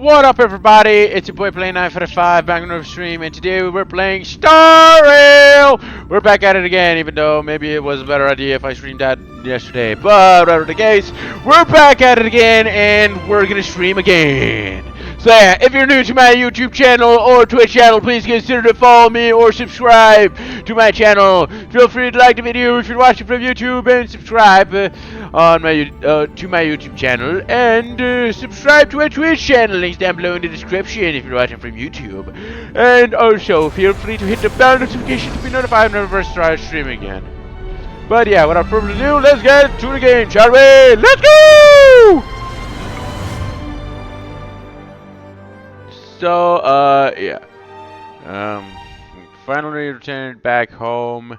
What up, everybody? It's your boy Play 945 back on the stream, and today we're playing Star Rail. We're back at it again, even though maybe it was a better idea if I streamed that yesterday. But whatever the case, we're back at it again, and we're gonna stream again. So yeah, if you're new to my YouTube channel or Twitch channel, please consider to follow me or subscribe to my channel. Feel free to like the video if you're watching from YouTube, and subscribe on my to my YouTube channel, and subscribe to my Twitch channel. Links down below in the description if you're watching from YouTube. And also feel free to hit the bell notification to be notified whenever I start streaming again. But yeah, without further ado, let's get to the game, shall we? Let's go! So, yeah. Finally returned back home.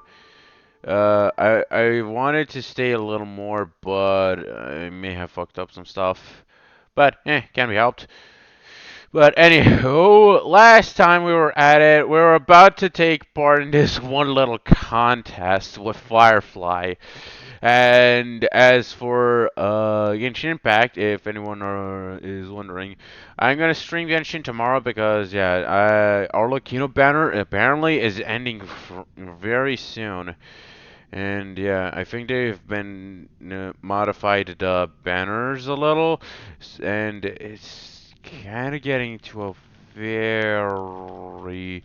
I wanted to stay a little more, but I may have fucked up some stuff. But, can't be helped. But anywho, last time we were at it, we were about to take part in this one little contest with Firefly. And as for Genshin Impact, if anyone is wondering, I'm gonna stream Genshin tomorrow because our Lucino banner apparently is ending very soon. And yeah, I think they've been modified the banners a little, and it's kind of getting to a very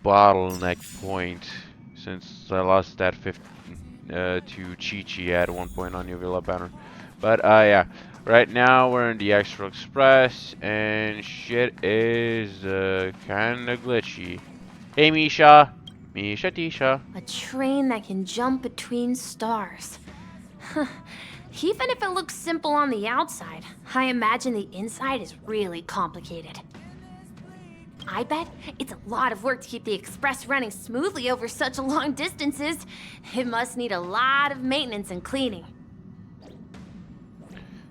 bottleneck point since I lost that to Chi-Chi at one point on Uvilla banner. But yeah, right now we're in the Extra Express, and shit is kind of glitchy. Hey, Misha. Misha Tisha. A train that can jump between stars. Even if it looks simple on the outside, I imagine the inside is really complicated. I bet it's a lot of work to keep the express running smoothly over such long distances. It must need a lot of maintenance and cleaning.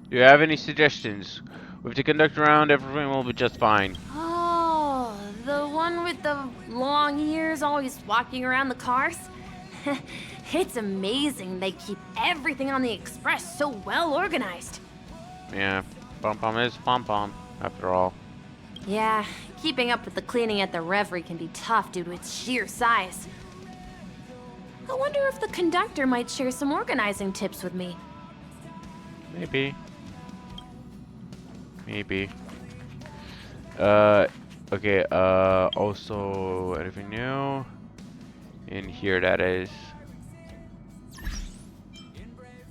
Do you have any suggestions? With the conductor around, everything will be just fine. Oh, the one with the long ears always walking around the cars? It's amazing they keep everything on the express so well organized. Yeah, pom-pom is pom-pom, after all. Yeah, keeping up with the cleaning at the Reverie can be tough due to its sheer size. I wonder if the conductor might share some organizing tips with me. Maybe. Maybe. Okay, also, anything new? In here, that is.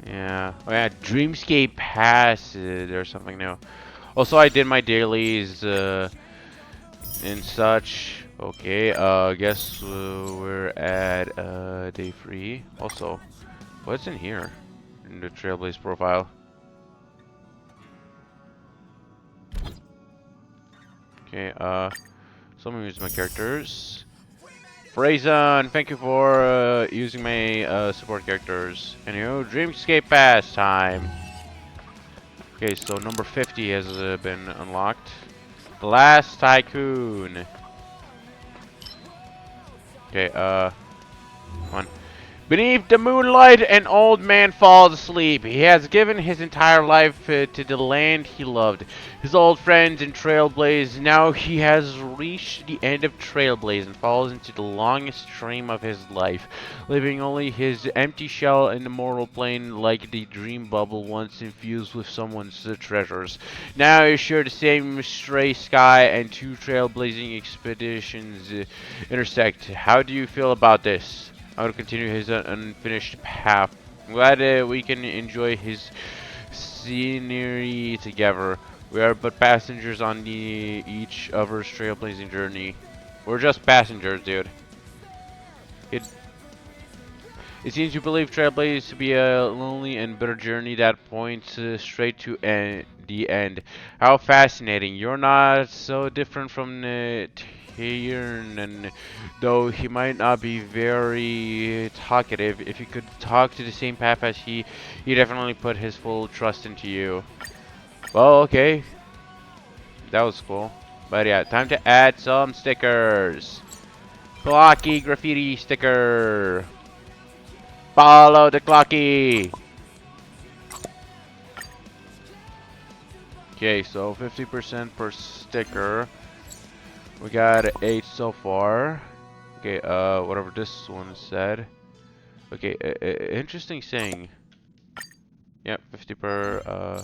Yeah. Oh yeah, Dreamscape Pass, there's something new. Also, I did my dailies, and such. Okay, guess we're at, day 3. Also, what's in here? In the Trailblaze profile. Okay, so I'm gonna use my characters. Brazen, thank you for using my support characters. Anywho, Dreamscape Pass time. Okay, so number 50 has been unlocked. The Last Tycoon. Okay, come on. Beneath the moonlight, an old man falls asleep. He has given his entire life to the land he loved, his old friends and Trailblaze. Now he has reached the end of Trailblaze and falls into the longest dream of his life, leaving only his empty shell in the mortal plane like the dream bubble once infused with someone's treasures. Now he shared the same stray sky, and two trailblazing expeditions intersect. How do you feel about this? I will continue his unfinished path. I'm glad we can enjoy his scenery together. We are but passengers on each other's trailblazing journey. We're just passengers, dude. It seems you believe Trailblaze to be a lonely and bitter journey that points straight to the end. How fascinating. You're not so different from Tiernan, though he might not be very talkative. If you could talk to the same path as he definitely put his full trust into you. Well, okay. That was cool. But yeah, time to add some stickers. Clocky graffiti sticker. Follow the Clocky. Okay, so 50% per sticker. We got 8 so far. Okay, whatever this one said. Okay, interesting saying. Yep, 50 per,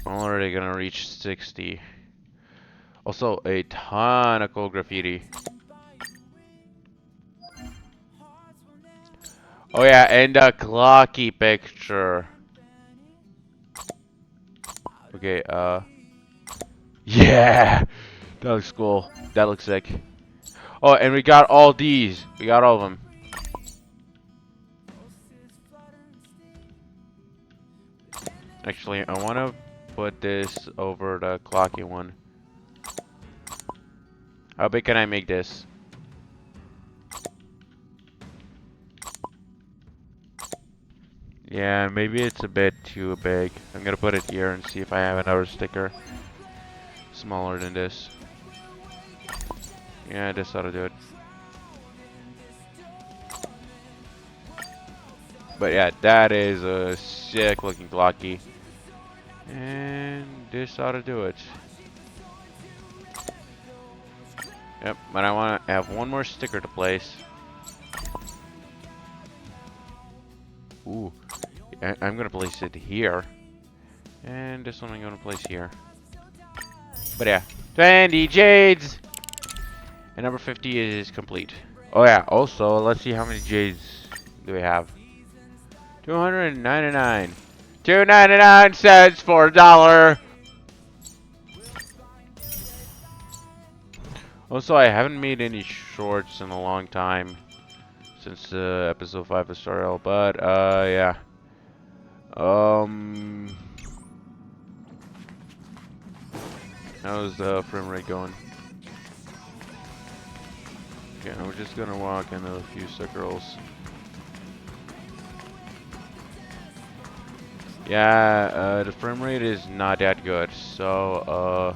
I'm already gonna reach 60. Also, a ton of cool graffiti. Oh yeah, and a clocky picture. Okay, yeah! That looks cool. That looks sick. Oh, and we got all these. We got all of them. Actually, I want to put this over the clocky one. How big can I make this? Yeah, maybe it's a bit too big. I'm gonna put it here and see if I have another sticker smaller than this. Yeah, this ought to do it. But yeah, that is a sick looking clocky. And this ought to do it. Yep, but I want to have one more sticker to place. Ooh, I'm gonna place it here. And this one I'm gonna place here. But yeah, 20 jades! And number 50 is complete. Oh yeah, also, let's see how many jades do we have. 299. 299 cents for a dollar! Also, I haven't made any shorts in a long time. Since episode 5 of Star but, yeah. How's the frame rate going? Okay, we're just gonna walk into a few circles. Yeah, the frame rate is not that good, so,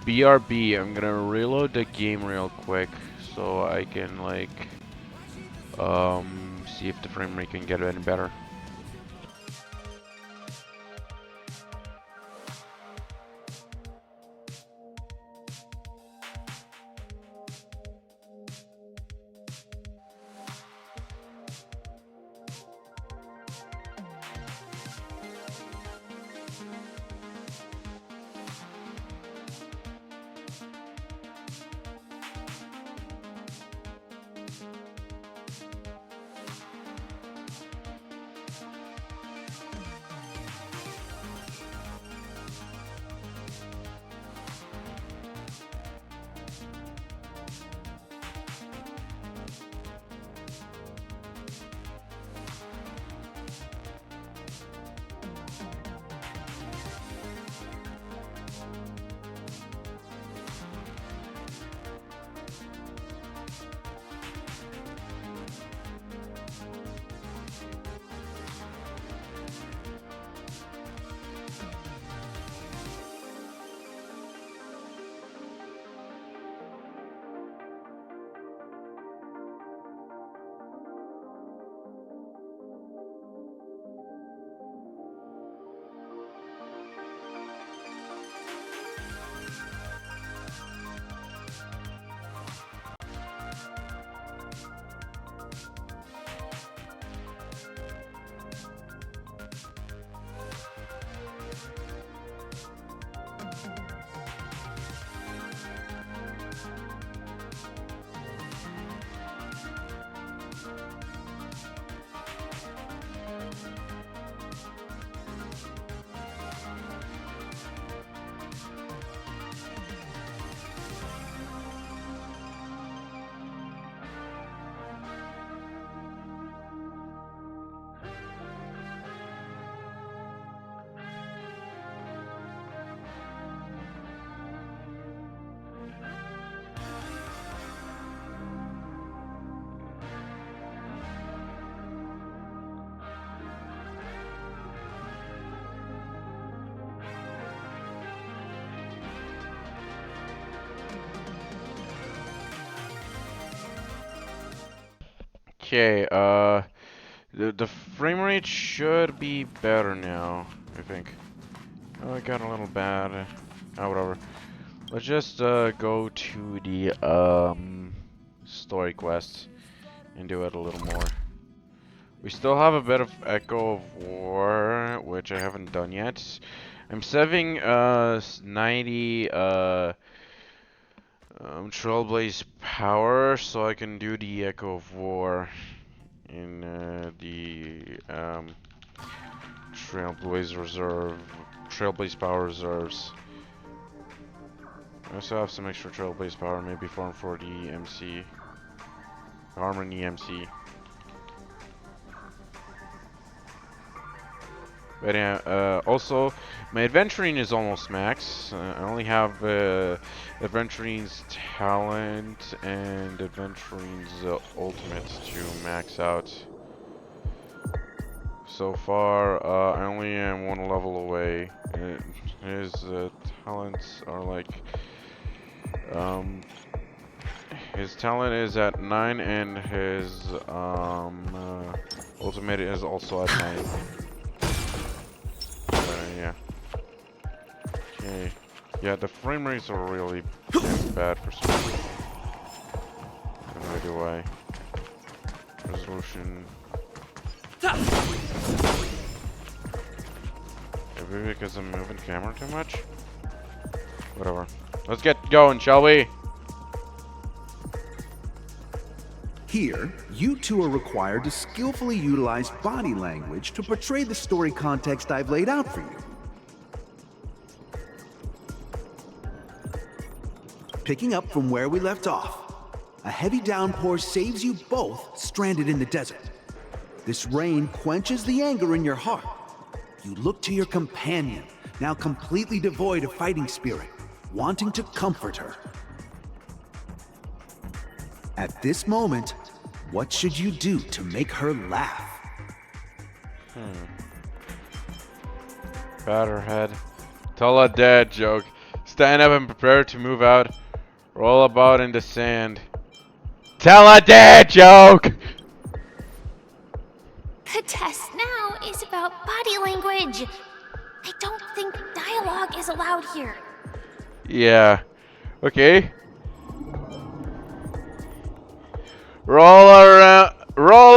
BRB, I'm gonna reload the game real quick so I can, like, see if the frame rate can get any better. Okay, the frame rate should be better now, I think. Oh, it got a little bad. Oh, whatever. Let's just go to the story quest and do it a little more. We still have a bit of Echo of War, which I haven't done yet. I'm saving 90 Trailblaze power so I can do the Echo of War in the Trailblaze power reserves. I also have some extra Trailblaze power, maybe farm for the MC. Armor in the MC. But yeah, also, my Adventuring is almost max. I only have Adventuring's Talent and Adventuring's Ultimate to max out. So far, I only am one level away. His talents are like... his talent is at 9 and his ultimate is also at 9. Yeah. Okay. Yeah, the frame rates are really bad for some reason. I have no idea why. Resolution. Maybe because I'm moving the camera too much? Whatever. Let's get going, shall we? Here, you two are required to skillfully utilize body language to portray the story context I've laid out for you. Picking up from where we left off, a heavy downpour saves you both stranded in the desert. This rain quenches the anger in your heart. You look to your companion, now completely devoid of fighting spirit, wanting to comfort her. At this moment, what should you do to make her laugh? Pat her head. Tell a dad joke. Stand up and prepare to move out. Roll about in the sand. Tell a dad joke! The test now is about body language. I don't think dialogue is allowed here. Yeah. Okay. Roll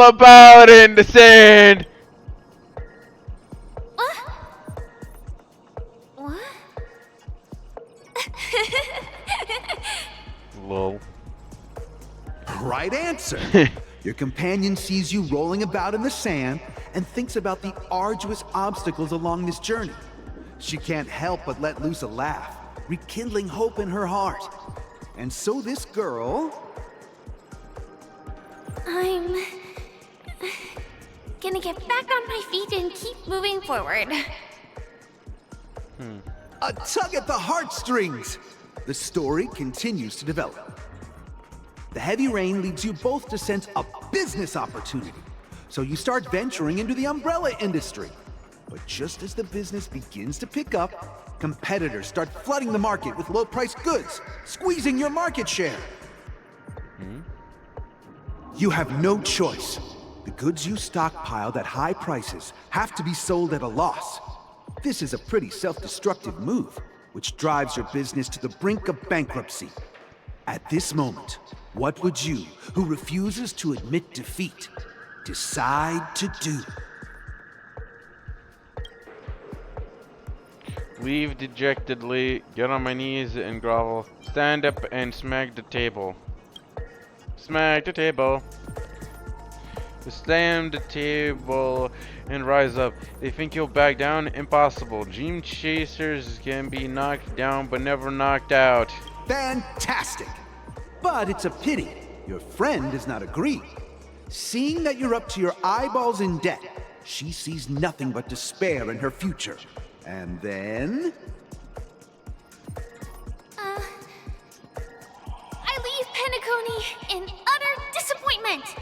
about in the sand. What? What? Lol. Right answer. Your companion sees you rolling about in the sand and thinks about the arduous obstacles along this journey. She can't help but let loose a laugh, rekindling hope in her heart. And so this girl... I'm gonna get back on my feet and keep moving forward. A tug at the heartstrings! The story continues to develop. The heavy rain leads you both to sense a business opportunity. So you start venturing into the umbrella industry. But just as the business begins to pick up, competitors start flooding the market with low-priced goods, squeezing your market share. You have no choice. The goods you stockpiled at high prices have to be sold at a loss. This is a pretty self-destructive move, which drives your business to the brink of bankruptcy. At this moment, what would you, who refuses to admit defeat, decide to do? Leave dejectedly, get on my knees and grovel, stand up and smack the table. Smack the table. Slam the table and rise up. They think you'll back down? Impossible. Dream chasers can be knocked down but never knocked out. Fantastic! But it's a pity your friend does not agree. Seeing that you're up to your eyeballs in debt, she sees nothing but despair in her future. And then... I leave Penacony in utter disappointment.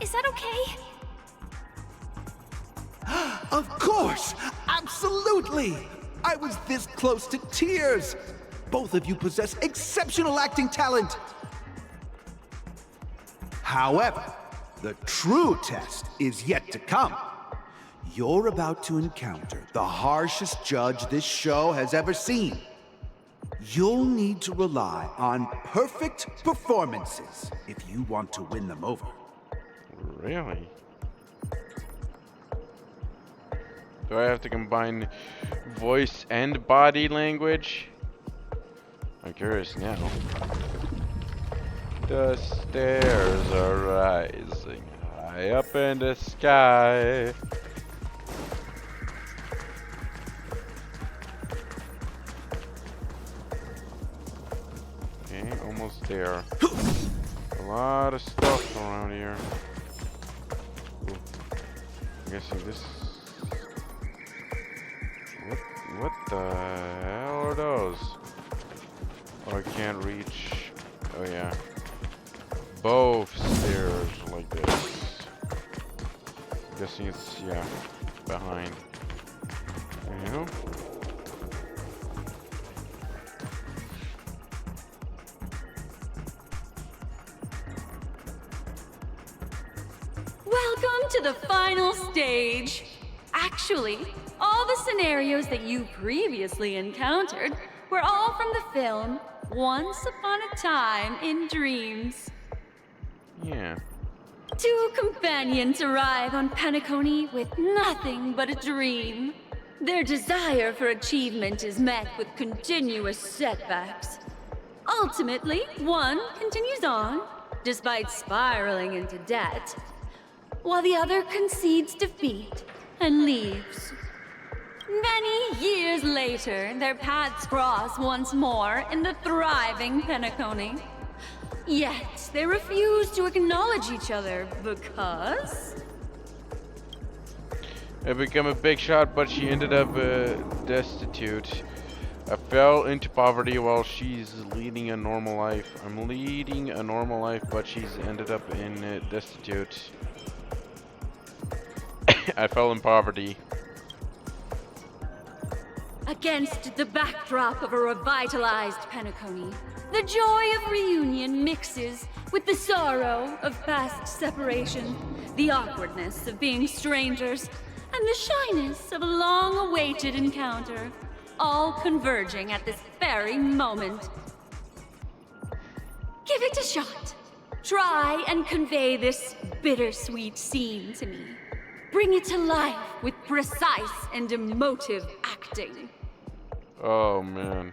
Is that okay? Of course! Absolutely! I was this close to tears! Both of you possess exceptional acting talent! However, the true test is yet to come. You're about to encounter the harshest judge this show has ever seen. You'll need to rely on perfect performances if you want to win them over. Really? Do I have to combine voice and body language? I'm curious now. The stairs are rising high up in the sky. Okay, almost there. A lot of stuff around here. Ooh. I'm guessing this. What the hell are those? Oh, I can't reach. Oh yeah. Both stairs like this. I'm guessing it's, yeah, behind. You know? Welcome to the final stage. Actually, all the scenarios that you previously encountered were all from the film Once Upon a Time in Dreams. Yeah. Two companions arrive on Penacony with nothing but a dream. Their desire for achievement is met with continuous setbacks. Ultimately, one continues on, despite spiraling into debt, while the other concedes defeat and leaves. Many years later, their paths cross once more in the thriving Penacony. Yet, they refuse to acknowledge each other because... I became a big shot, but she ended up destitute. I fell into poverty while she's leading a normal life. I'm leading a normal life, but she's ended up in destitute. I fell in poverty. Against the backdrop of a revitalized Penacony, the joy of reunion mixes with the sorrow of past separation, the awkwardness of being strangers, and the shyness of a long-awaited encounter, all converging at this very moment. Give it a shot. Try and convey this bittersweet scene to me. Bring it to life with precise and emotive acting. Oh man.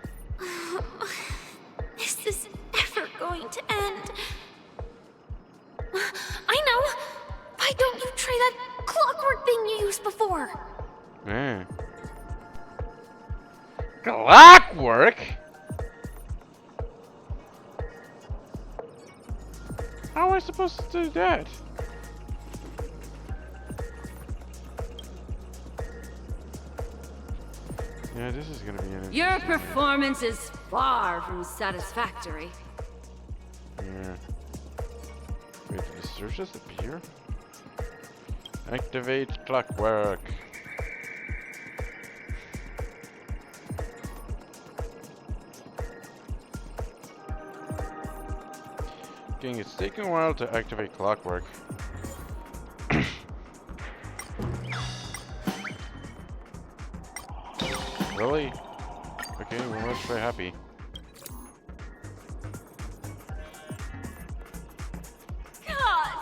Is this ever going to end? I know! Why don't you try that clockwork thing you used before? Man. Clockwork? How am I supposed to do that? Yeah, this is gonna be an Your performance is far from satisfactory. Yeah. Wait, did the search just appear? Activate clockwork. Dang, it's taking a while to activate clockwork. Really? Okay, well let's try happy. God!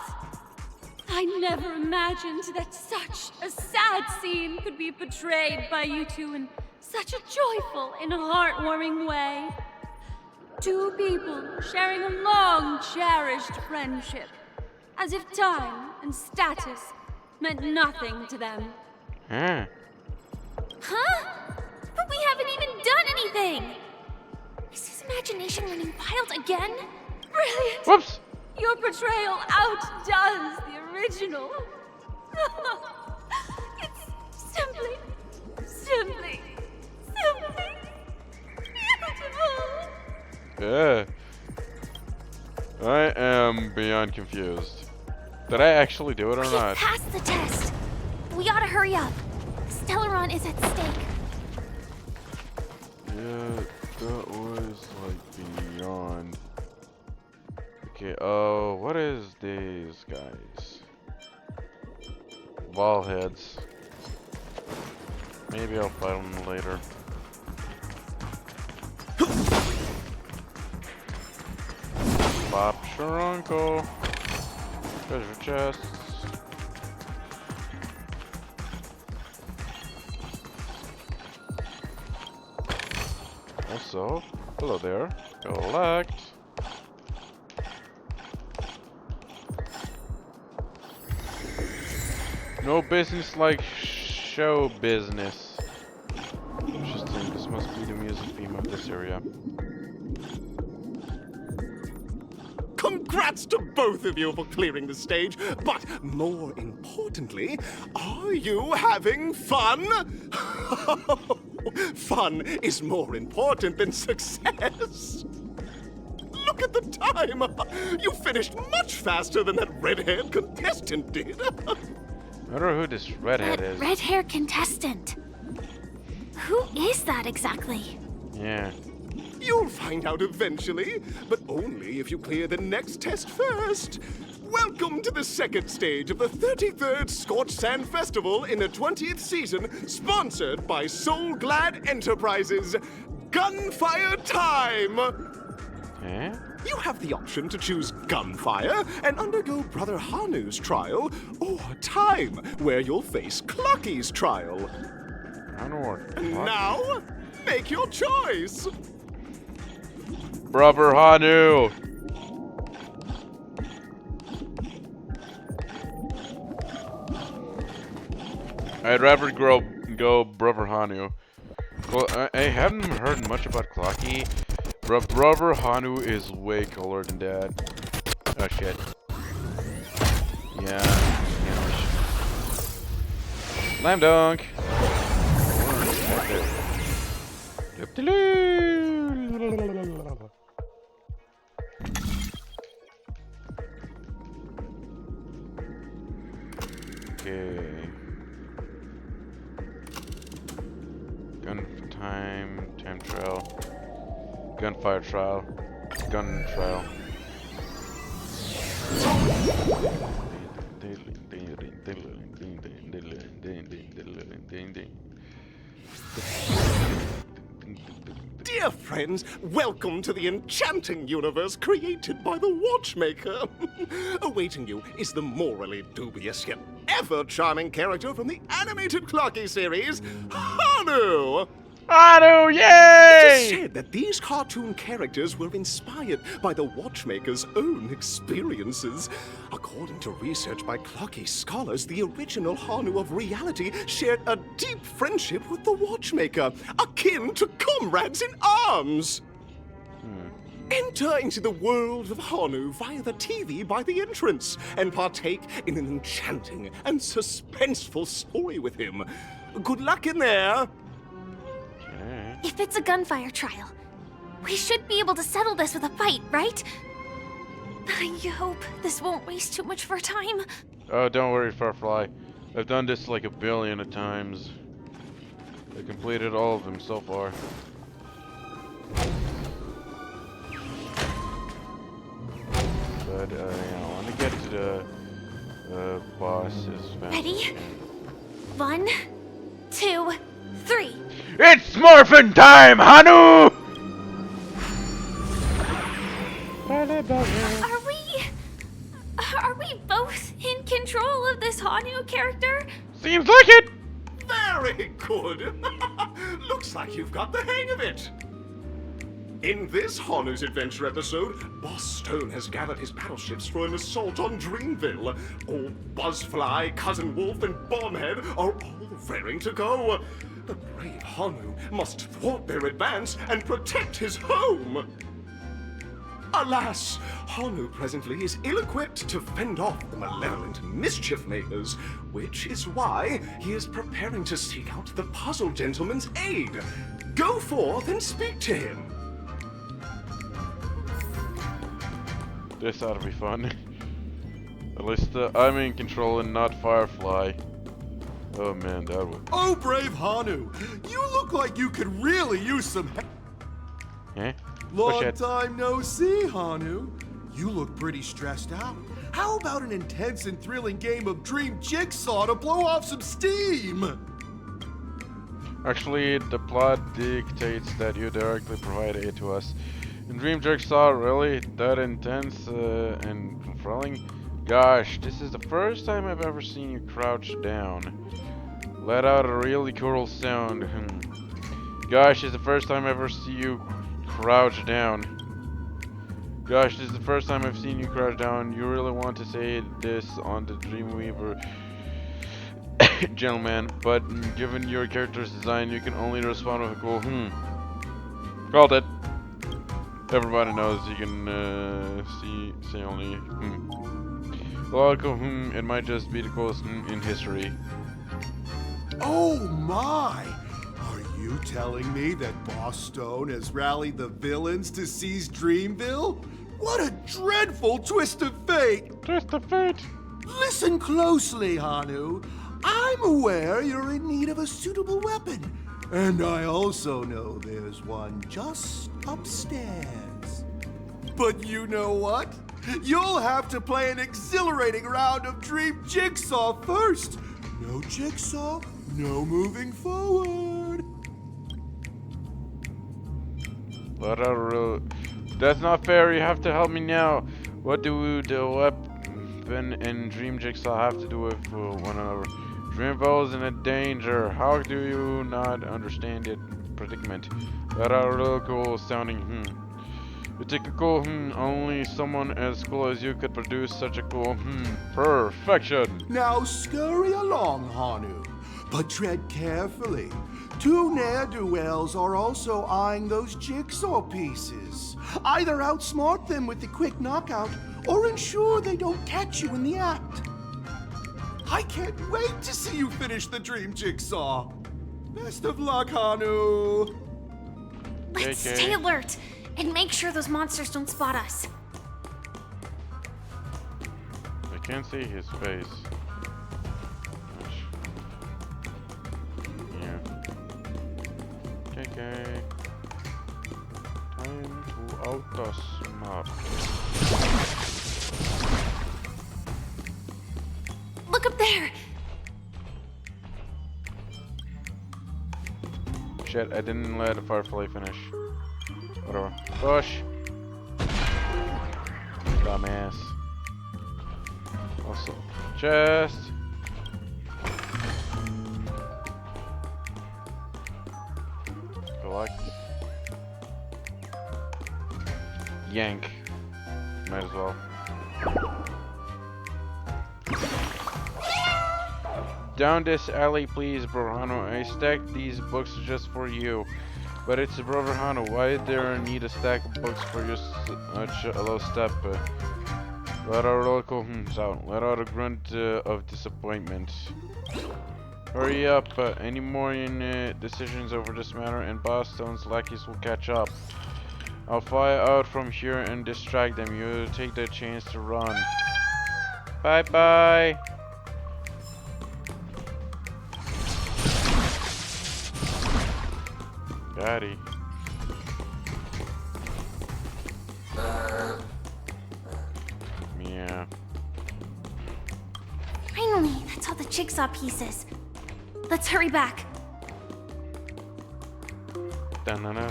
I never imagined that such a sad scene could be portrayed by you two in such a joyful and heartwarming way. Two people sharing a long cherished friendship, as if time and status meant nothing to them. Huh? Huh? But we haven't even done anything! Is his imagination running wild again? Brilliant! Whoops! Your portrayal outdoes the original. It's simply beautiful. Yeah. I am beyond confused. Did I actually do it or We not? passed the test! We ought to hurry up. Stellaron is at stake. Yeah, that was like beyond. Okay, oh, what is these guys? Ball heads. Maybe I'll fight him later. Pop your uncle. Treasure chests. Also, hello there. Collect. No business like show business. Interesting. This must be the music theme of this area. Congrats to both of you for clearing the stage, but more importantly, are you having fun? Fun is more important than success. Look at the time! You finished much faster than that red-haired contestant did. I don't know who this redhead is. Red-hair contestant. Who is that exactly? Yeah. You'll find out eventually, but only if you clear the next test first. Welcome to the second stage of the 33rd Scorched Sand Festival in the 20th season, sponsored by Soul Glad Enterprises. Gunfire time! Eh? You have the option to choose gunfire and undergo Brother Hanu's trial, or time, where you'll face Clucky's trial. I don't know what. Now, make your choice! Brother Hanu! I'd rather go Brother Hanu. Well, I haven't heard much about Clocky. Brother Hanu is way cooler than that. Oh shit. Yeah. Slam dunk! Okay. Time trial. Gunfire trial. Gun trial. Dear friends, welcome to the enchanting universe created by the Watchmaker. Awaiting you is the morally dubious yet ever-charming character from the animated Clocky series, Hanu! Hanu, It yay! is said that these cartoon characters were inspired by the Watchmaker's own experiences. According to research by Clocky scholars, the original Hanu of reality shared a deep friendship with the Watchmaker, akin to comrades in arms. Enter into the world of Hanu via the TV by the entrance and partake in an enchanting and suspenseful story with him. Good luck in there. If it's a gunfire trial, we should be able to settle this with a fight, right? I hope this won't waste too much of our time. Oh, don't worry, Firefly. I've done this like a billion of times. I completed all of them so far. But, I want to get to the boss's Ready? 1, 2, 3. It's morphin' time, Hanu! Are we both in control of this Hanu character? Seems like it! Very good. Looks like you've got the hang of it. In this Hanu's Adventure episode, Boss Stone has gathered his battleships for an assault on Dreamville. Old Buzzfly, Cousin Wolf, and Bombhead are all raring to go. The brave Hanu must thwart their advance and protect his home. Alas, Hanu presently is ill-equipped to fend off the malevolent mischief makers, which is why he is preparing to seek out the Puzzle Gentleman's aid. Go forth and speak to him. This ought to be fun. At least I'm in control and not Firefly. Oh man, that would... Oh, brave Hanu! You look like you could really use some help. Eh? Long Push it. time no see, Hanu. You look pretty stressed out. How about an intense and thrilling game of Dream Jigsaw to blow off some steam? Actually, the plot dictates that you directly provide aid to us. In Dream Jigsaw, really? That intense and thrilling? Gosh, this is the first time I've ever seen you crouch down. Let out a really cool sound. Gosh, this is the first time I ever see you crouch down. Gosh, this is the first time I've seen you crouch down. You really want to say this on the Dreamweaver gentleman, but given your character's design, you can only respond with a cool Called it. Everybody knows you can say only Logical it might just be the coolest in history. Oh my! Are you telling me that Boss Stone has rallied the villains to seize Dreamville? What a dreadful twist of fate! Twist of fate! Listen closely, Hanu. I'm aware you're in need of a suitable weapon. And I also know there's one just upstairs. But you know what? You'll have to play an exhilarating round of Dream Jigsaw first. No Jigsaw, no moving forward. That's not fair. You have to help me now. What do the weapon and Dream Jigsaw have to do with one another? Dreamville is in a danger. How do you not understand it? Predicament. That are real cool sounding You take a cool only someone as cool as you could produce such a cool perfection. Now scurry along, Hanu, but tread carefully. Two ne'er-do-wells are also eyeing those jigsaw pieces. Either outsmart them with the quick knockout, or ensure they don't catch you in the act. I can't wait to see you finish the Dream Jigsaw. Best of luck, Hanu. Let's stay alert and make sure those monsters don't spot us. I can't see his face. Yeah. KK. Time to outsmart. Look up there! Shit, I didn't let Firefly finish. Whatever. Push! Dumbass. Also, chest! Collect. Yank. Might as well. Down this alley, please, Bro. I stacked these books just for you. But it's Brother Hano. Why there need a stack of books for your such a low step? Let out a local sound. Let out a grunt of disappointment. Hurry up! Any more decisions over this matter, and Boss Stone's lackeys will catch up. I'll fly out from here and distract them. You take the chance to run. Bye bye. Daddy. Yeah. Finally, that's all the jigsaw pieces. Let's hurry back. Da-na-na.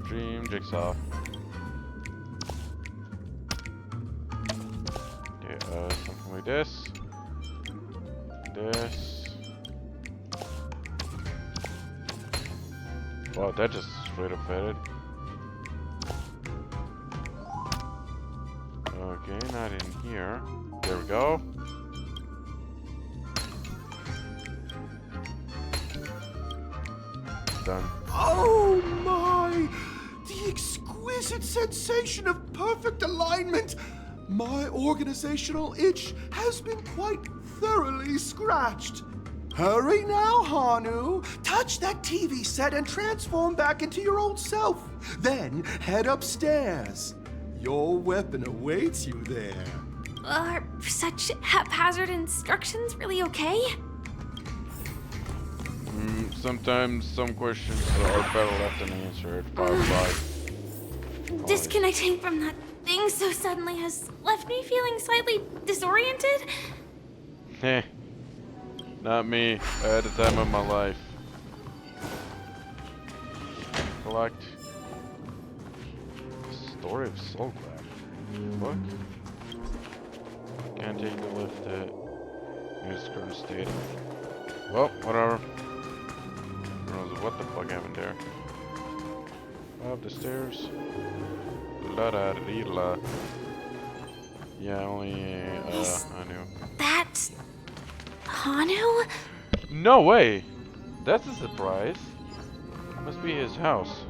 Dream Jigsaw. Yeah, something like this. This. Wow, that just straight up faded. Okay, not in here. There we go. Done. Oh my! The exquisite sensation of perfect alignment! My organizational itch has been quite thoroughly scratched. Hurry now, Hanu. Touch that TV set and transform back into your old self. Then head upstairs. Your weapon awaits you there. Are such haphazard instructions really okay? Sometimes some questions are better left unanswered. Bye. Disconnecting from that thing so suddenly has left me feeling slightly disoriented. Heh. Not me. I had the time of my life. collect. Story of Soul Graph. What? Can't take the lift in its current state. Well, whatever. What the fuck happened there? Up the stairs. La da dee la. Yeah, only I knew. That Hanu? No way! That's a surprise. Must be his house.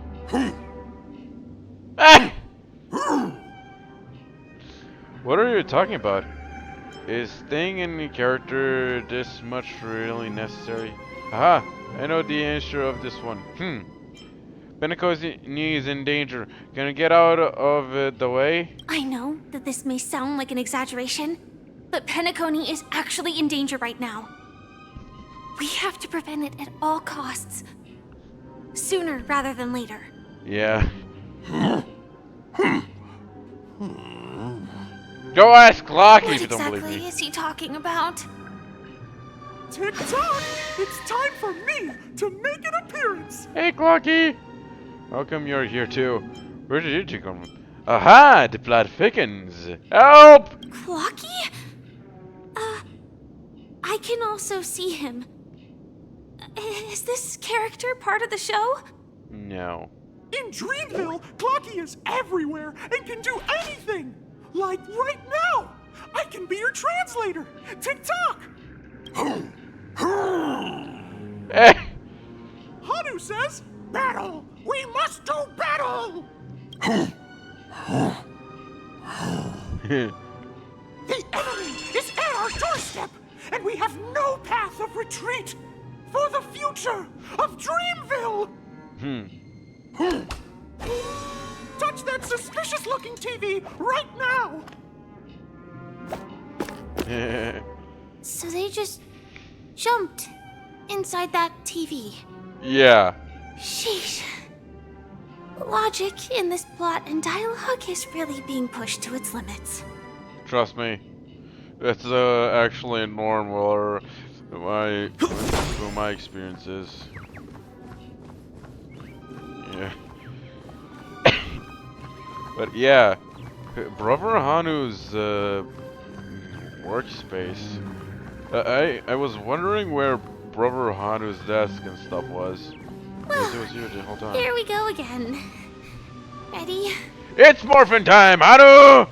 Ah! What are you talking about? Is staying in the character this much really necessary? Aha! I know the answer of this one. Beneko's knee is in danger. Can I get out of the way? I know that this may sound like an exaggeration, but Penacony is actually in danger right now. We have to prevent it at all costs. Sooner rather than later. Yeah. Go ask Clocky What if you don't believe exactly me. is he talking about? Tick-tock! It's time for me to make an appearance! Hey Clocky! How come you're here too? Where did you come from? Aha! The plot thickens! Help! Clocky? I can also see him. Is this character part of the show? No. In Dreamville, Clocky is everywhere and can do anything! Like right now! I can be your translator! Tick-tock! Eh! Hanu says, battle! We must do battle! The enemy is at our doorstep, and we have no path of retreat for the future of Dreamville! Touch that suspicious-looking TV right now! So they just jumped inside that TV. Yeah. Sheesh. Logic in this plot and dialogue is really being pushed to its limits. Trust me. It's actually normal through my experiences. Yeah. But yeah, Brother Hanu's workspace. I was wondering where Brother Hanu's desk and stuff was. Because it was here the whole time. Here we go again. Ready? It's morphin' time, Hanu!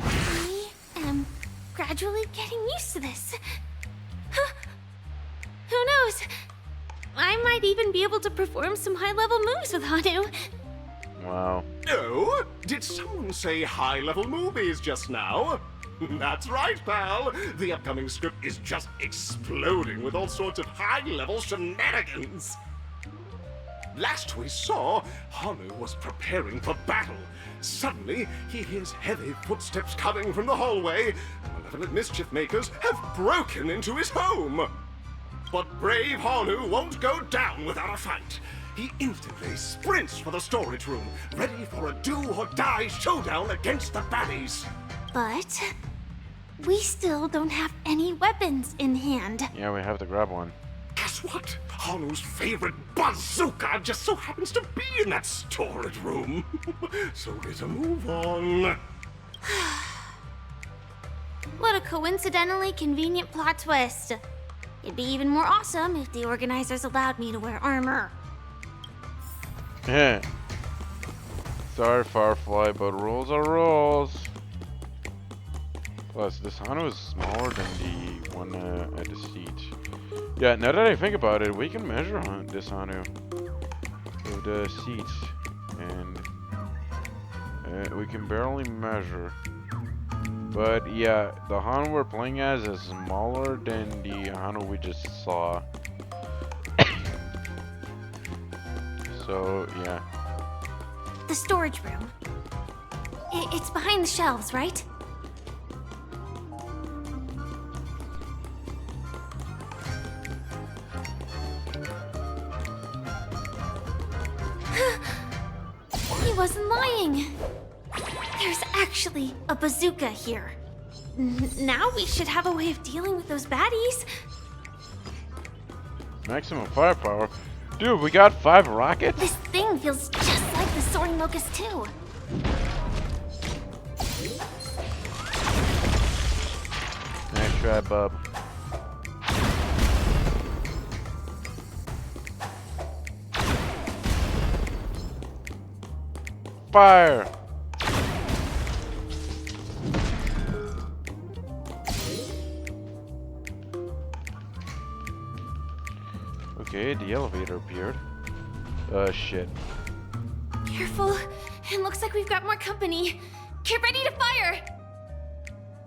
I am gradually getting used to this. Huh. Who knows? I might even be able to perform some high-level moves with Hanu. Wow. Oh, did someone say high-level movies just now? That's right, pal. The upcoming script is just exploding with all sorts of high-level shenanigans. Last we saw, Hanu was preparing for battle. Suddenly, he hears heavy footsteps coming from the hallway. Malevolent mischief makers have broken into his home. But brave Hanu won't go down without a fight. He instantly sprints for the storage room, ready for a do-or-die showdown against the baddies. But we still don't have any weapons in hand. Yeah, we have to grab one. Guess what? Hanu's favorite bazooka just so happens to be in that storage room. So get a move on. What a coincidentally convenient plot twist. It'd be even more awesome if the organizers allowed me to wear armor. Yeah. Sorry, Firefly, but rules are rules. Plus, this Hanu is smaller than the one at the seat. Yeah, now that I think about it, we can measure this Hanu with the seats, and we can barely measure. But yeah, the Hanu we're playing as is smaller than the Hanu we just saw. So yeah. The storage room. It's behind the shelves, right? He wasn't lying. There's actually a bazooka here. Now we should have a way of dealing with those baddies. Maximum firepower. Dude, we got 5 rockets? This thing feels just like the soaring locust too. Nice try, bub. Fire! Okay, the elevator appeared. Shit. Careful. It looks like we've got more company. Get ready to fire!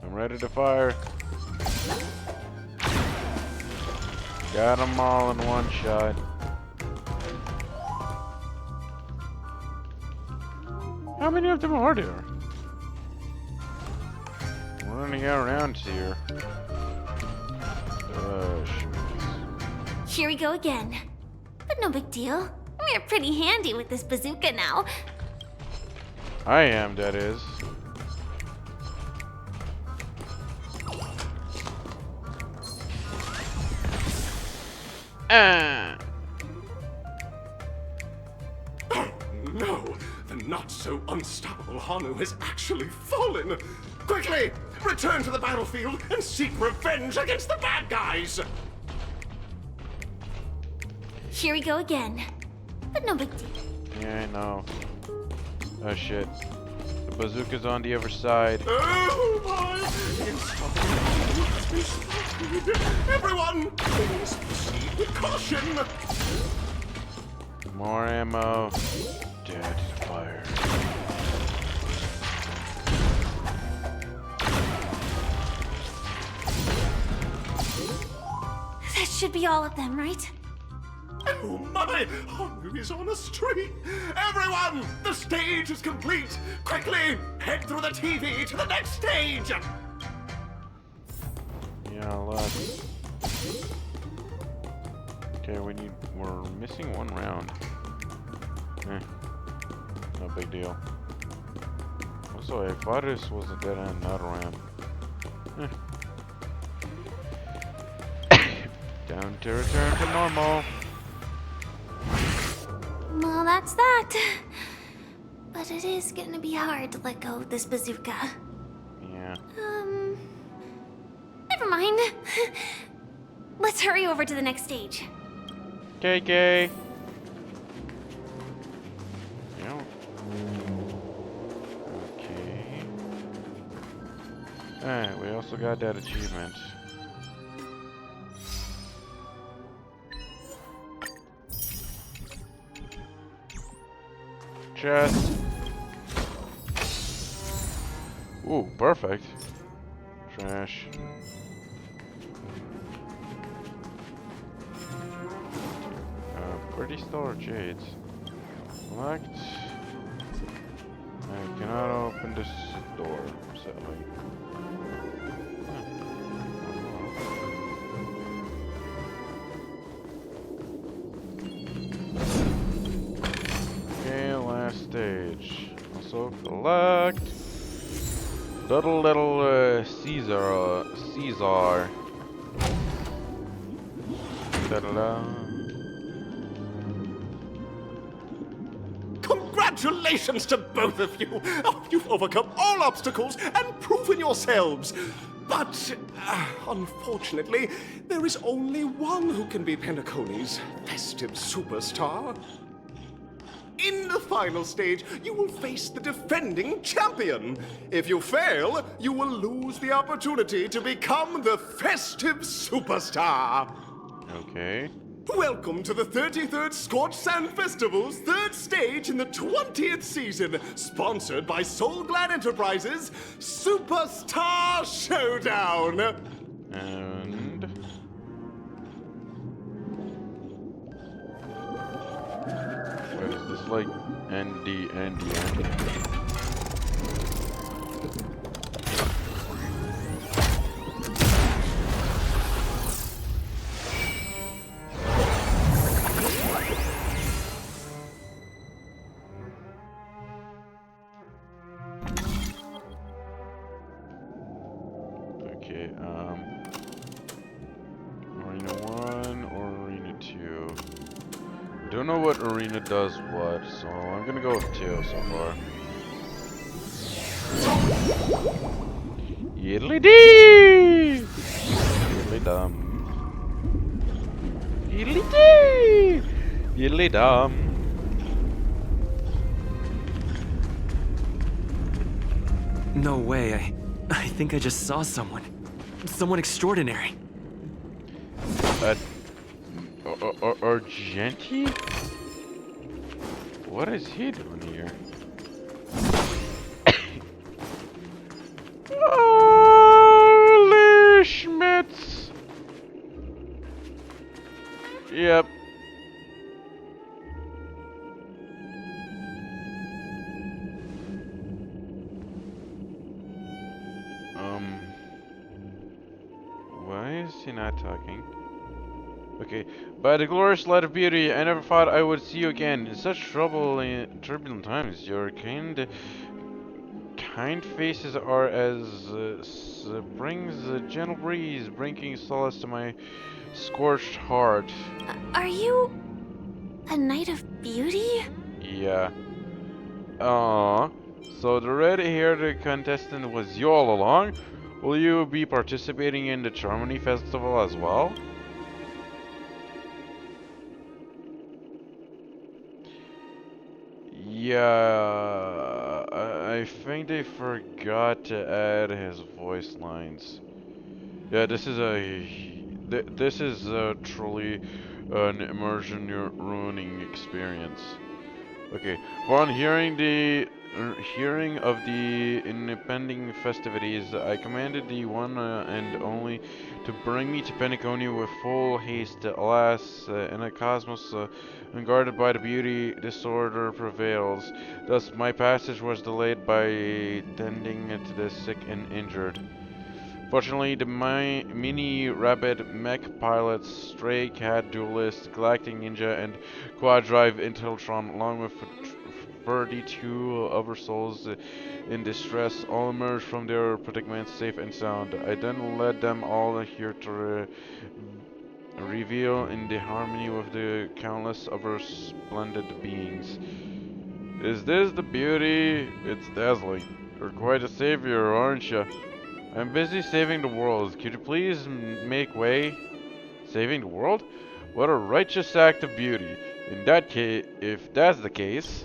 I'm ready to fire. Got them all in one shot. How many of them are there? We're running out of rounds here. Here we go again. But no big deal. We're pretty handy with this bazooka now. I am, that is. No, the not-so-unstoppable Hanu has actually fallen. Quickly, return to the battlefield and seek revenge against the bad guys. Here we go again. But no big deal. Yeah, I know. Oh shit. The bazooka's on the other side. Oh my! Everyone, please proceed with caution. More ammo. Dead fire. That should be all of them, right? Oh my! Hanu is on a streak! Everyone! The stage is complete! Quickly! Head through the TV to the next stage! Yeah, look. Okay, we're missing one round. No big deal. Also, I thought this was a dead end, not a ramp. Down to return to normal. Well, that's that. But it is gonna be hard to let go of this bazooka. Yeah. Never mind. Let's hurry over to the next stage. KK. Yeah. Okay. Alright, we also got that achievement. Chest. Ooh, perfect. Trash. Pretty stellar jades. Select. I cannot open this door, sadly. Okay, last stage. Also collect little Caesar. Da-da-da. Congratulations to both of you! Oh, you've overcome all obstacles and proven yourselves! But, unfortunately, there is only one who can be Penacony's festive superstar. In the final stage, you will face the defending champion. If you fail, you will lose the opportunity to become the festive superstar. Okay. Welcome to the 33rd Scorched Sand Festival's third stage in the 20th season, sponsored by Soul Glad Enterprises, Superstar Showdown. And what is this like? Andy. Okay, Arena 1 or Arena 2. I don't know what arena does what, so I'm gonna go with 2 so far. Yiddly dee! Yiddly dum. Yiddly dee! Yiddly dum. No way, I think I just saw someone. Someone extraordinary. Argenti? What is he doing here? Holy Schmitz! Yep. Why is he not talking? Okay. By the glorious light of beauty, I never thought I would see you again. In such turbulent times, your kind faces are as brings a gentle breeze, bringing solace to my scorched heart. Are you a knight of beauty? Yeah. Aww. So the red-haired contestant was you all along? Will you be participating in the Charmony Festival as well? Yeah, I think they forgot to add his voice lines. Yeah, this is truly an immersion ruining experience. Okay, upon hearing of the impending festivities, I commanded the one and only to bring me to Penacony with full haste. Alas, in a cosmos unguarded by the beauty, disorder prevails. Thus, my passage was delayed by tending to the sick and injured. Fortunately, the mini rabbit mech pilots, stray cat duelist, galactic ninja, and quad drive Inteltron, along with 32 other souls in distress, all emerged from their predicament safe and sound. I then led them all here to reveal in the harmony with the countless other splendid beings. Is this the beauty? It's dazzling. You're quite a savior, aren't you? I'm busy saving the world. Could you please make way? Saving the world? What a righteous act of beauty. In that case, if that's the case...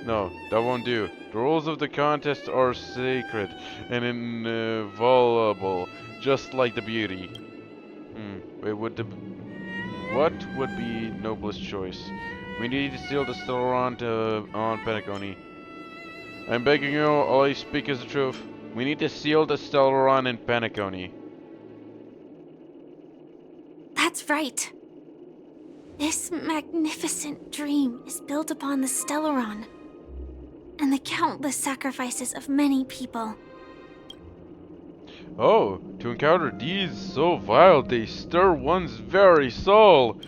No, that won't do. The rules of the contest are sacred and inviolable, just like the beauty. What would be noblest choice? We need to steal the Stellaron on Penacony. I'm begging you, all I speak is the truth. We need to seal the Stellaron in Penacony. That's right. This magnificent dream is built upon the Stellaron and the countless sacrifices of many people. Oh, to encounter deeds so vile they stir one's very soul.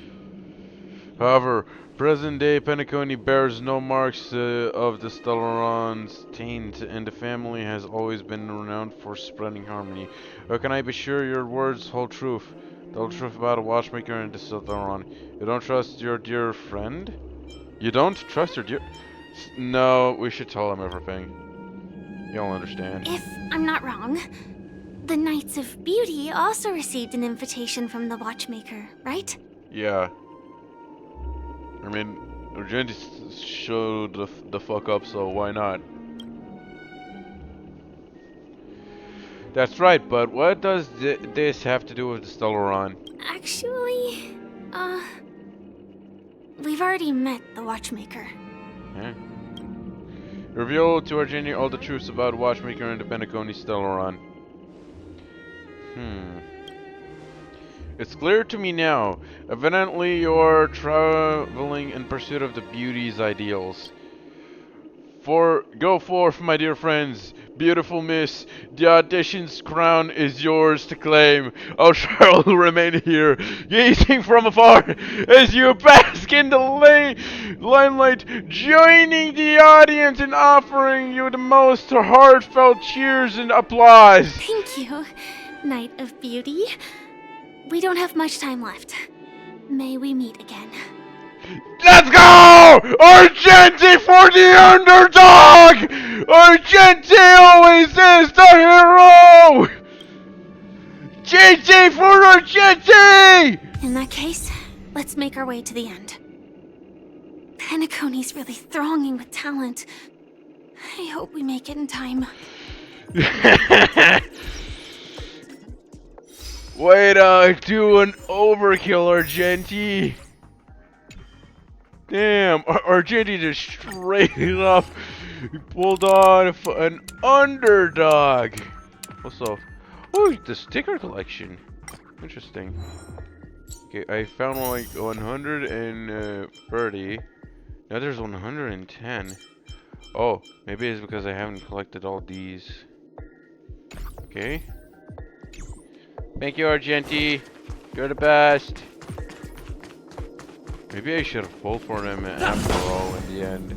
However, present-day Penacony bears no marks of the Stellaron's taint, and the family has always been renowned for spreading harmony. How can I be sure your words hold truth? The whole truth about a watchmaker and the Stellaron. You don't trust your dear friend? You don't trust your dear... No, we should tell him everything. He'll understand. If I'm not wrong, the Knights of Beauty also received an invitation from the watchmaker, right? Yeah. I mean, Argenti showed the fuck up, so why not? That's right, but what does this have to do with the Stellaron? Actually, we've already met the watchmaker. Yeah. Reveal to Argenti all the truths about Watchmaker and the Penacony Stellaron. It's clear to me now. Evidently, you're traveling in pursuit of the beauty's ideals. Go forth, my dear friends. Beautiful miss, the audition's crown is yours to claim. I shall remain here, gazing from afar, as you bask in the limelight, joining the audience in offering you the most heartfelt cheers and applause. Thank you, Knight of Beauty. We don't have much time left. May we meet again. Let's go! Argenti for the underdog! Argenti always is the hero! GG for Argenti! In that case, let's make our way to the end. Penacony's really thronging with talent. I hope we make it in time. Way to do an overkill, Argenti. Damn, Argenti just straight up pulled on an underdog. Also, oh, the sticker collection. Interesting. Okay, I found like 130. Now there's 110. Oh, maybe it's because I haven't collected all these. Okay. Thank you, Argenti. You're the best. Maybe I should have pulled for him after all in the end.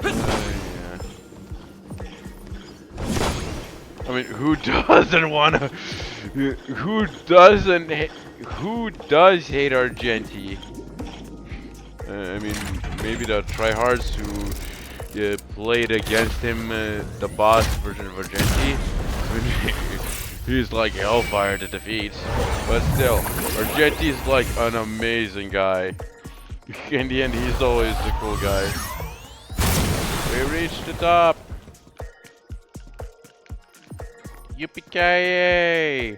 Yeah. I mean, who doesn't wanna? Who doesn't? Who does hate Argenti? I mean, maybe the tryhards who played against him, the boss version of Argenti. He's like hellfire to defeat, but still, Argenti's like an amazing guy. In the end, he's always the cool guy. We reached the top. Yippee-ki-yay!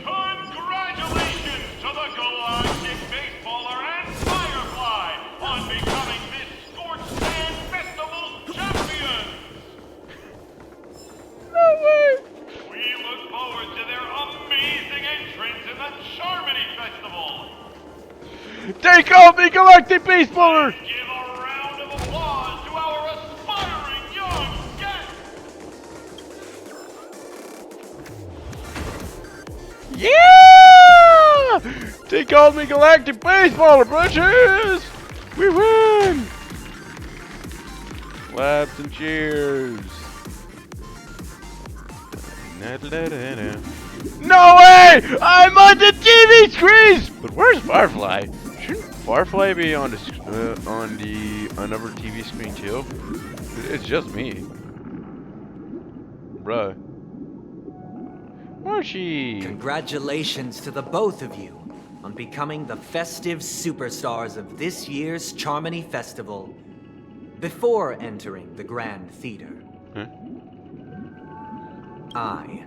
Congratulations to the Galactic Baseballer and Firefly on becoming this Scorched Sand Festival champions! No way! We look forward to their amazing entrance in the Charmony Festival! They call me Galactic Baseballer! Give a round of applause to our aspiring young guests! Yeah! They called me Galactic Baseballer, bitches! We win! Claps and cheers. No way! I'm on the TV screens! But where's Firefly? Shouldn't Firefly be on the another TV screen too? It's just me. Bruh. Where's she? Congratulations to the both of you on becoming the festive superstars of this year's Charmony Festival before entering the Grand Theater. Huh? I,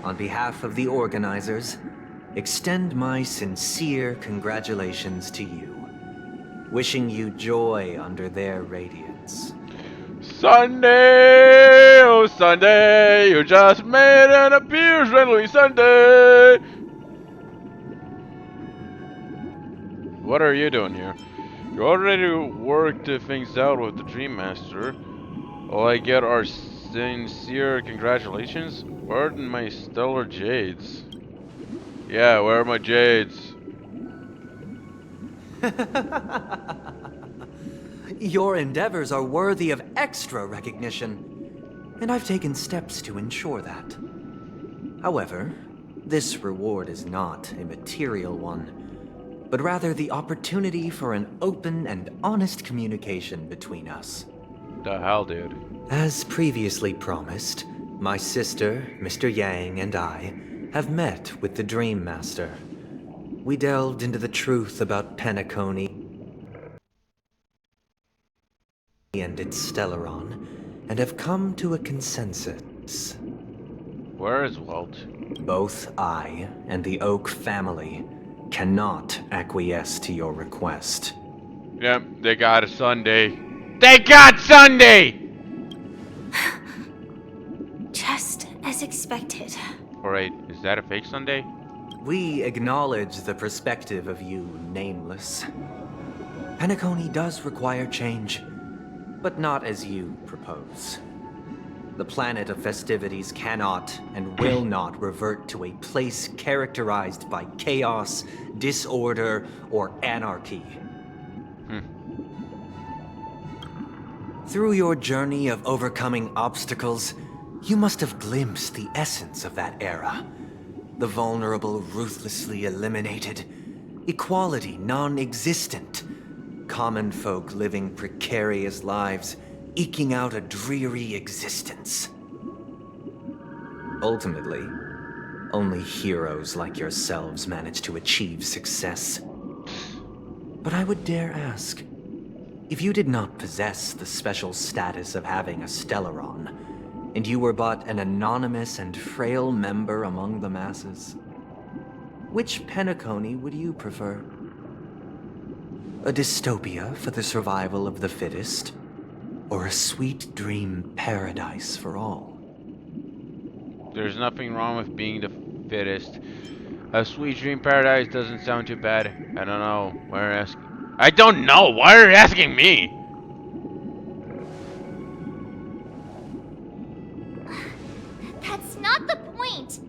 on behalf of the organizers, extend my sincere congratulations to you, wishing you joy under their radiance. Sunday, oh Sunday, you just made an appearance, friendly Sunday. What are you doing here? You already worked things out with the Dream Master. All I get are sincere congratulations. Where are my stellar jades? Yeah, where are my jades? Your endeavors are worthy of extra recognition, and I've taken steps to ensure that. However, this reward is not a material one, but rather the opportunity for an open and honest communication between us. The hell, dude? As previously promised, my sister, Mr. Yang, and I have met with the Dream Master. We delved into the truth about Penacony and its Stellaron, and have come to a consensus. Where is Walt? Both I and the Oak family cannot acquiesce to your request. Yep, they got a Sunday. They got Sunday! Just as expected. Alright, is that a fake Sunday? We acknowledge the perspective of you, Nameless. Penacony does require change, but not as you propose. The planet of festivities cannot and will not revert to a place characterized by chaos, disorder, or anarchy. Through your journey of overcoming obstacles, you must have glimpsed the essence of that era. The vulnerable ruthlessly eliminated. Equality non-existent. Common folk living precarious lives, eking out a dreary existence. Ultimately, only heroes like yourselves manage to achieve success. But I would dare ask, if you did not possess the special status of having a Stellaron, and you were but an anonymous and frail member among the masses, which Penacony would you prefer? A dystopia for the survival of the fittest, or a sweet dream paradise for all? There's nothing wrong with being the fittest. A sweet dream paradise doesn't sound too bad. I don't know. Why are you asking? I don't know. Why are you asking me? That's not the point.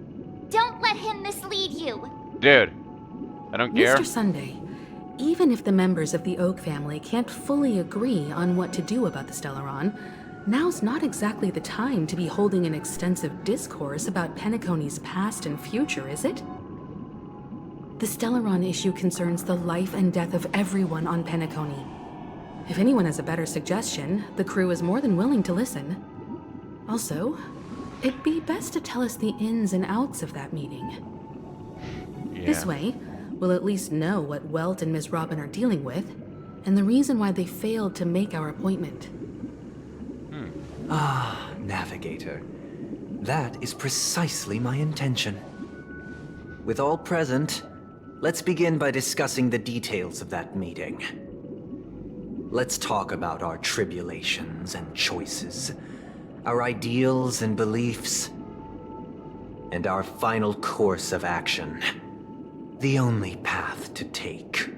Don't let him mislead you. Dude, I don't care. Mr. Sunday, even if the members of the Oak family can't fully agree on what to do about the Stellaron, now's not exactly the time to be holding an extensive discourse about Penacony's past and future, is it? The Stellaron issue concerns the life and death of everyone on Penacony. If anyone has a better suggestion, the crew is more than willing to listen. Also, it'd be best to tell us the ins and outs of that meeting. Yeah. This way, we'll at least know what Welt and Ms. Robin are dealing with, and the reason why they failed to make our appointment. Ah, Navigator. That is precisely my intention. With all present, let's begin by discussing the details of that meeting. Let's talk about our tribulations and choices, our ideals and beliefs, and our final course of action. The only path to take.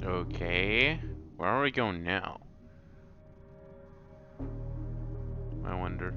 Okay. Where are we going now? I wonder.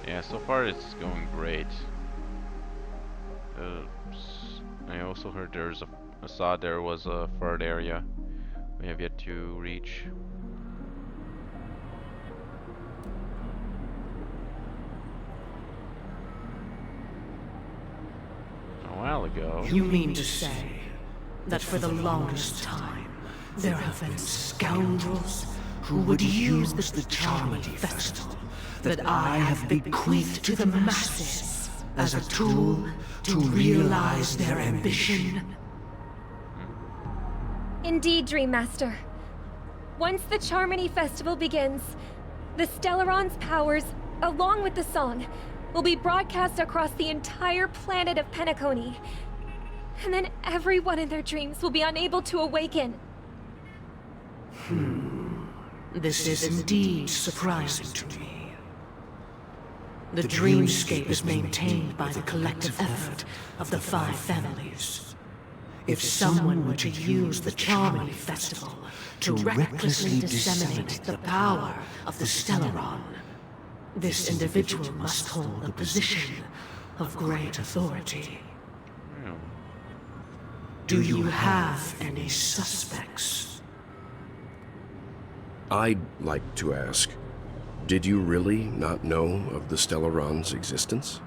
Yeah, so far it's going great. I also heard I saw there was a third area we have yet to reach. A while ago. You mean to say that for the longest time, there have been scoundrels who would use the Charming Festival that I have bequeathed to the masses as a tool to realize their ambition? Indeed, Dream Master. Once the Charmony Festival begins, the Stellaron's powers, along with the song, will be broadcast across the entire planet of Penacony. And then everyone in their dreams will be unable to awaken. This is indeed surprising to me. The dreamscape is maintained by the collective effort of the 5 families. If someone were to use the Charmony Festival to recklessly disseminate the power of the Stellaron, this individual must hold a position of great authority. Do you have any suspects? I'd like to ask, did you really not know of the Stellaron's existence?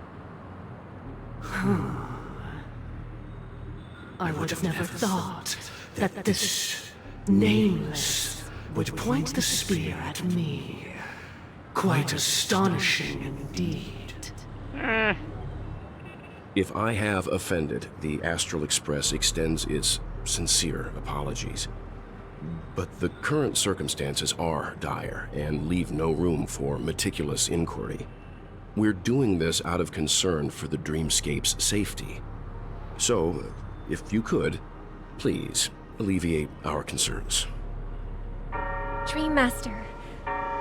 I would have never thought that this nameless, would point the spear at me. Quite astonishing indeed. If I have offended, the Astral Express extends its sincere apologies. But the current circumstances are dire and leave no room for meticulous inquiry. We're doing this out of concern for the Dreamscape's safety. So, if you could, please alleviate our concerns. Dream Master,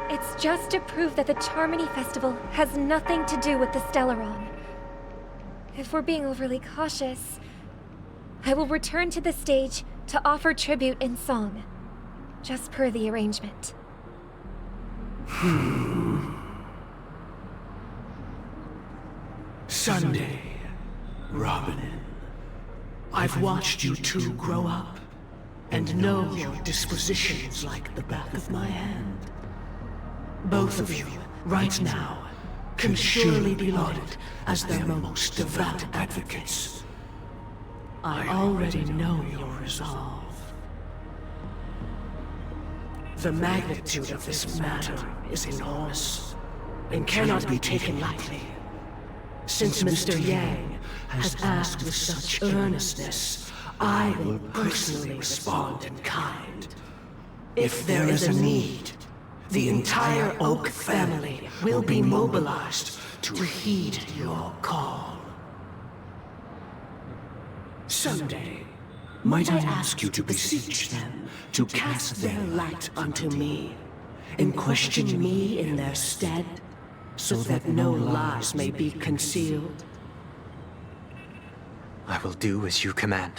it's just to prove that the Charmony Festival has nothing to do with the Stellaron. If we're being overly cautious, I will return to the stage to offer tribute in song, just per the arrangement. Sunday, Robin. I've watched you two grow up, and know your dispositions like the back of my hand. Both of you, right now, can surely be lauded as their most devout advocates. I already know your resolve. The magnitude of this matter is enormous, and cannot be taken lightly. Since Mr. Yang has asked with such earnestness, I will personally respond in kind. If there is a need, the entire Oak family will be mobilized to heed your call. Someday, might I ask you to beseech them to cast their light unto me, and question me in their stead, so that no lies may be concealed? I will do as you command.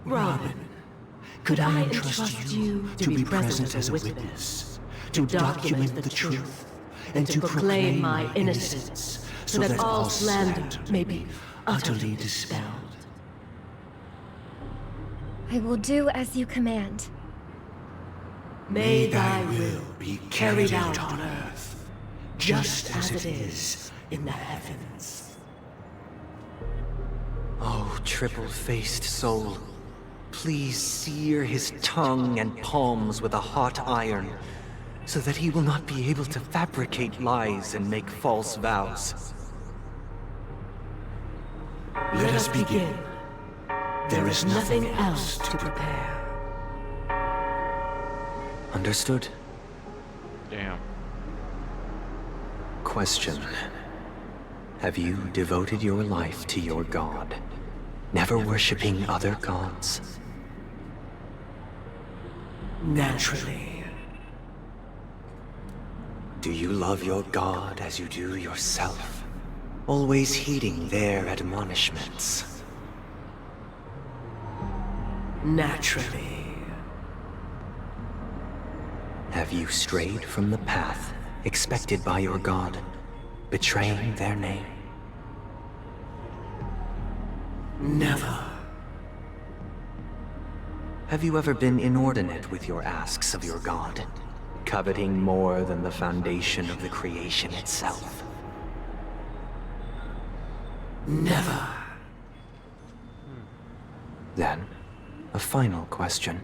Robin, could I entrust you to be present as a witness, to document the truth, and to proclaim my innocence, so that all slander may be utterly dispelled? I will do as you command. May thy will be carried out on earth, just as it is in the heavens. Oh, triple-faced soul, please sear his tongue and palms with a hot iron, so that he will not be able to fabricate lies and make false vows. Let us begin. There is nothing else to prepare. Understood. Damn. Question. Have you devoted your life to your god, never worshipping other gods? Naturally. Do you love your god as you do yourself, always heeding their admonishments? Naturally. Have you strayed from the path expected by your god, betraying their name? Never. Have you ever been inordinate with your asks of your god, coveting more than the foundation of the creation itself? Never. Then, a final question.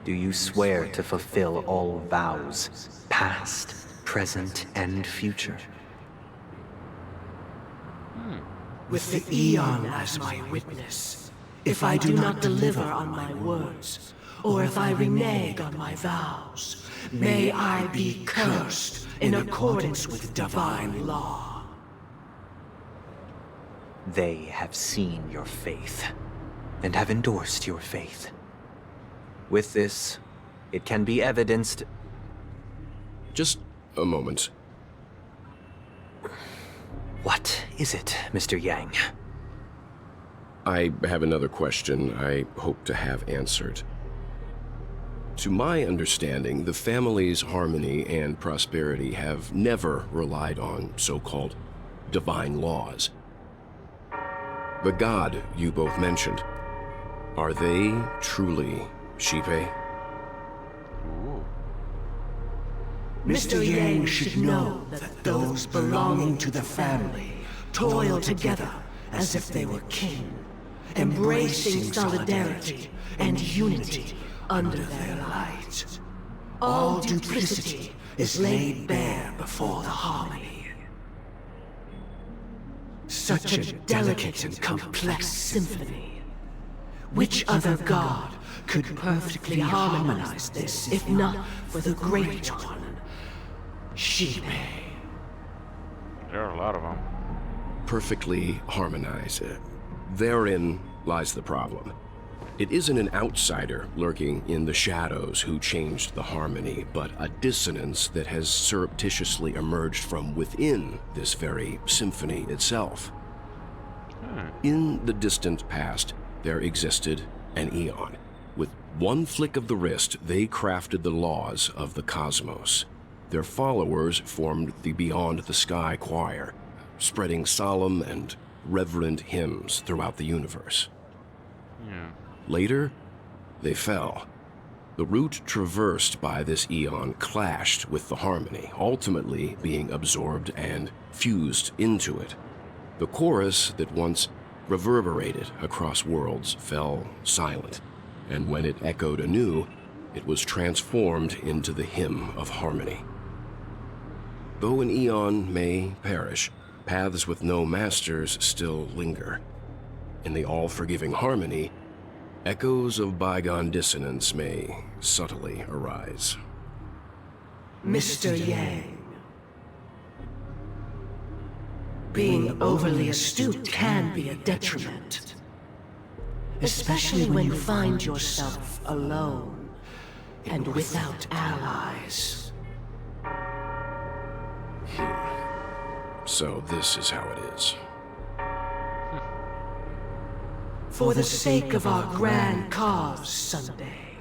Do you swear to fulfill all vows, past, present, and future? With the Eon as my witness, if I do not deliver on my words, or if I renege on my vows, may I be cursed in accordance with divine law. They have seen your faith, and have endorsed your faith. With this, it can be evidenced... Just a moment. What is it, Mr. Yang? I have another question I hope to have answered. To my understanding, the family's harmony and prosperity have never relied on so-called divine laws. The god you both mentioned, are they truly Shipe? Mr. Yang should know that those belonging to the family toil together as if they were kin, embracing solidarity and unity under their light. All duplicity is laid bare before the harmony. Such a delicate and complex symphony. Which other god could perfectly harmonize this, if not for the Great One? Shibe. There are a lot of them. Perfectly harmonized. Therein lies the problem. It isn't an outsider lurking in the shadows who changed the harmony, but a dissonance that has surreptitiously emerged from within this very symphony itself. In the distant past, there existed an Eon. With one flick of the wrist, they crafted the laws of the cosmos. Their followers formed the Beyond the Sky Choir, spreading solemn and reverent hymns throughout the universe. Later, they fell. The route traversed by this Eon clashed with the harmony, ultimately being absorbed and fused into it. The chorus that once reverberated across worlds fell silent, and when it echoed anew, it was transformed into the hymn of harmony. Though an Eon may perish, paths with no masters still linger. In the all-forgiving harmony, echoes of bygone dissonance may subtly arise. Mr. Yang. Being overly astute can be a detriment. Especially when you find yourself alone and without allies. So this is how it is. For the sake of our grand cause someday,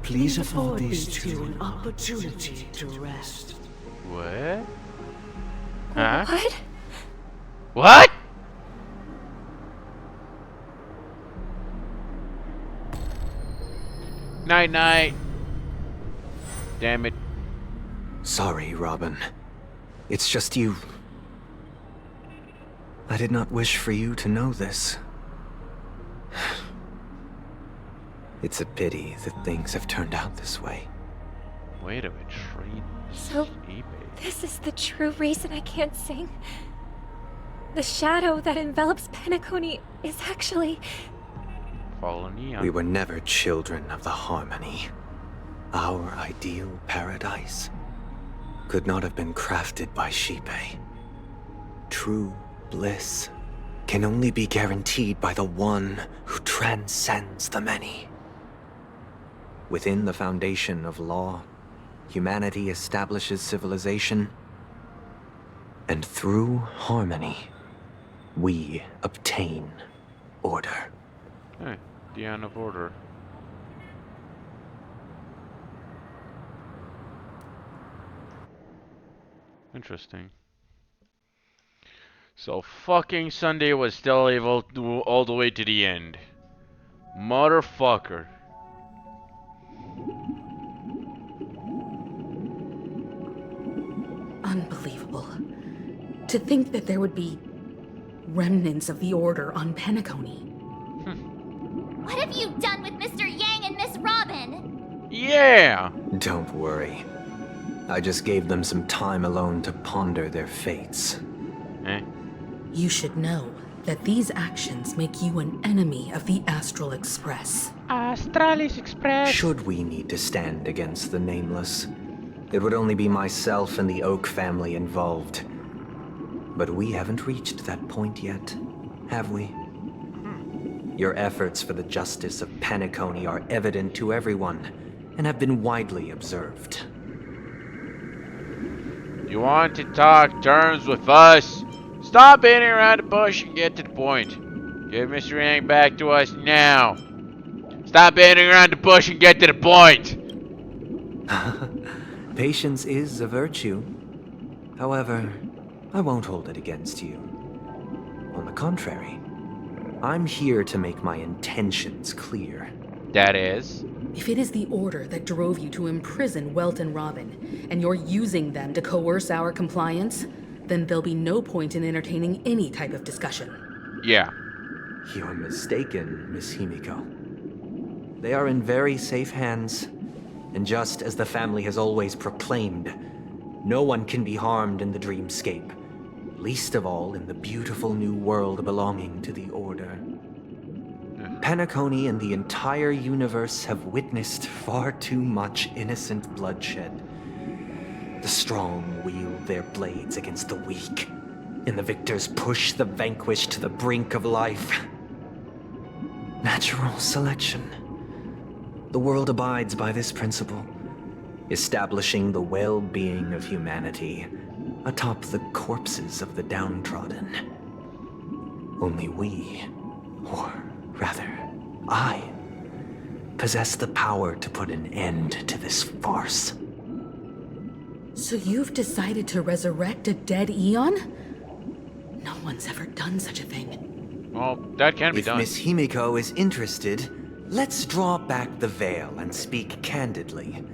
please afford these two an opportunity to rest. What? Huh? What? What? Night night. Damn it. Sorry, Robin. It's just you. I did not wish for you to know this. It's a pity that things have turned out this way. Wait a retreat. So, this is the true reason I can't sing? The shadow that envelops Penacony is actually... Fallen Eon. We were never children of the harmony. Our ideal paradise could not have been crafted by Shipe. True bliss can only be guaranteed by the one who transcends the many. Within the foundation of law, humanity establishes civilization, and through harmony, we obtain order. Hey, the end of order. Interesting. So fucking Sunday was still able to all the way to the end. Motherfucker. Unbelievable. To think that there would be remnants of the Order on Penacony. What have you done with Mr. Yang and Miss Robin? Yeah! Don't worry. I just gave them some time alone to ponder their fates. You should know that these actions make you an enemy of the Astral Express. Astralis Express! Should we need to stand against the Nameless, it would only be myself and the Oak family involved. But we haven't reached that point yet, have we? Your efforts for the justice of Penacony are evident to everyone, and have been widely observed. You want to talk terms with us? Stop beating around the bush and get to the point. Give Mr. Yang back to us now. Stop beating around the bush and get to the point. Patience is a virtue. However, I won't hold it against you. On the contrary, I'm here to make my intentions clear. That is? If it is the Order that drove you to imprison Welt and Robin, and you're using them to coerce our compliance, then there'll be no point in entertaining any type of discussion. Yeah. You're mistaken, Miss Himiko. They are in very safe hands, and just as the family has always proclaimed, no one can be harmed in the dreamscape, least of all in the beautiful new world belonging to the Order. Penacony and the entire universe have witnessed far too much innocent bloodshed. The strong wield their blades against the weak, and the victors push the vanquished to the brink of life. Natural selection. The world abides by this principle, establishing the well-being of humanity atop the corpses of the downtrodden. Only we, or rather, I, possess the power to put an end to this farce. So you've decided to resurrect a dead Eon? No one's ever done such a thing. Well, that can be done. If Miss Himiko is interested, let's draw back the veil and speak candidly.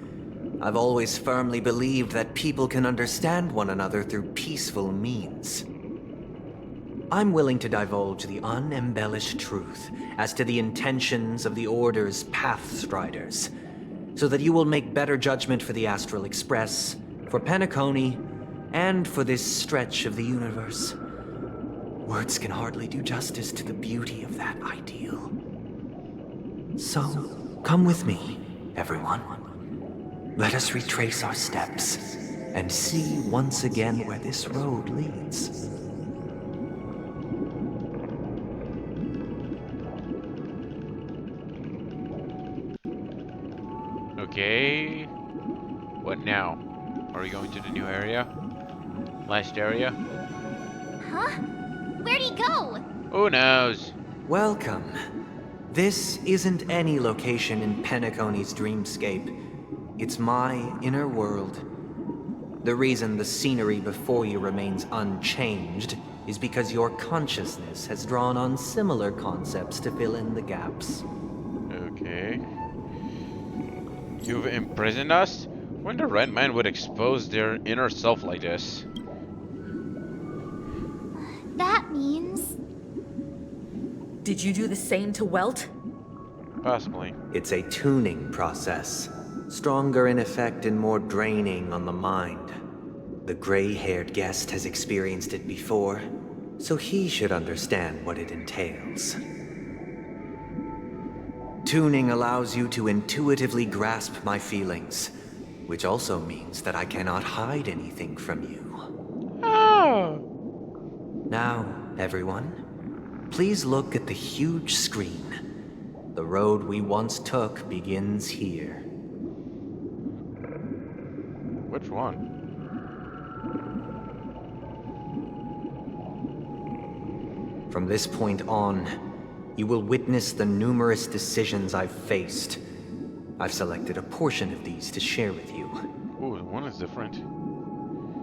I've always firmly believed that people can understand one another through peaceful means. I'm willing to divulge the unembellished truth as to the intentions of the Order's Pathstriders, so that you will make better judgment for the Astral Express, for Penacony, and for this stretch of the universe. Words can hardly do justice to the beauty of that ideal. So, come with me, everyone. Let us retrace our steps and see once again where this road leads. Okay. What now? Are we going to the new area? Last area? Huh? Where'd he go? Who knows? Welcome. This isn't any location in Penacony's dreamscape. It's my inner world. The reason the scenery before you remains unchanged is because your consciousness has drawn on similar concepts to fill in the gaps. Okay. You've imprisoned us? Wonder Red Man would expose their inner self like this. That means... Did you do the same to Welt? Possibly. It's a tuning process. Stronger in effect and more draining on the mind. The gray-haired guest has experienced it before, so he should understand what it entails. Tuning allows you to intuitively grasp my feelings, which also means that I cannot hide anything from you. Oh! Now, everyone, please look at the huge screen. The road we once took begins here. Which one? From this point on, you will witness the numerous decisions I've faced. I've selected a portion of these to share with you. Ooh, one is different.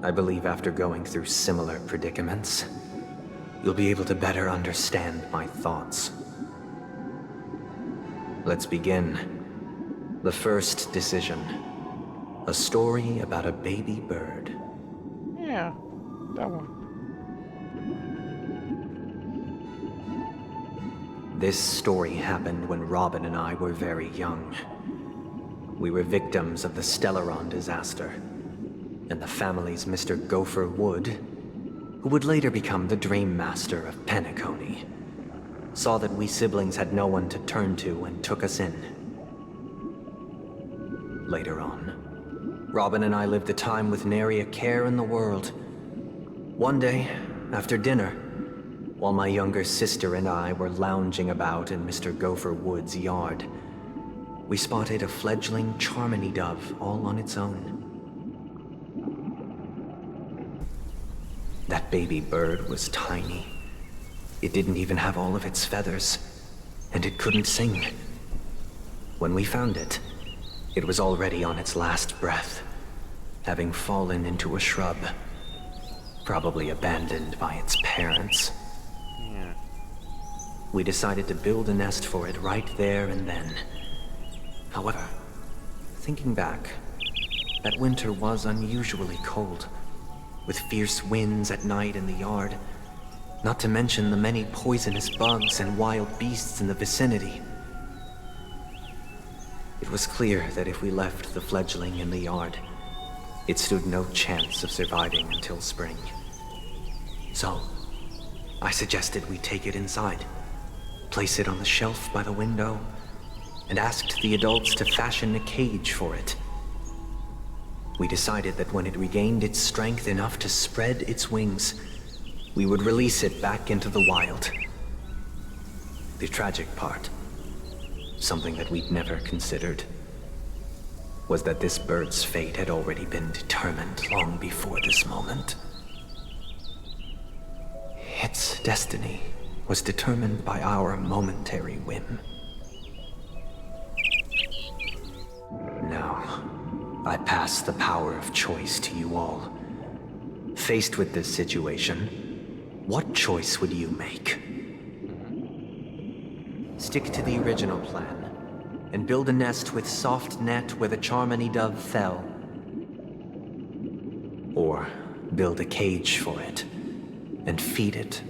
I believe after going through similar predicaments, you'll be able to better understand my thoughts. Let's begin. The first decision. A story about a baby bird. Yeah, that one. This story happened when Robin and I were very young. We were victims of the Stellaron disaster, and the family's Mr. Gopher Wood, who would later become the Dream Master of Penacony, saw that we siblings had no one to turn to and took us in. Later on, Robin and I lived a time with nary a care in the world. One day, after dinner, while my younger sister and I were lounging about in Mr. Gopher Wood's yard, we spotted a fledgling Charmony dove all on its own. That baby bird was tiny. It didn't even have all of its feathers, and it couldn't sing. When we found it, it was already on its last breath, having fallen into a shrub, probably abandoned by its parents. We decided to build a nest for it right there and then. However, thinking back, that winter was unusually cold, with fierce winds at night in the yard, not to mention the many poisonous bugs and wild beasts in the vicinity. It was clear that if we left the fledgling in the yard, it stood no chance of surviving until spring. So, I suggested we take it inside, place it on the shelf by the window, and asked the adults to fashion a cage for it. We decided that when it regained its strength enough to spread its wings, we would release it back into the wild. The tragic part, something that we'd never considered, was that this bird's fate had already been determined long before this moment. Its destiny was determined by our momentary whim. Now, I pass the power of choice to you all. Faced with this situation, what choice would you make? Stick to the original plan, and build a nest with soft net where the Charmony dove fell. Or build a cage for it, and feed it,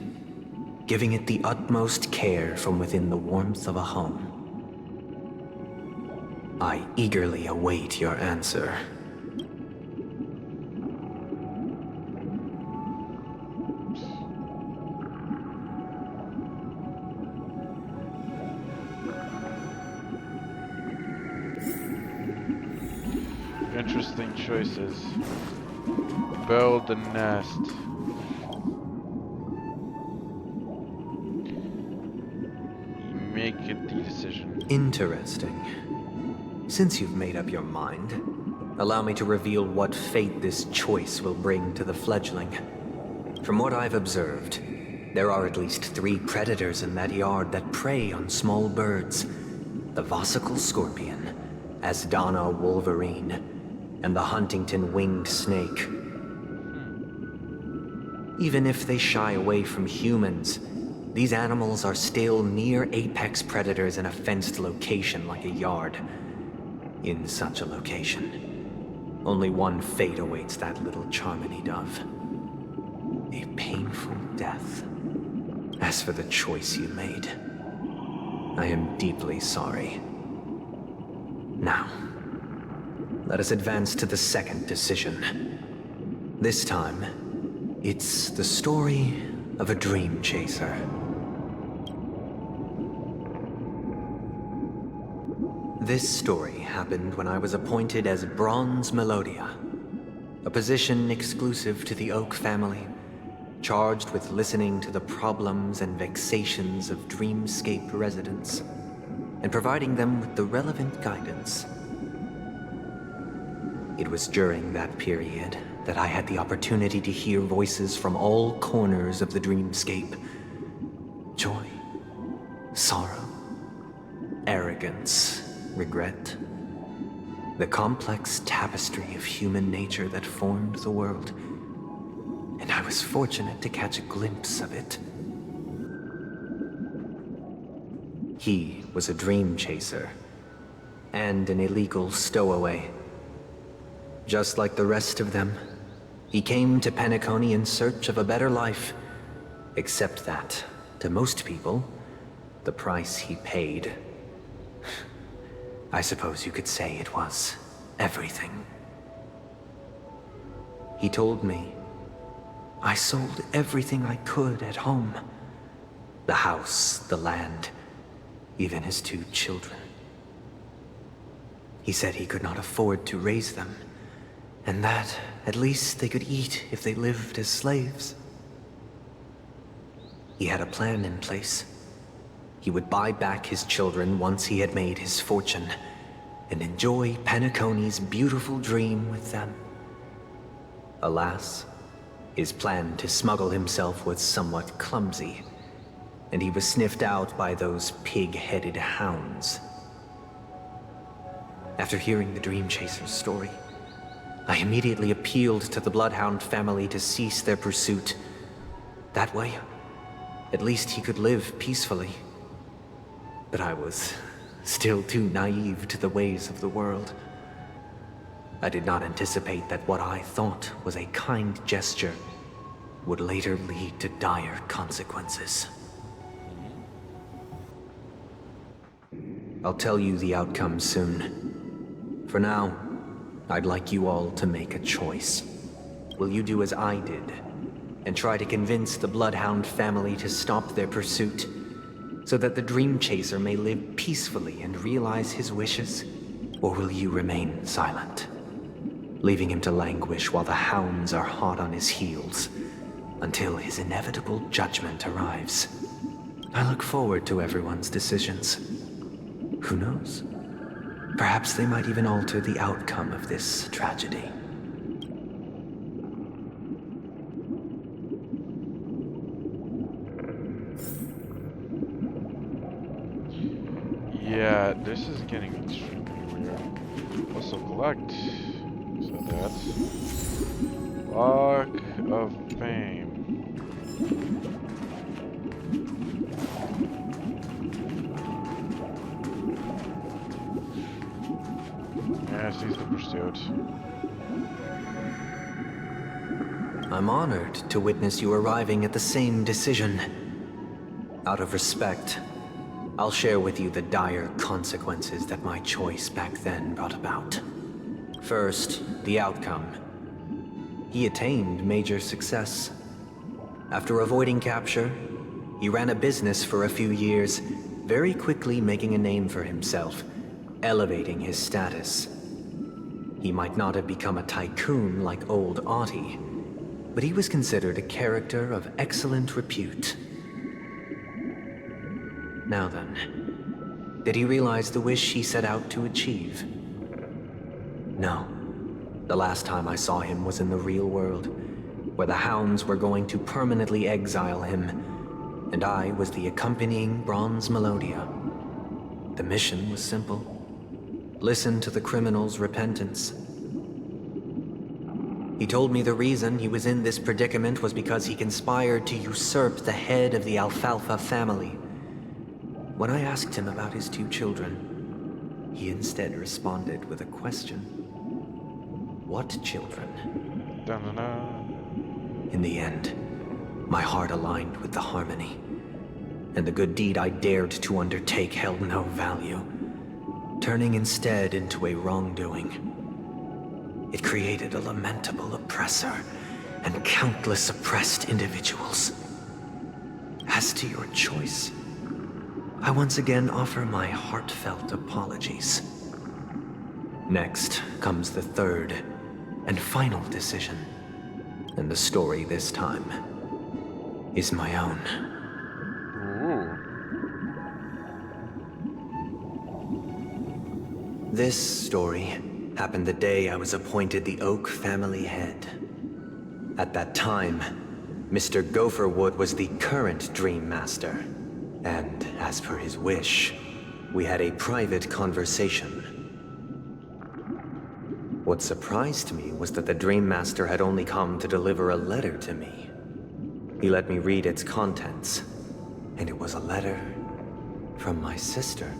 giving it the utmost care from within the warmth of a home. I eagerly await your answer. Interesting choices. Build a nest. Make a decision. Interesting. Since you've made up your mind, allow me to reveal what fate this choice will bring to the fledgling. From what I've observed, there are at least 3 predators in that yard that prey on small birds. The Vossicle scorpion, Asdana wolverine, and the Huntington winged snake. Even if they shy away from humans, these animals are still near apex predators in a fenced location like a yard. In such a location, only one fate awaits that little Charmony dove. A painful death. As for the choice you made, I am deeply sorry. Now, let us advance to the second decision. This time, it's the story of a dream chaser. This story happened when I was appointed as Bronze Melodia, a position exclusive to the Oak family, charged with listening to the problems and vexations of Dreamscape residents, and providing them with the relevant guidance. It was during that period that I had the opportunity to hear voices from all corners of the Dreamscape. Joy, sorrow, arrogance, regret. The complex tapestry of human nature that formed the world. And I was fortunate to catch a glimpse of it. He was a dream chaser, and an illegal stowaway. Just like the rest of them, he came to Penacony in search of a better life, except that, to most people, the price he paid, I suppose you could say it was everything. He told me, I sold everything I could at home. The house, the land, even his 2 children. He said he could not afford to raise them, and that at least they could eat if they lived as slaves. He had a plan in place. He would buy back his children once he had made his fortune, and enjoy Penacony's beautiful dream with them. Alas, his plan to smuggle himself was somewhat clumsy, and he was sniffed out by those pig-headed hounds. After hearing the Dream Chaser's story, I immediately appealed to the Bloodhound family to cease their pursuit. That way, at least he could live peacefully. But I was still too naive to the ways of the world. I did not anticipate that what I thought was a kind gesture would later lead to dire consequences. I'll tell you the outcome soon. For now, I'd like you all to make a choice. Will you do as I did, and try to convince the Bloodhound family to stop their pursuit, so that the Dream Chaser may live peacefully and realize his wishes? Or will you remain silent, leaving him to languish while the hounds are hot on his heels, until his inevitable judgment arrives? I look forward to everyone's decisions. Who knows? Perhaps they might even alter the outcome of this tragedy. Yeah, this is getting extremely weird. Also collect. So that's Walk of Fame. Yeah, seize the pursuit. I'm honored to witness you arriving at the same decision. Out of respect, I'll share with you the dire consequences that my choice back then brought about. First, the outcome. He attained major success. After avoiding capture, he ran a business for a few years, very quickly making a name for himself, elevating his status. He might not have become a tycoon like old Audie, but he was considered a character of excellent repute. Now then, did he realize the wish he set out to achieve? No. The last time I saw him was in the real world, where the hounds were going to permanently exile him, and I was the accompanying bronze Melodia. The mission was simple. Listen to the criminal's repentance. He told me the reason he was in this predicament was because he conspired to usurp the head of the Alfalfa family. When I asked him about his 2 children, he instead responded with a question. What children? Dun-dun-dun. In the end, my heart aligned with the harmony, and the good deed I dared to undertake held no value, turning instead into a wrongdoing. It created a lamentable oppressor and countless oppressed individuals. As to your choice, I once again offer my heartfelt apologies. Next comes the third and final decision, and the story this time is my own. Ooh. This story happened the day I was appointed the Oak family head. At that time, Mr. Gopherwood was the current Dream Master, and as per his wish, we had a private conversation. What surprised me was that the Dream Master had only come to deliver a letter to me. He let me read its contents, and it was a letter from my sister.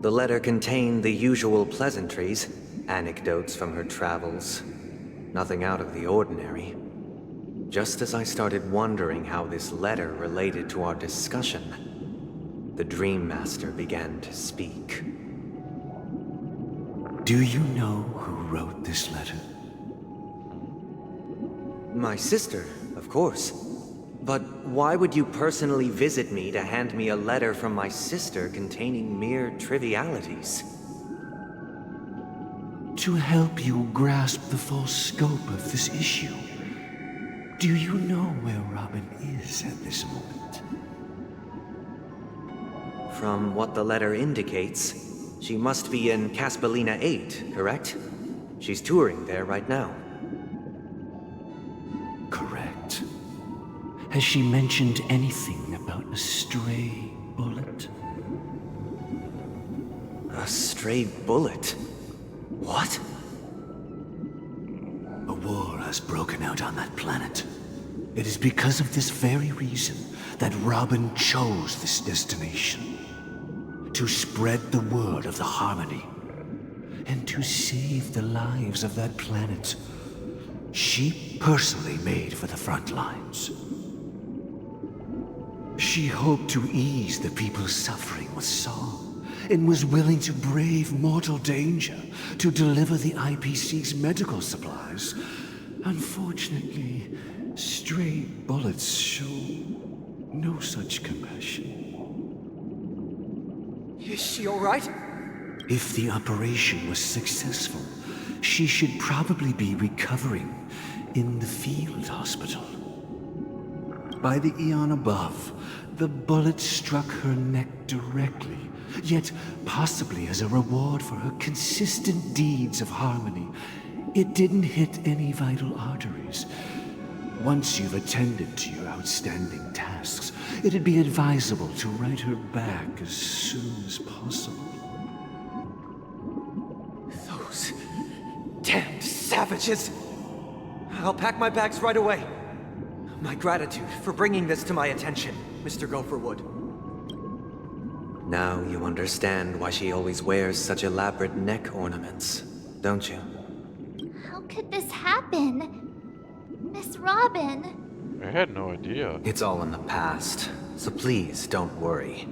The letter contained the usual pleasantries, anecdotes from her travels. Nothing out of the ordinary. Just as I started wondering how this letter related to our discussion, the Dream Master began to speak. Do you know who wrote this letter? My sister, of course. But why would you personally visit me to hand me a letter from my sister containing mere trivialities? To help you grasp the full scope of this issue. Do you know where Robin is at this moment? From what the letter indicates, she must be in Caspelina 8, correct? She's touring there right now. Correct. Has she mentioned anything about a stray bullet? A stray bullet? What? A war has broken out on that planet. It is because of this very reason that Robin chose this destination. To spread the word of the Harmony. And to save the lives of that planet. She personally made for the front lines. She hoped to ease the people's suffering with song, and was willing to brave mortal danger to deliver the IPC's medical supplies. Unfortunately, stray bullets show no such compassion. Is she all right? If the operation was successful, she should probably be recovering in the field hospital. By the eon above, the bullet struck her neck directly, yet possibly as a reward for her consistent deeds of harmony, it didn't hit any vital arteries. Once you've attended to your outstanding tasks, it'd be advisable to write her back as soon as possible. Those damned savages! I'll pack my bags right away. My gratitude for bringing this to my attention, Mr. Gopherwood. Now you understand why she always wears such elaborate neck ornaments, don't you? How could this happen? Miss Robin? I had no idea. It's all in the past, so please don't worry.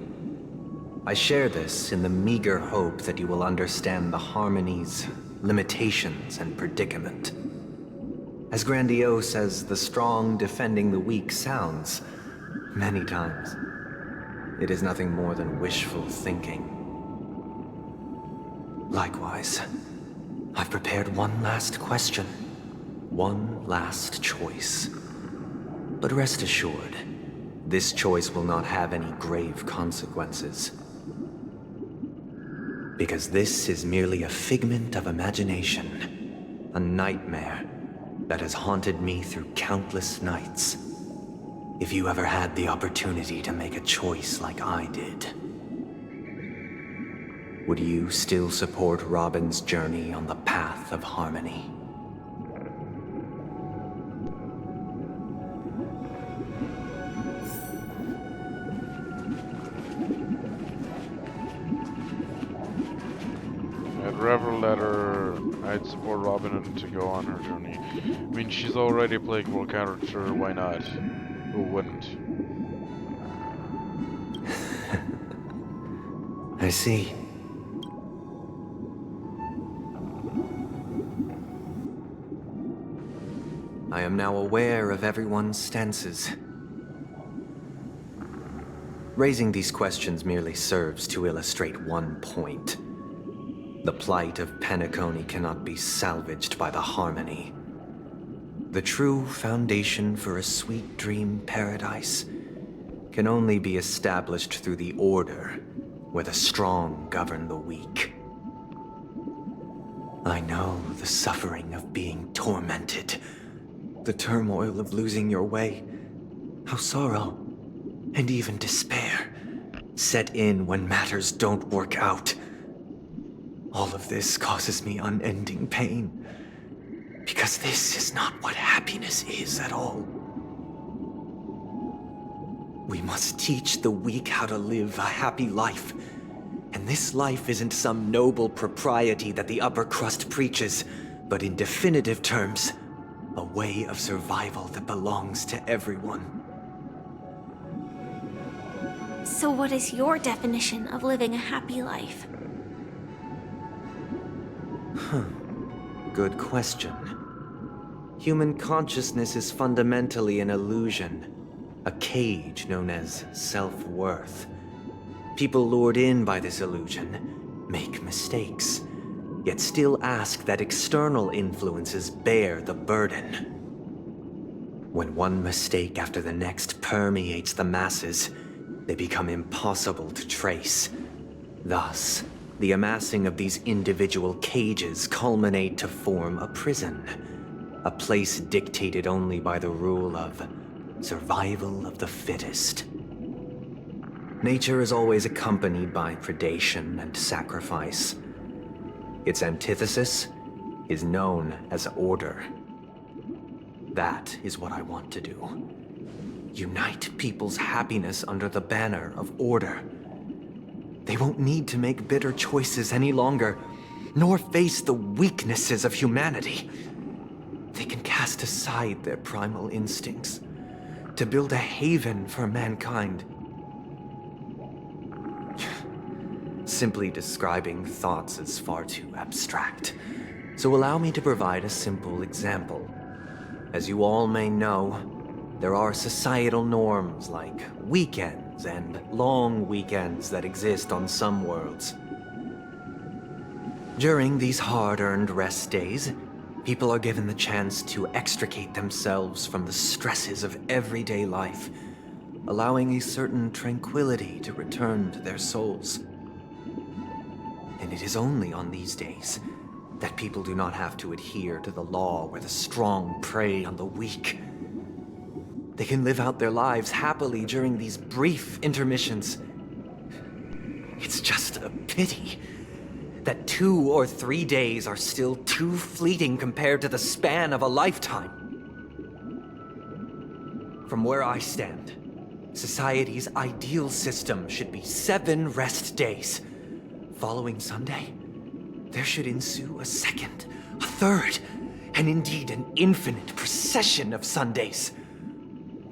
I share this in the meager hope that you will understand the Harmony's limitations and predicament. As grandiose as the strong defending the weak sounds, many times, it is nothing more than wishful thinking. Likewise, I've prepared one last question, one last choice. But rest assured, this choice will not have any grave consequences. Because this is merely a figment of imagination, a nightmare that has haunted me through countless nights. If you ever had the opportunity to make a choice like I did, would you still support Robin's journey on the path of harmony? I'd rather let her. I'd support Robin to go on her journey. I mean, she's already a playable character, why not? Who wouldn't? I see. I am now aware of everyone's stances. Raising these questions merely serves to illustrate one point. The plight of Penacony cannot be salvaged by the Harmony. The true foundation for a sweet dream paradise can only be established through the Order, where the strong govern the weak. I know the suffering of being tormented, the turmoil of losing your way, how sorrow, and even despair, set in when matters don't work out. All of this causes me unending pain, because this is not what happiness is at all. We must teach the weak how to live a happy life. And this life isn't some noble propriety that the upper crust preaches, but in definitive terms, a way of survival that belongs to everyone. So what is your definition of living a happy life? Good question. Human consciousness is fundamentally an illusion, a cage known as self-worth. People lured in by this illusion make mistakes, yet still ask that external influences bear the burden. When one mistake after the next permeates the masses, they become impossible to trace. Thus, the amassing of these individual cages culminate to form a prison, a place dictated only by the rule of survival of the fittest. Nature is always accompanied by predation and sacrifice. Its antithesis is known as order. That is what I want to do. Unite people's happiness under the banner of order. They won't need to make bitter choices any longer, nor face the weaknesses of humanity. They can cast aside their primal instincts to build a haven for mankind. Simply describing thoughts is far too abstract, so allow me to provide a simple example. As you all may know, there are societal norms like weekends and long weekends that exist on some worlds. During these hard-earned rest days, people are given the chance to extricate themselves from the stresses of everyday life, allowing a certain tranquility to return to their souls. And it is only on these days that people do not have to adhere to the law where the strong prey on the weak. They can live out their lives happily during these brief intermissions. It's just a pity that 2 or 3 days are still too fleeting compared to the span of a lifetime. From where I stand, society's ideal system should be 7 rest days. Following Sunday, there should ensue a second, a third, and indeed an infinite procession of Sundays.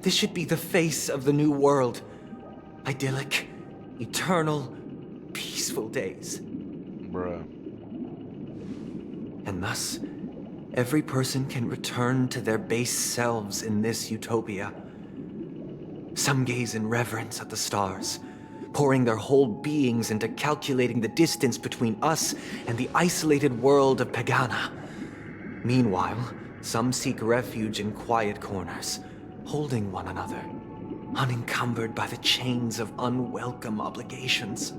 This should be the face of the new world. Idyllic, eternal, peaceful days. Bruh. And thus, every person can return to their base selves in this utopia. Some gaze in reverence at the stars, pouring their whole beings into calculating the distance between us and the isolated world of Pagana. Meanwhile, some seek refuge in quiet corners, holding one another, unencumbered by the chains of unwelcome obligations.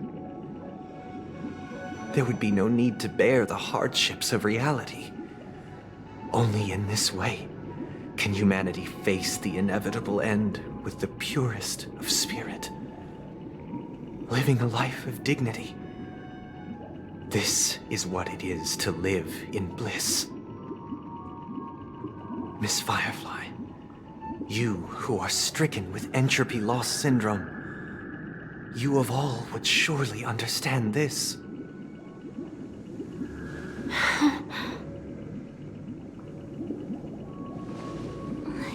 There would be no need to bear the hardships of reality. Only in this way can humanity face the inevitable end with the purest of spirit, living a life of dignity. This is what it is to live in bliss. Miss Firefly, you who are stricken with entropy loss syndrome, you of all would surely understand this.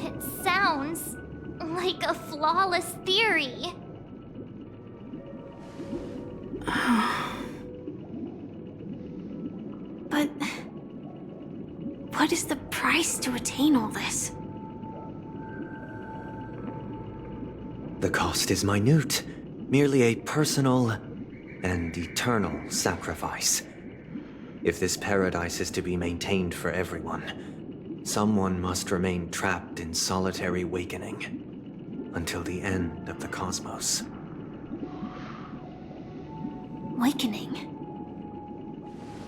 It sounds like a flawless theory. But what is the price to attain all this? The cost is minute, merely a personal and eternal sacrifice. If this paradise is to be maintained for everyone, someone must remain trapped in solitary awakening until the end of the cosmos. Awakening.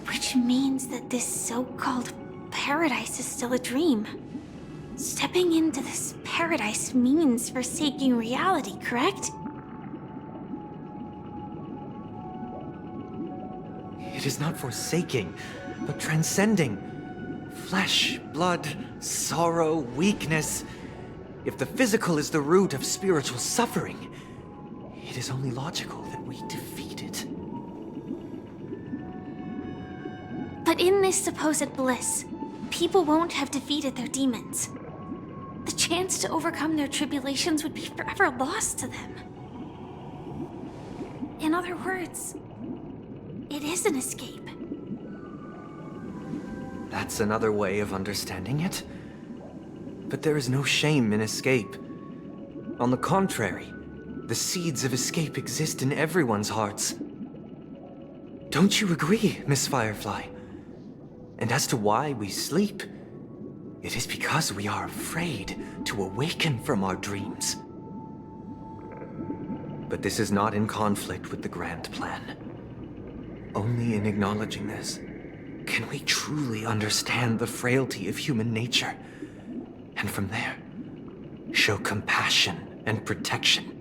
Which means that this so-called paradise is still a dream. Stepping into this paradise means forsaking reality, correct? It is not forsaking, but transcending. Flesh, blood, sorrow, weakness. If the physical is the root of spiritual suffering, it is only logical that we defeat it. But in this supposed bliss, people won't have defeated their demons. The chance to overcome their tribulations would be forever lost to them. In other words, it is an escape. That's another way of understanding it. But there is no shame in escape. On the contrary, the seeds of escape exist in everyone's hearts. Don't you agree, Miss Firefly? And as to why we sleep, it is because we are afraid to awaken from our dreams. But this is not in conflict with the grand plan. Only in acknowledging this can we truly understand the frailty of human nature, and from there, show compassion and protection.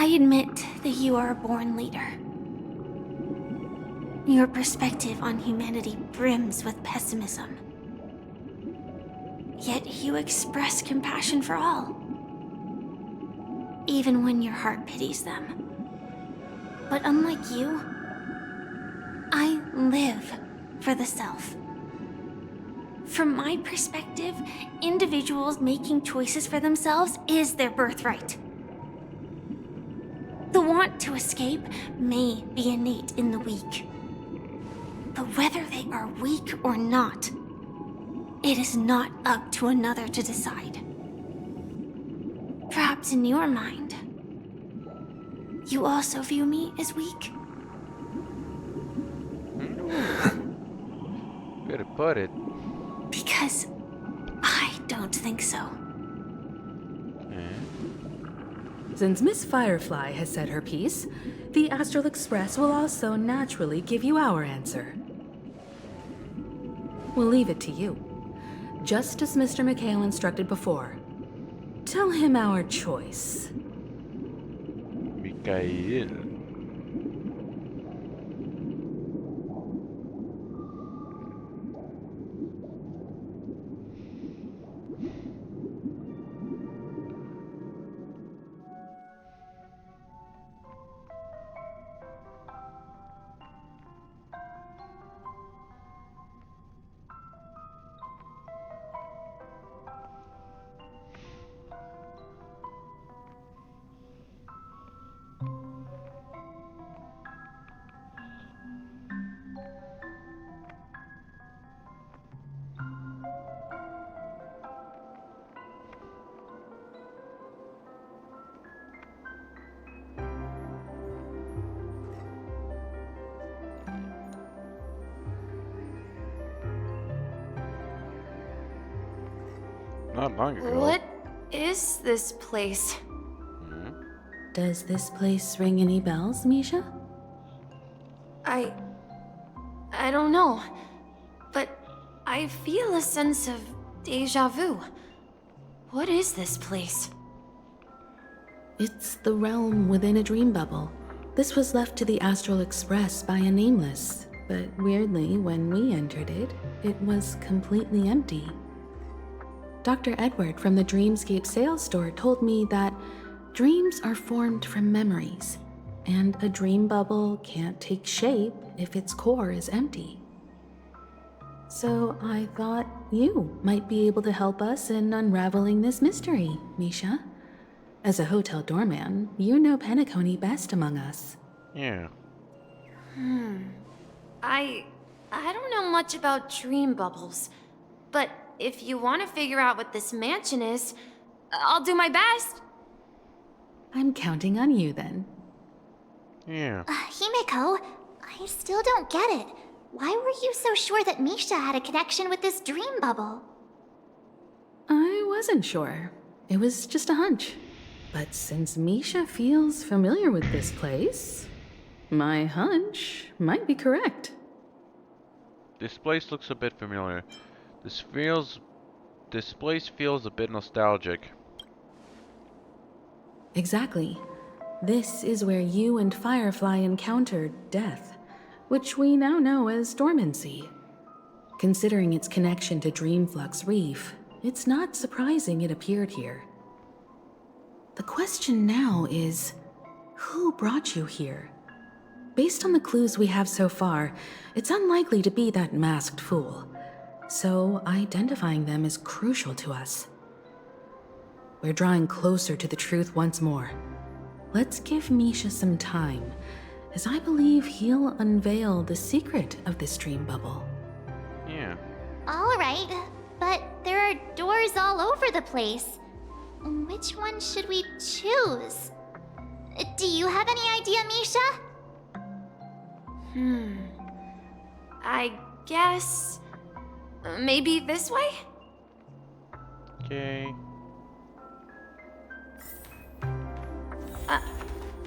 I admit that you are a born leader. Your perspective on humanity brims with pessimism. Yet you express compassion for all. Even when your heart pities them. But unlike you, I live for the self. From my perspective, individuals making choices for themselves is their birthright. The want to escape may be innate in the weak. But whether they are weak or not, it is not up to another to decide. Perhaps in your mind, you also view me as weak? Way to put it. Because I don't think so. Since Miss Firefly has said her piece, the Astral Express will also naturally give you our answer. We'll leave it to you. Just as Mr. McHale instructed before. Tell him our choice. Mikael. Not long ago. What is this place? Does this place ring any bells, Misha? I don't know, but I feel a sense of deja vu. What is this place? It's the realm within a dream bubble. This was left to the Astral Express by a nameless, but weirdly, when we entered it, it was completely empty. Dr. Edward from the Dreamscape sales store told me that dreams are formed from memories, and a dream bubble can't take shape if its core is empty. So I thought you might be able to help us in unraveling this mystery, Misha. As a hotel doorman, you know Penacony best among us. Yeah. I don't know much about dream bubbles, but if you want to figure out what this mansion is, I'll do my best. I'm counting on you then. Yeah. Himeko, I still don't get it. Why were you so sure that Misha had a connection with this dream bubble? I wasn't sure. It was just a hunch. But since Misha feels familiar with this place, my hunch might be correct. This place looks a bit familiar. This place feels a bit nostalgic. Exactly. This is where you and Firefly encountered death, which we now know as dormancy. Considering its connection to Dreamflux Reef, it's not surprising it appeared here. The question now is, who brought you here? Based on the clues we have so far, it's unlikely to be that masked fool. So identifying them is crucial to us. We're drawing closer to the truth once more. Let's give Misha some time, as I believe he'll unveil the secret of this dream bubble. Yeah. All right, but there are doors all over the place. Which one should we choose? Do you have any idea, Misha? I guess... maybe this way? Okay.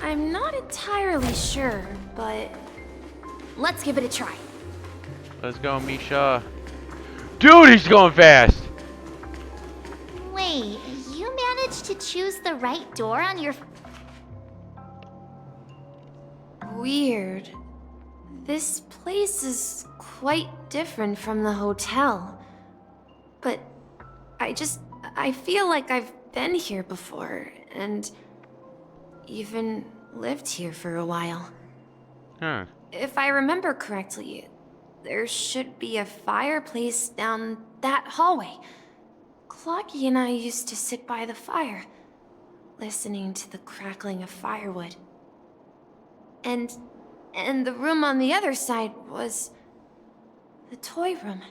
I'm not entirely sure, but... let's give it a try. Let's go, Misha. Dude, he's going fast! Wait, you managed to choose the right door on your... Weird. This place is quite different from the hotel. But I feel like I've been here before, and even lived here for a while. Huh. If I remember correctly, there should be a fireplace down that hallway. Clocky and I used to sit by the fire, listening to the crackling of firewood. And the room on the other side was the toy room.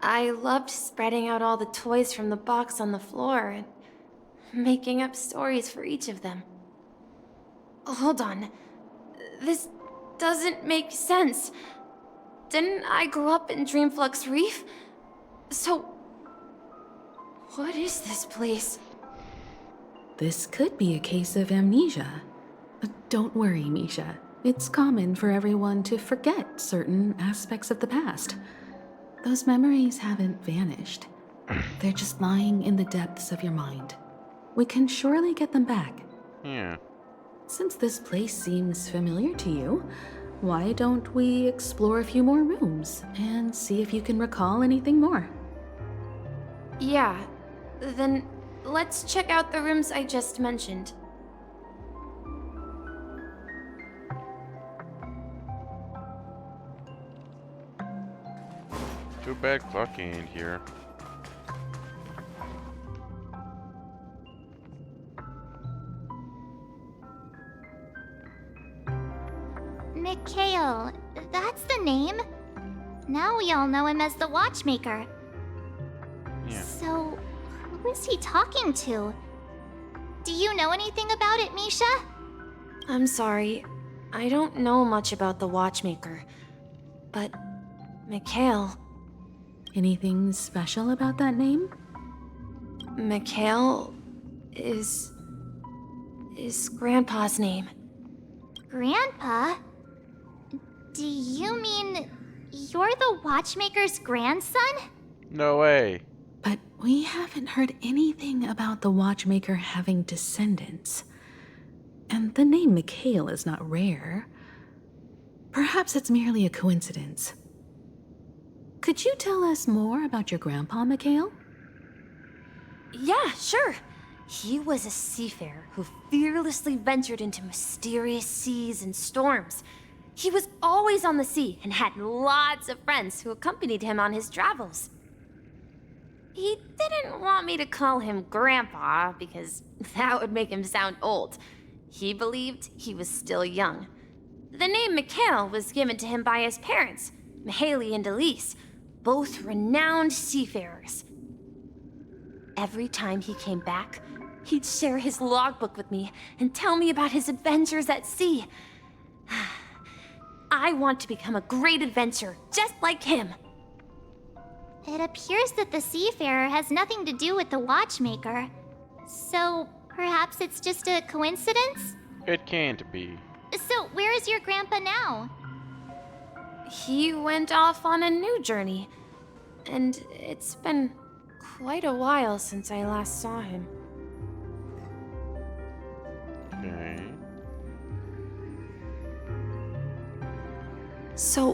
I loved spreading out all the toys from the box on the floor and making up stories for each of them. Hold on. This doesn't make sense. Didn't I grow up in Dreamflux Reef? So, what is this place? This could be a case of amnesia. But don't worry, Misha. It's common for everyone to forget certain aspects of the past. Those memories haven't vanished. They're just lying in the depths of your mind. We can surely get them back. Yeah. Since this place seems familiar to you, why don't we explore a few more rooms and see if you can recall anything more? Yeah, then let's check out the rooms I just mentioned. Too bad Clocky ain't here. Mikhail, that's the name. Now we all know him as the Watchmaker. Yeah. So, who is he talking to? Do you know anything about it, Misha? I'm sorry, I don't know much about the Watchmaker. But, Mikhail... Anything special about that name? Mikhail is Grandpa's name. Grandpa? Do you mean you're the Watchmaker's grandson? No way. But we haven't heard anything about the Watchmaker having descendants. And the name Mikhail is not rare. Perhaps it's merely a coincidence. Could you tell us more about your grandpa, Mikhail? Yeah, sure. He was a seafarer who fearlessly ventured into mysterious seas and storms. He was always on the sea and had lots of friends who accompanied him on his travels. He didn't want me to call him Grandpa because that would make him sound old. He believed he was still young. The name Mikhail was given to him by his parents, Mihaly and Elise, both renowned seafarers. Every time he came back, he'd share his logbook with me and tell me about his adventures at sea. I want to become a great adventurer, just like him. It appears that the Seafarer has nothing to do with the Watchmaker. So, perhaps it's just a coincidence? It can't be. So, where is your grandpa now? He went off on a new journey, and it's been quite a while since I last saw him. Okay. So,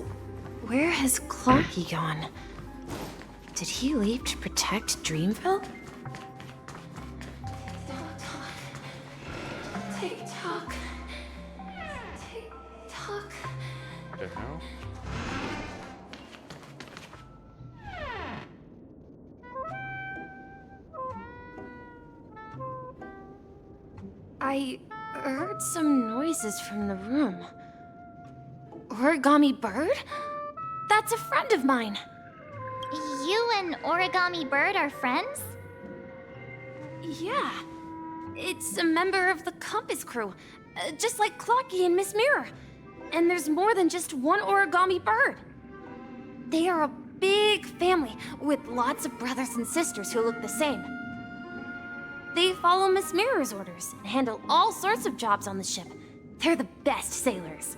where has Clocky gone? Did he leave to protect Dreamville? Tick-tock. Tick-tock. What the hell? I heard some noises from the room. Origami Bird? That's a friend of mine. You and Origami Bird are friends? Yeah. It's a member of the Compass crew, just like Clocky and Miss Mirror. And there's more than just one Origami Bird. They are a big family with lots of brothers and sisters who look the same. They follow Miss Mirror's orders and handle all sorts of jobs on the ship. They're the best sailors.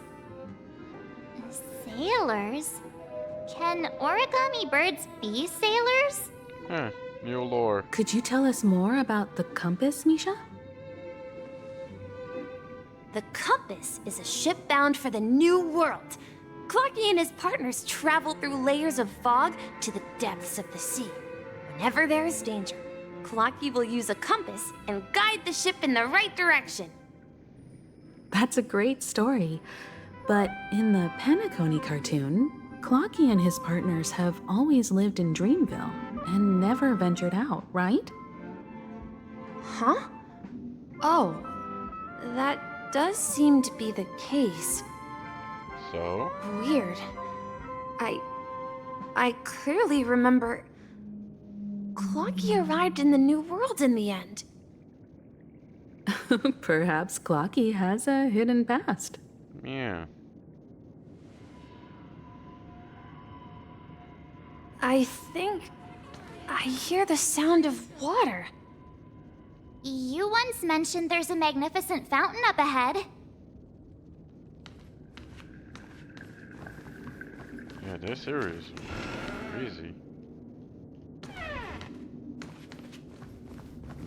Sailors? Can Origami Birds be sailors? Huh. New lore. Could you tell us more about the compass, Misha? The compass is a ship bound for the new world. Clocky and his partners travel through layers of fog to the depths of the sea. Whenever there is danger, Clocky will use a compass and guide the ship in the right direction. That's a great story. But in the Penacony cartoon, Clocky and his partners have always lived in Dreamville and never ventured out, right? Huh? Oh, that does seem to be the case. So? Weird. I clearly remember... Clocky arrived in the New World in the end. Perhaps Clocky has a hidden past. Yeah. I think... I hear the sound of water. You once mentioned there's a magnificent fountain up ahead. Yeah, this area is crazy.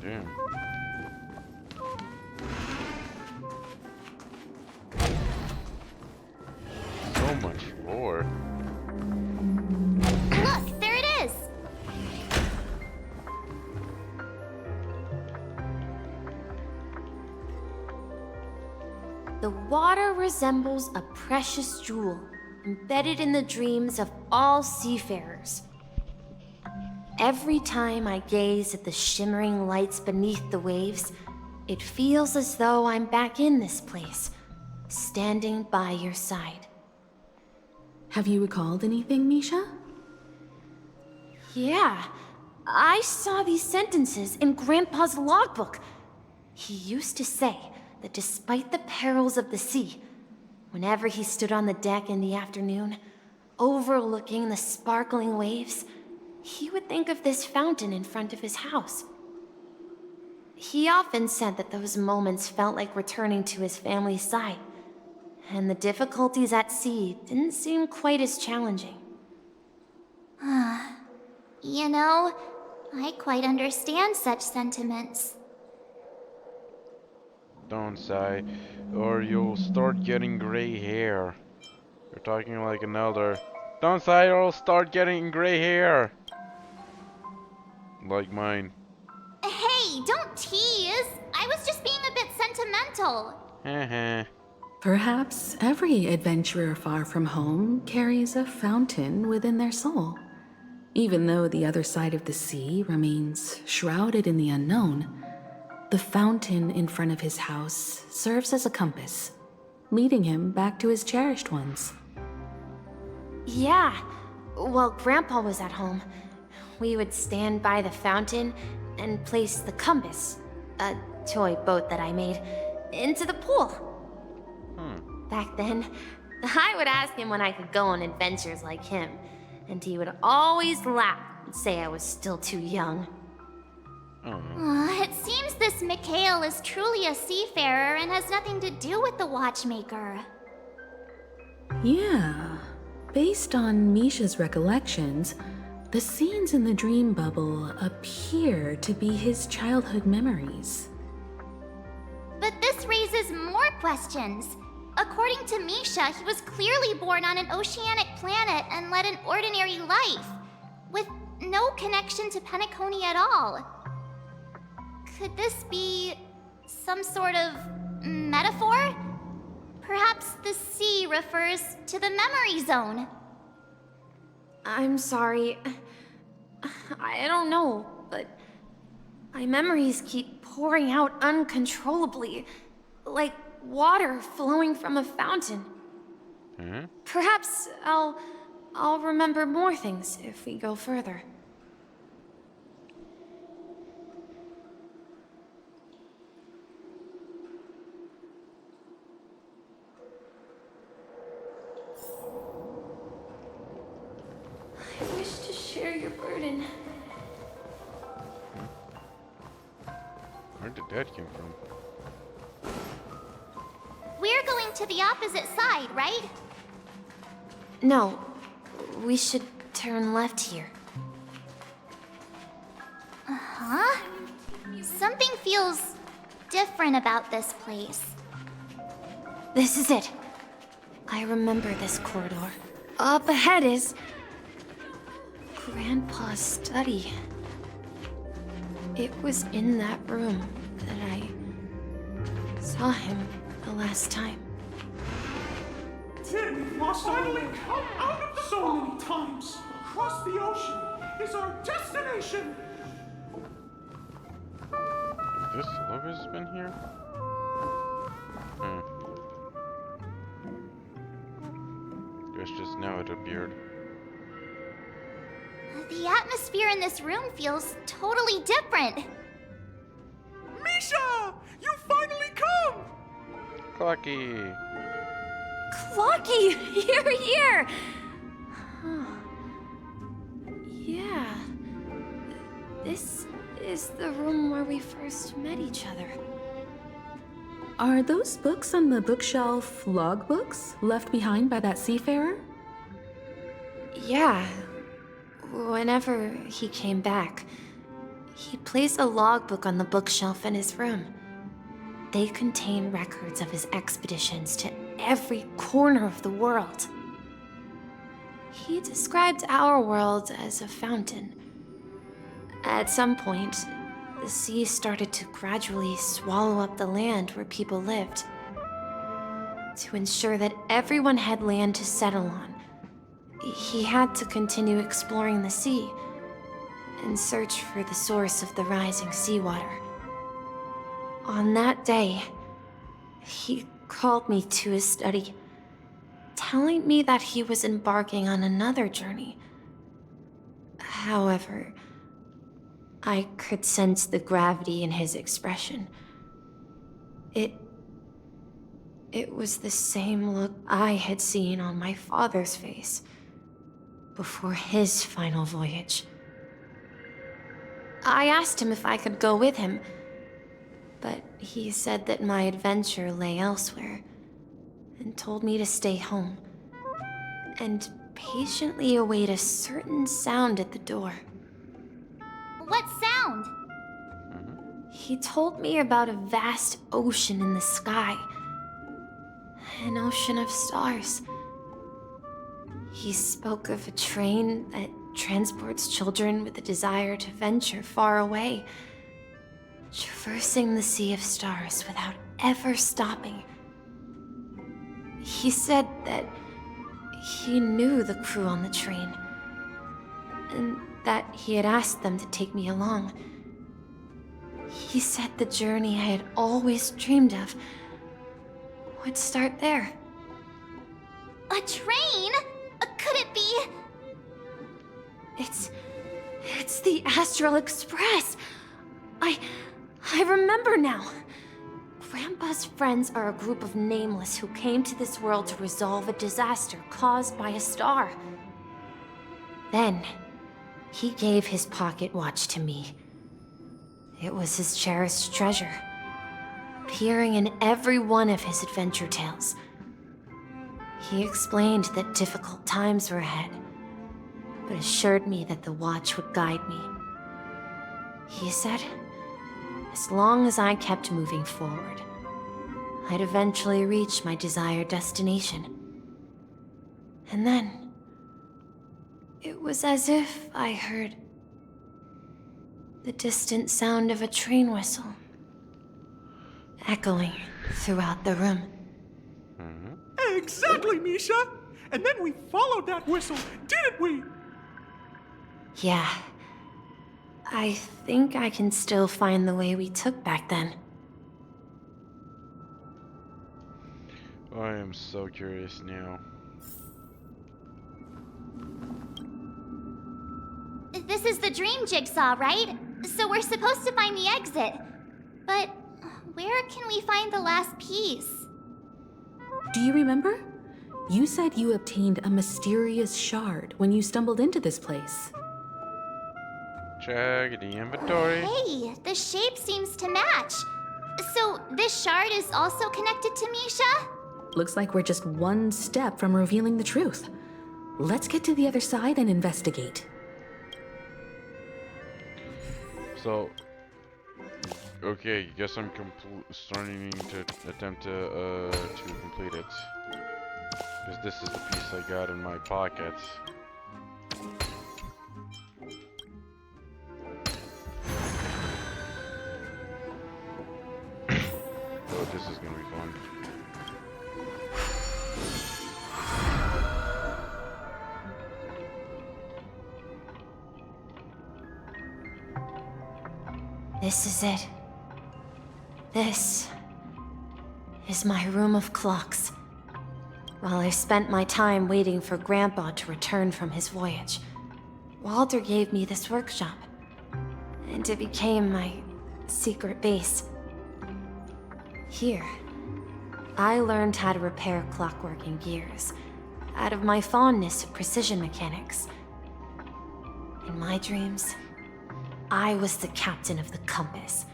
Damn. So much lore. Look, there it is! The water resembles a precious jewel, embedded in the dreams of all seafarers. Every time I gaze at the shimmering lights beneath the waves, it feels as though I'm back in this place, standing by your side. Have you recalled anything, Misha? Yeah, I saw these sentences in Grandpa's logbook. He used to say that despite the perils of the sea, whenever he stood on the deck in the afternoon, overlooking the sparkling waves, he would think of this fountain in front of his house. He often said that those moments felt like returning to his family's side, and the difficulties at sea didn't seem quite as challenging. You know, I quite understand such sentiments. Don't sigh, or you'll start getting gray hair. You're talking like an elder. Don't sigh, or I'll start getting gray hair. Like mine. Hey, don't tease! I was just being a bit sentimental. Heh. Perhaps every adventurer far from home carries a fountain within their soul. Even though the other side of the sea remains shrouded in the unknown, the fountain in front of his house serves as a compass, leading him back to his cherished ones. Yeah, while Grandpa was at home, we would stand by the fountain and place the compass, a toy boat that I made, into the pool. Back then, I would ask him when I could go on adventures like him, and he would always laugh and say I was still too young. It seems this Mikhail is truly a seafarer and has nothing to do with the watchmaker. Yeah, based on Misha's recollections, the scenes in the dream bubble appear to be his childhood memories. But this raises more questions. According to Misha, he was clearly born on an oceanic planet and led an ordinary life, with no connection to Penacony at all. Could this be some sort of metaphor? Perhaps the sea refers to the memory zone. I'm sorry. I don't know, but my memories keep pouring out uncontrollably, like water flowing from a fountain. Perhaps I'll remember more things if we go further. I wish to share your burden. Where did that come from? We're going to the opposite side, right? No, we should turn left here. Something feels different about this place. This is it. I remember this corridor. Up ahead is Grandpa's study. It was in that room that I saw him the last time. Then we've lost finally come out of the so many times. Across the ocean is our destination. This logo's been here? Guess just now it appeared. The atmosphere in this room feels totally different. Misha! You finally come! Clocky! Clocky! You're here! Yeah. This is the room where we first met each other. Are those books on the bookshelf logbooks left behind by that seafarer? Yeah. Whenever he came back, he placed a logbook on the bookshelf in his room. They contain records of his expeditions to every corner of the world. He described our world as a fountain. At some point, the sea started to gradually swallow up the land where people lived. To ensure that everyone had land to settle on, he had to continue exploring the sea and search for the source of the rising seawater. On that day, he called me to his study, telling me that he was embarking on another journey. However, I could sense the gravity in his expression. It was the same look I had seen on my father's face before his final voyage. I asked him if I could go with him, but he said that my adventure lay elsewhere and told me to stay home and patiently await a certain sound at the door. What sound? He told me about a vast ocean in the sky. An ocean of stars. He spoke of a train that transports children with a desire to venture far away, traversing the sea of stars without ever stopping. He said that he knew the crew on the train, and that he had asked them to take me along. He said the journey I had always dreamed of would start there. A train? Could it be? It's the Astral Express. I remember now. Grandpa's friends are a group of nameless who came to this world to resolve a disaster caused by a star. Then, he gave his pocket watch to me. It was his cherished treasure, appearing in every one of his adventure tales. He explained that difficult times were ahead, but assured me that the watch would guide me. He said, as long as I kept moving forward, I'd eventually reach my desired destination. And then, it was as if I heard the distant sound of a train whistle, echoing throughout the room. Exactly, Misha! And then we followed that whistle, didn't we? Yeah. I think I can still find the way we took back then. I am so curious now. This is the dream jigsaw, right? So we're supposed to find the exit. But where can we find the last piece? Do you remember? You said you obtained a mysterious shard when you stumbled into this place. Check the inventory. Hey, the shape seems to match. So this shard is also connected to Misha? Looks like we're just one step from revealing the truth. Let's get to the other side and investigate. So, Okay, guess I'm starting to attempt to complete it. Because this is the piece I got in my pocket. Oh, this is gonna be fun. This is it. This is my room of clocks. While I spent my time waiting for Grandpa to return from his voyage, Walter gave me this workshop, and it became my secret base. Here, I learned how to repair clockwork and gears out of my fondness of precision mechanics. In my dreams, I was the captain of the compass,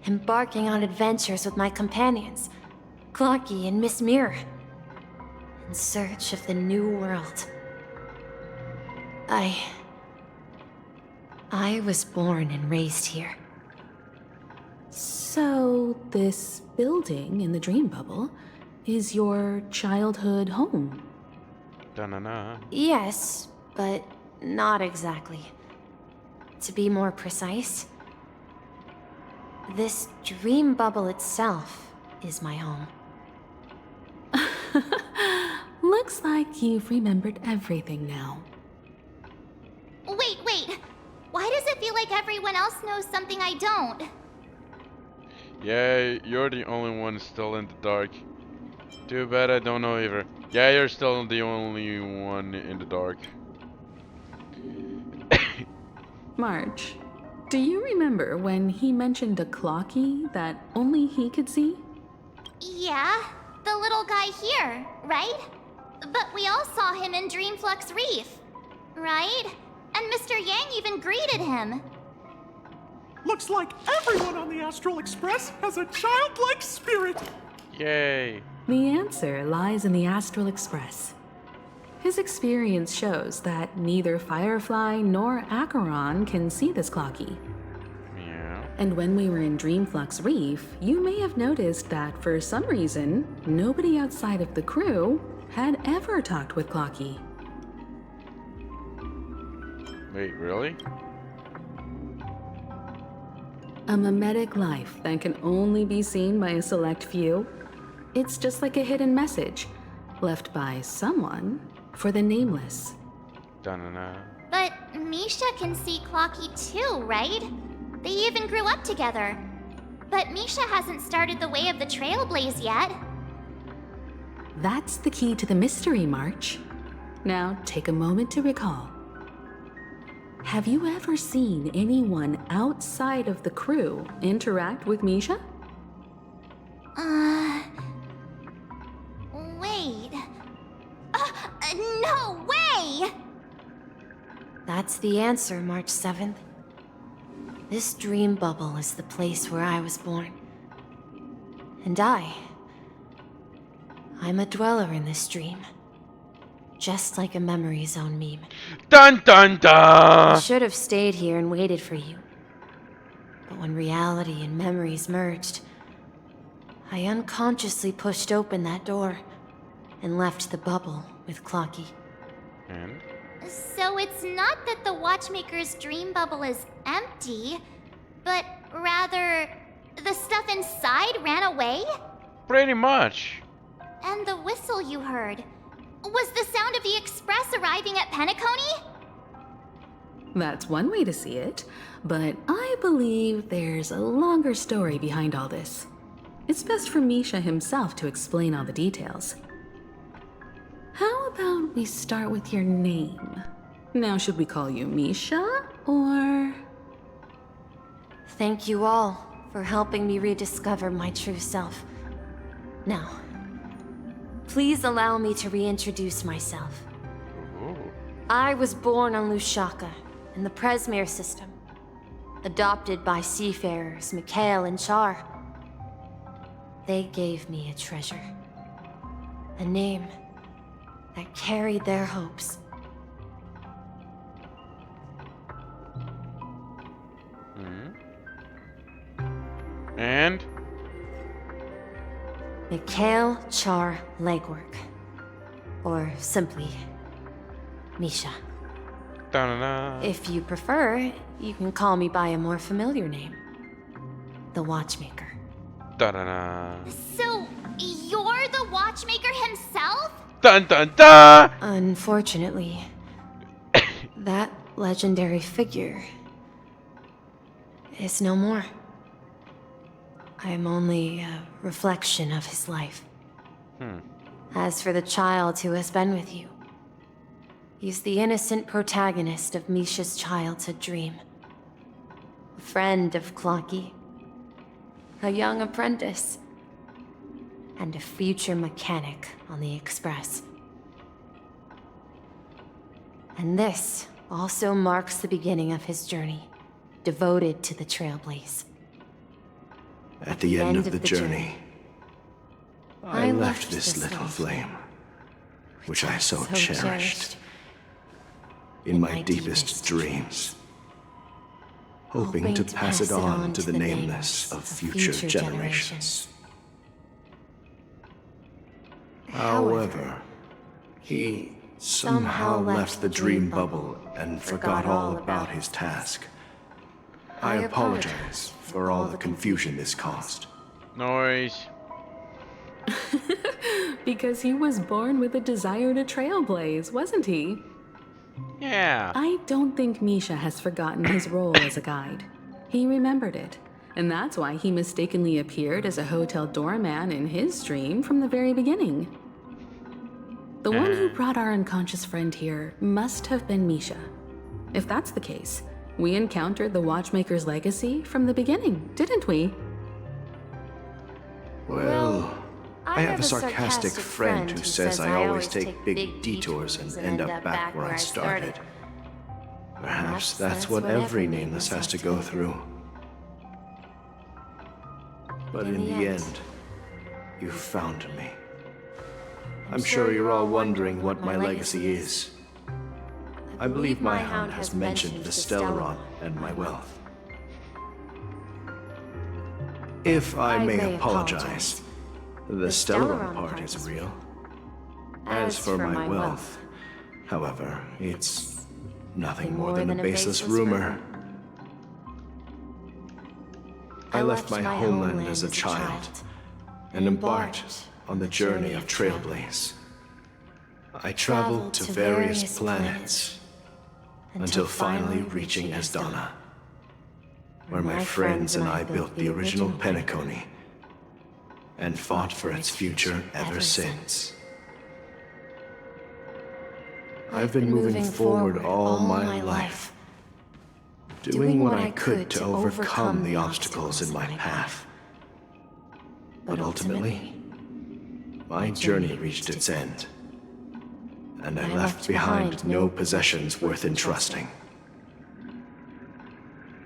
embarking on adventures with my companions, Clocky and Miss Mirror, in search of the new world. I was born and raised here. So, this building in the dream bubble is your childhood home? Da-na-na. Yes, but not exactly. To be more precise, this dream bubble itself is my home. Looks like you've remembered everything now. Wait. Why does it feel like everyone else knows something I don't? Yeah, you're the only one still in the dark. Too bad I don't know either. Yeah, you're still the only one in the dark. March, do you remember when he mentioned a clocky that only he could see? Yeah, the little guy here, right? But we all saw him in Dreamflux Reef, right? And Mr. Yang even greeted him. Looks like everyone on the Astral Express has a childlike spirit. Yay. The answer lies in the Astral Express. His experience shows that neither Firefly nor Acheron can see this clocky. Yeah. And when we were in Dreamflux Reef, you may have noticed that for some reason, nobody outside of the crew had ever talked with Clocky. Wait, really? A mimetic life that can only be seen by a select few. It's just like a hidden message left by someone for the nameless. Da-na-na. But Misha can see Clocky too, right? They even grew up together. But Misha hasn't started the way of the Trailblaze yet. That's the key to the mystery, March. Now take a moment to recall. Have you ever seen anyone outside of the crew interact with Misha? Wait. No way! That's the answer, March 7th. This dream bubble is the place where I was born. And I'm a dweller in this dream. Just like a memory zone meme. Dun dun I dun! should have stayed here and waited for you. But when reality and memories merged, I unconsciously pushed open that door and left the bubble with Clocky. And? So it's not that the Watchmaker's dream bubble is empty, but rather the stuff inside ran away? Pretty much. And the whistle you heard was the sound of the Express arriving at Penacony? That's one way to see it, but I believe there's a longer story behind all this. It's best for Misha himself to explain all the details. How about we start with your name? Now, should we call you Misha, or...? Thank you all for helping me rediscover my true self. Now, please allow me to reintroduce myself. I was born on Lushaka, in the Presmere system, adopted by seafarers Mikhail and Char. They gave me a treasure, a name that carried their hopes. Mikhail Char Legwork. Or simply, Misha. Da-na-na. If you prefer, you can call me by a more familiar name. The Watchmaker. Da-na-na. So, you're the Watchmaker himself? Dun dun dun! Unfortunately, that legendary figure is no more. I am only a reflection of his life. As for the child who has been with you, he's the innocent protagonist of Misha's childhood dream. A friend of Clocky, a young apprentice, and a future mechanic on the Express. And this also marks the beginning of his journey, devoted to the Trailblaze. At the end of the journey, I left this little flame, which I so cherished, in my deepest dreams, hoping to pass it on to the nameless of future generations. However, he somehow left the dream bubble and forgot all about his task. I apologize for all the confusion this caused. Noise. Because he was born with a desire to trailblaze, wasn't he? Yeah. I don't think Misha has forgotten his role as a guide. He remembered it, and that's why he mistakenly appeared as a hotel doorman in his dream from the very beginning. The one who brought our unconscious friend here must have been Misha. If that's the case, we encountered the Watchmaker's legacy from the beginning, didn't we? Well, I have a sarcastic friend who says I always take big detours and end up back where I started. Perhaps that's what every nameless has to go through. But in the end, you found me. I'm sure you're all wondering what my legacy is. I believe my hound has mentioned the Stellaron and my wealth. If I may apologize, the Stellaron part is real. As for my wealth, however, it's nothing more than a baseless rumor. I left my homeland as a child and embarked on the journey of Trailblaze. I traveled to various planets until finally reaching Asdana, where my friends and I built the original Penacony and fought for its future ever since. I've been moving forward all my life, doing what I could to overcome the obstacles in my path. But ultimately, my journey reached its end, and I left behind no possessions worth entrusting.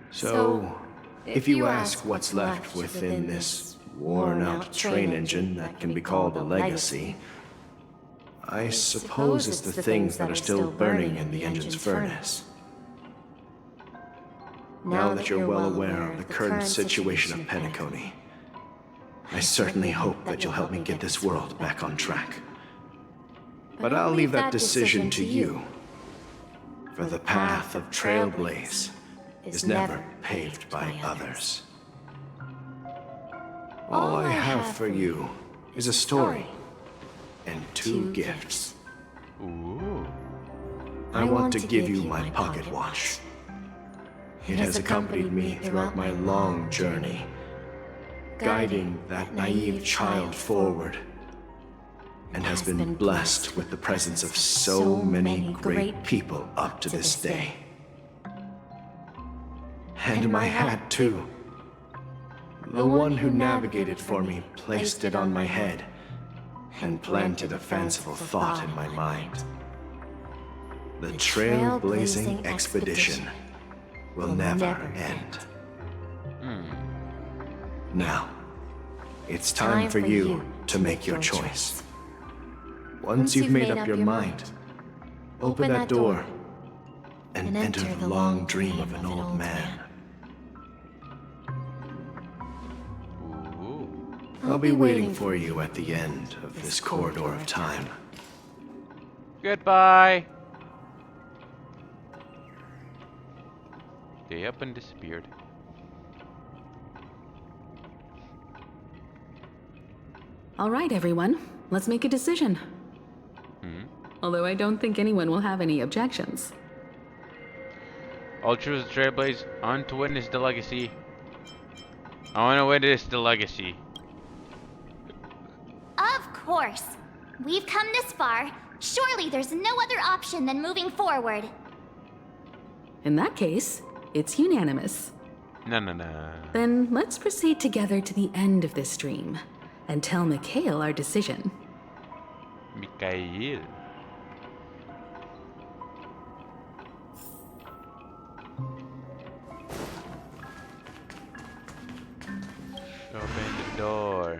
So, if you ask what's left within this worn-out train engine that can be called a legacy, I suppose it's the things that are still burning in the engine's furnace. Now that you're well aware of the current situation of Penacony, I certainly hope that you'll help me get this world back on track. But I'll leave that decision to you, for the path of Trailblaze is never paved by others. All I have for you is a story and 2 gifts. Ooh. I want to give you my pocket watch. It has accompanied me throughout my long journey, guiding that naive child forward, and has been blessed with the presence of so many great people up to this day. And my hat, too. The one who navigated for me placed it on my head and planted a fanciful thought in my mind. The trailblazing expedition will never end. Now, it's time for you to make your choice. Once you've made up your mind, open that door and enter the long dream of an old man. I'll be waiting for you at the end of this corridor of time. Goodbye. They up and disappeared. All right, everyone. Let's make a decision. Although I don't think anyone will have any objections. I'll choose the Trailblaze on to witness the legacy. I want to witness the legacy. Of course. We've come this far. Surely there's no other option than moving forward. In that case, it's unanimous. No. Then let's proceed together to the end of this dream and tell Mikhail our decision. Mikhail. Open the door.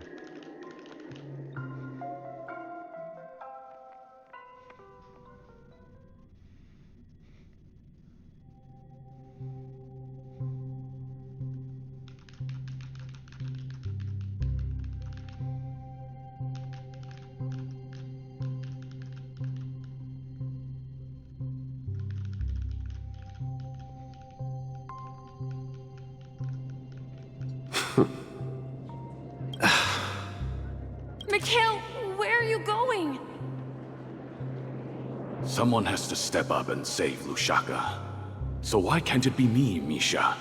Mikhail, where are you going? Someone has to step up and save Lushaka. So why can't it be me, Misha?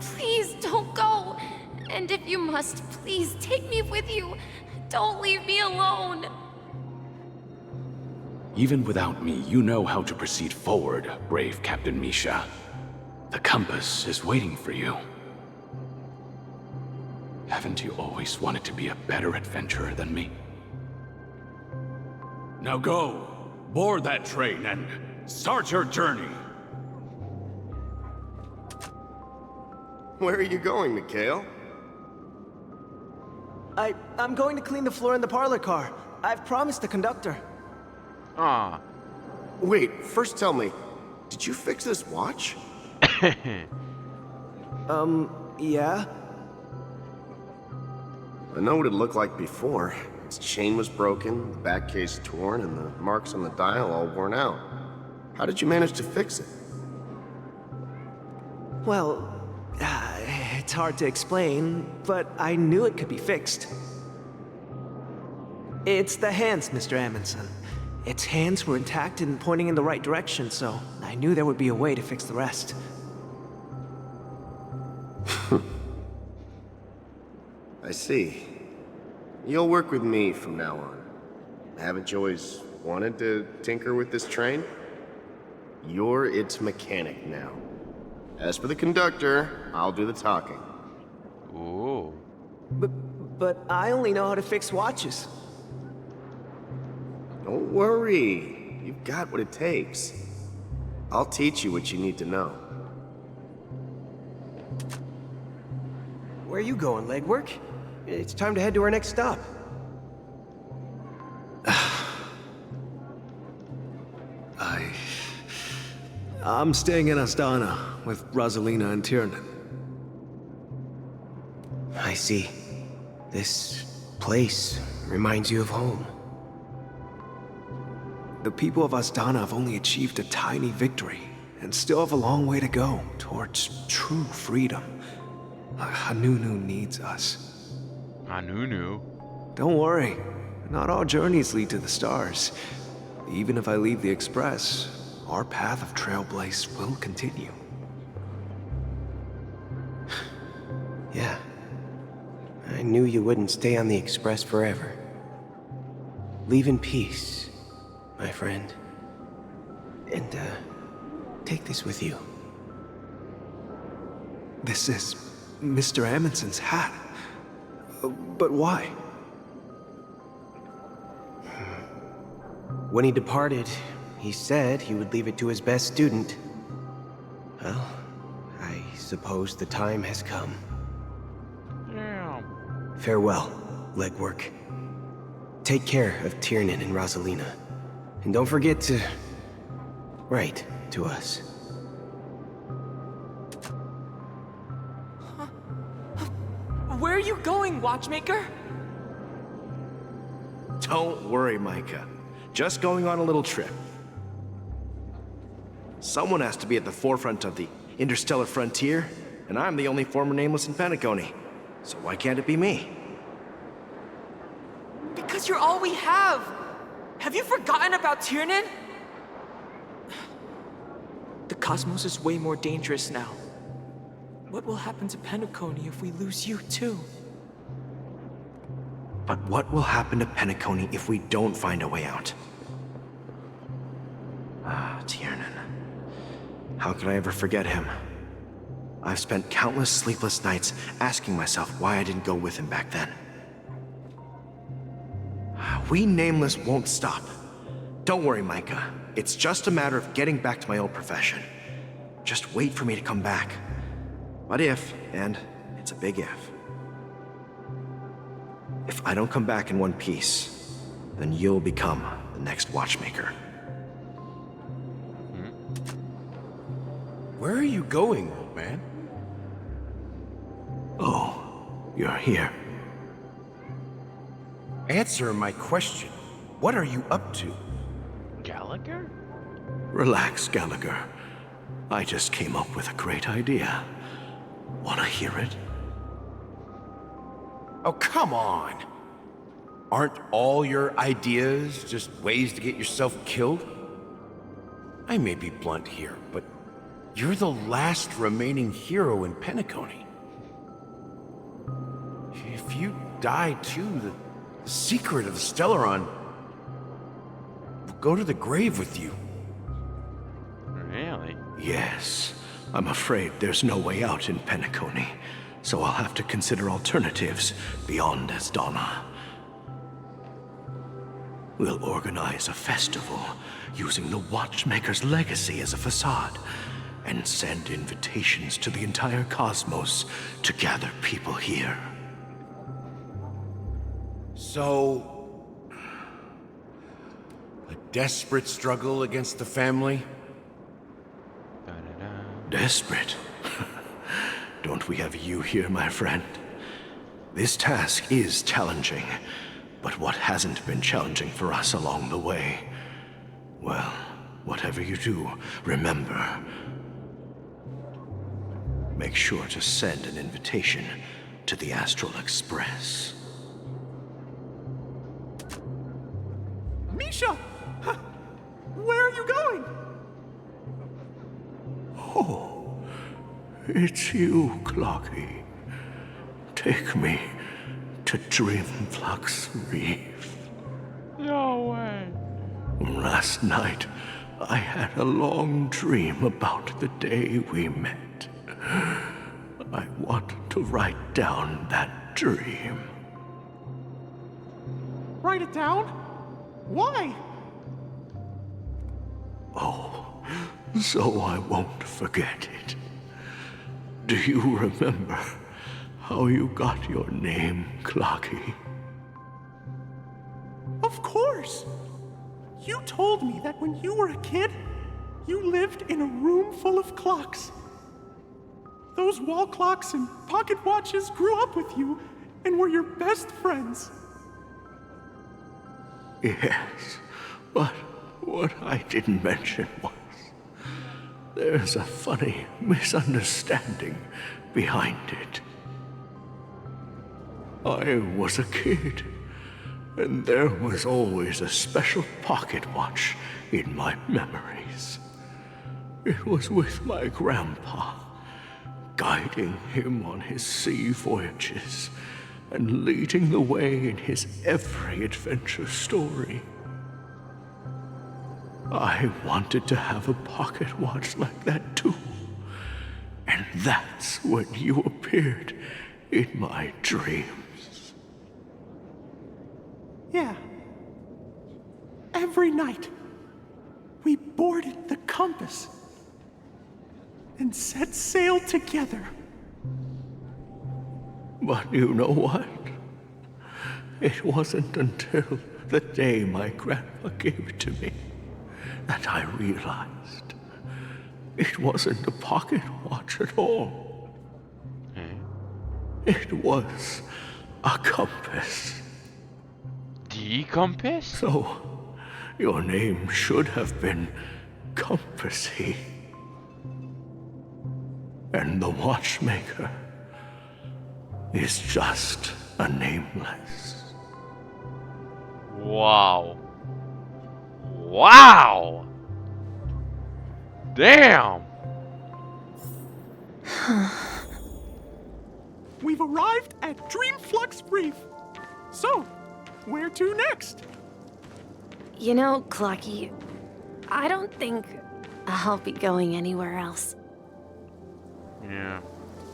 Please don't go. And if you must, please take me with you. Don't leave me alone. Even without me, you know how to proceed forward, brave Captain Misha. The compass is waiting for you. Haven't you always wanted to be a better adventurer than me? Now go, board that train and start your journey. Where are you going, Mikhail? I'm going to clean the floor in the parlor car. I've promised the conductor. Ah. Wait, first tell me, did you fix this watch? Yeah? I know what it looked like before. Its chain was broken, the back case torn, and the marks on the dial all worn out. How did you manage to fix it? Well, it's hard to explain, but I knew it could be fixed. It's the hands, Mr. Amundsen. Its hands were intact and pointing in the right direction, so I knew there would be a way to fix the rest. I see. You'll work with me from now on. Haven't you always wanted to tinker with this train? You're its mechanic now. As for the conductor, I'll do the talking. Ooh. But I only know how to fix watches. Don't worry. You've got what it takes. I'll teach you what you need to know. Where are you going, legwork? It's time to head to our next stop. I'm staying in Astana with Rosalina and Tiernan. I see. This place reminds you of home. The people of Astana have only achieved a tiny victory, and still have a long way to go towards true freedom. Hanunu needs us. Hanunu? Don't worry. Not all journeys lead to the stars. Even if I leave the Express, our path of Trailblaze will continue. Yeah. I knew you wouldn't stay on the Express forever. Leave in peace, my friend. And, take this with you. This is Mr. Amundsen's hat. But why? When he departed, he said he would leave it to his best student. Well, I suppose the time has come. Yeah. Farewell, legwork. Take care of Tiernan and Rosalina. And don't forget to write to us. Where are you going, Watchmaker? Don't worry, Micah. Just going on a little trip. Someone has to be at the forefront of the interstellar frontier, and I'm the only former Nameless in Penacony. So why can't it be me? Because you're all we have! Have you forgotten about Tiernan? The cosmos is way more dangerous now. What will happen to Penacony if we lose you too? But what will happen to Penacony if we don't find a way out? Ah, Tiernan. How could I ever forget him? I've spent countless sleepless nights asking myself why I didn't go with him back then. We Nameless won't stop. Don't worry, Micah. It's just a matter of getting back to my old profession. Just wait for me to come back. But if, and it's a big if I don't come back in one piece, then you'll become the next Watchmaker. Where are you going, old man? Oh, you're here. Answer my question. What are you up to? Gallagher? Relax, Gallagher. I just came up with a great idea. Wanna hear it? Oh, come on! Aren't all your ideas just ways to get yourself killed? I may be blunt here, but you're the last remaining hero in Penacony. If you die too, the secret of the Stellaron will go to the grave with you. Really? Yes. I'm afraid there's no way out in Penacony, so I'll have to consider alternatives beyond Asdana. We'll organize a festival using the Watchmaker's legacy as a facade, and send invitations to the entire cosmos to gather people here. So, a desperate struggle against the family? Desperate? Don't we have you here, my friend? This task is challenging, but what hasn't been challenging for us along the way? Well, whatever you do, remember, make sure to send an invitation to the Astral Express. Misha! Where are you going? Oh, it's you, Clocky. Take me to Dreamflux Reef. No way. Last night, I had a long dream about the day we met. I want to write down that dream. Write it down? Why? Oh, so I won't forget it. Do you remember how you got your name, Clocky? Of course! You told me that when you were a kid, you lived in a room full of clocks. Those wall clocks and pocket watches grew up with you and were your best friends. Yes, but what I didn't mention was there's a funny misunderstanding behind it. I was a kid, and there was always a special pocket watch in my memories. It was with my grandpa, guiding him on his sea voyages and leading the way in his every adventure story. I wanted to have a pocket watch like that too. And that's when you appeared in my dreams. Yeah. Every night, we boarded the compass and set sail together. But you know what? It wasn't until the day my grandpa gave it to me that I realized it wasn't a pocket watch at all. It was A compass. The compass? So, your name should have been Compassy. And the watchmaker is just a nameless. Wow. Wow! Damn! We've arrived at Dreamflux Reef. So, where to next? You know, Clocky, I don't think I'll be going anywhere else. Yeah.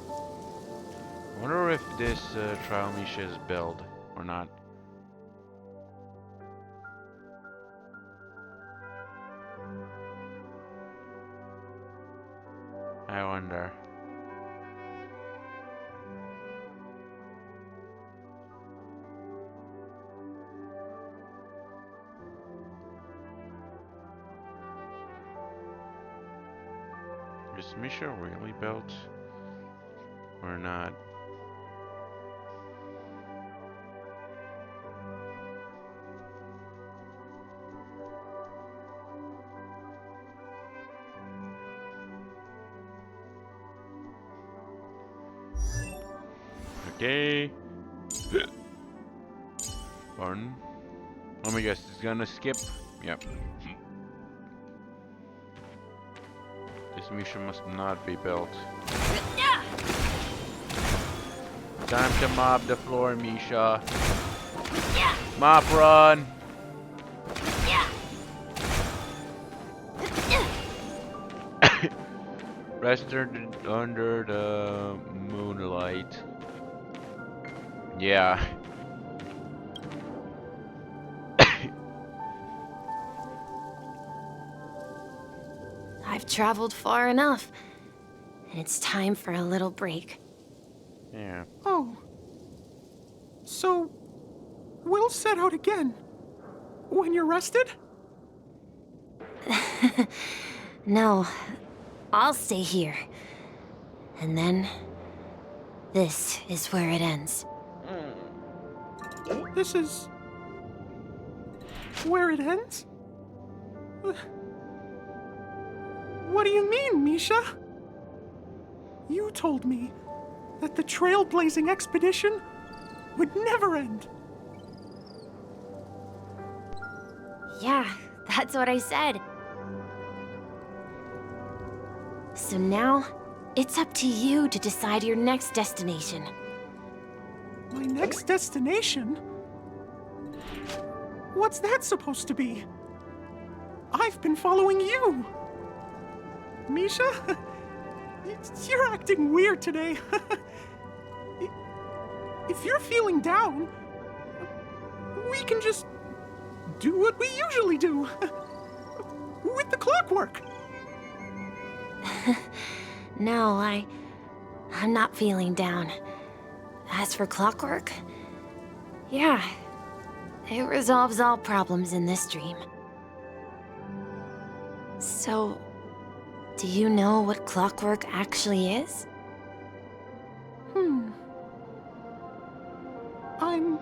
I wonder if this trial Misha is built or not. I wonder. Is Misha really built or not? Okay. Pardon. Let me guess, it's gonna skip? Yep. This mission must not be built. Time to mob the floor, Misha. Mop run! Rest under the moonlight. Yeah. I've traveled far enough, and it's time for a little break. Yeah. Oh. So, we'll set out again. When you're rested? No, I'll stay here. And then, this is where it ends. This is... where it ends? What do you mean, Misha? You told me that the trailblazing expedition would never end. Yeah, that's what I said. So now, it's up to you to decide your next destination. My next destination? What's that supposed to be? I've been following you. Misha? You're acting weird today. If you're feeling down, we can just do what we usually do. With the clockwork. No, I'm not feeling down. As for clockwork, yeah, it resolves all problems in this dream. So, do you know what clockwork actually is? I'm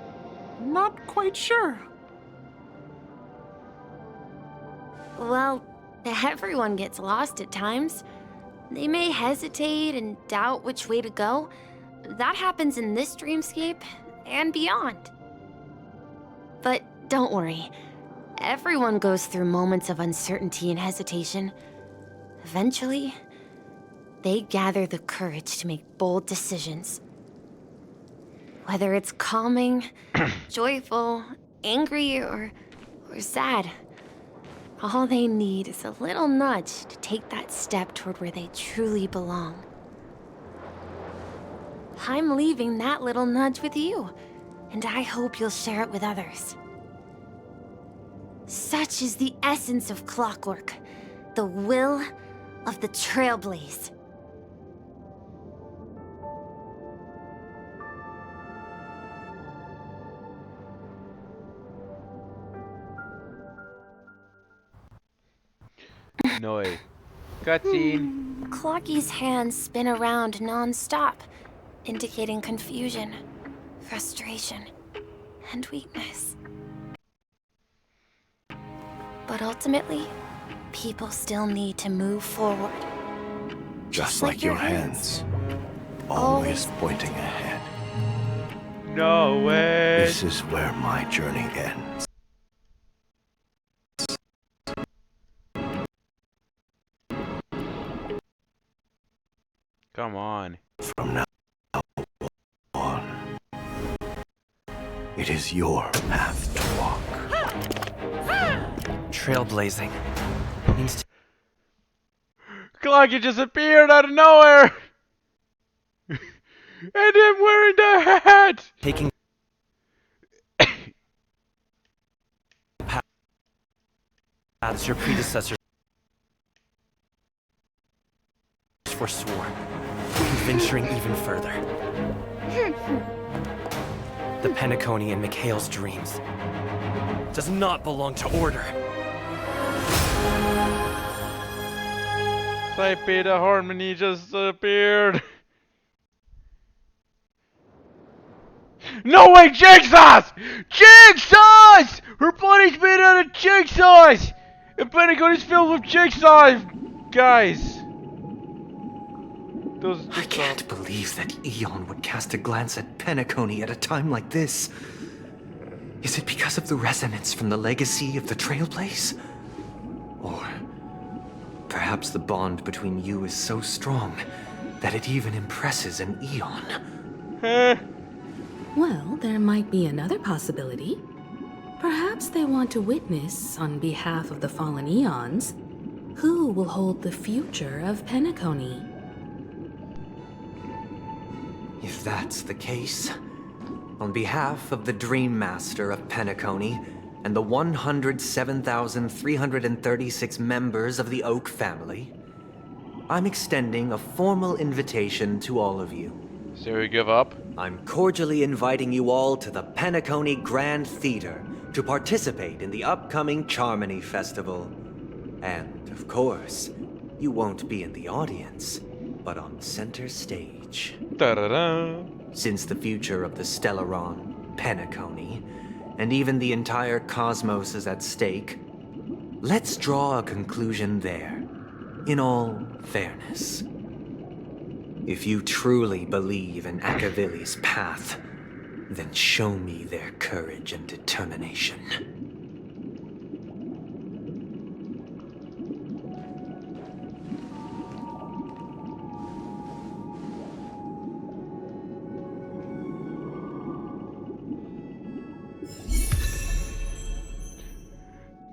not quite sure. Well, everyone gets lost at times. They may hesitate and doubt which way to go. That happens in this dreamscape and beyond. But don't worry. Everyone goes through moments of uncertainty and hesitation. Eventually, they gather the courage to make bold decisions. Whether it's calming, joyful, angry, or sad, all they need is a little nudge to take that step toward where they truly belong. I'm leaving that little nudge with you, and I hope you'll share it with others. Such is the essence of clockwork, the will of the Trailblaze. Noi. Cutscene. Clocky's hands spin around non-stop, indicating confusion. frustration, and weakness. But ultimately, people still need to move forward. Just like your hands, always pointing ahead. No way. This is where my journey ends. Come on. From now on, it is your path to walk. Trailblazing means Clocky just appeared out of nowhere! And him wearing the hat! taking paths your predecessors forswore, and venturing even further. The Penacony in Mikhail's dreams does not belong to order. Saipe the Harmony just appeared. No way, Jigsaw's! Jigsaw's! Her body's made out of jigsaws! And Pentagon is filled with jigsaw, guys. I can't believe that Eon would cast a glance at Penacony at a time like this. Is it because of the resonance from the legacy of the Trailblaze? Or perhaps the bond between you is so strong that it even impresses an Eon? Well, there might be another possibility. Perhaps they want to witness, on behalf of the fallen Eons, who will hold the future of Penacony. If that's the case, on behalf of the Dream Master of Penacony and the 107,336 members of the Oak family, I'm extending a formal invitation to all of you. So we give up? I'm cordially inviting you all to the Penacony Grand Theater to participate in the upcoming Charmony Festival. And, of course, you won't be in the audience, but on center stage. Da-da-da. Since the future of the Stellaron, Penacony, and even the entire cosmos is at stake, let's draw a conclusion there, in all fairness. If you truly believe in Akavili's path, then show me their courage and determination.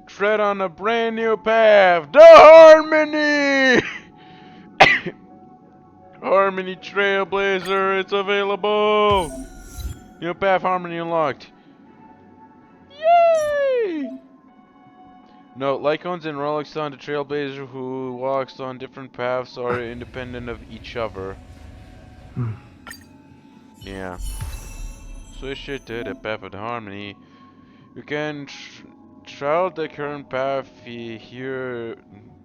Tread on a brand new path. The Harmony! Harmony Trailblazer, it's available! New path Harmony unlocked. Yay! Note, Lycons and relics on the Trailblazer who walks on different paths are independent of each other. Yeah. Switch it to the path of the Harmony. You can travel the current path here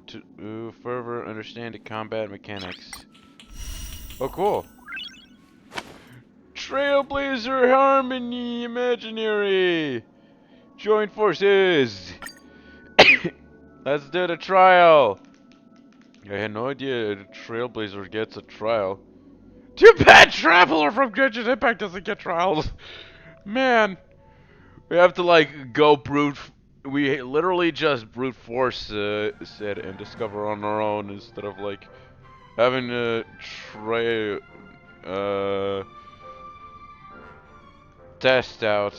to further understand the combat mechanics. Oh, cool. Trailblazer Harmony Imaginary. Join forces. Let's do the trial. I had no idea the Trailblazer gets a trial. Too bad Traveler from Genshin Impact doesn't get trials. Man. We have to like go brute. We literally just brute force it and discover on our own instead of like having a test out.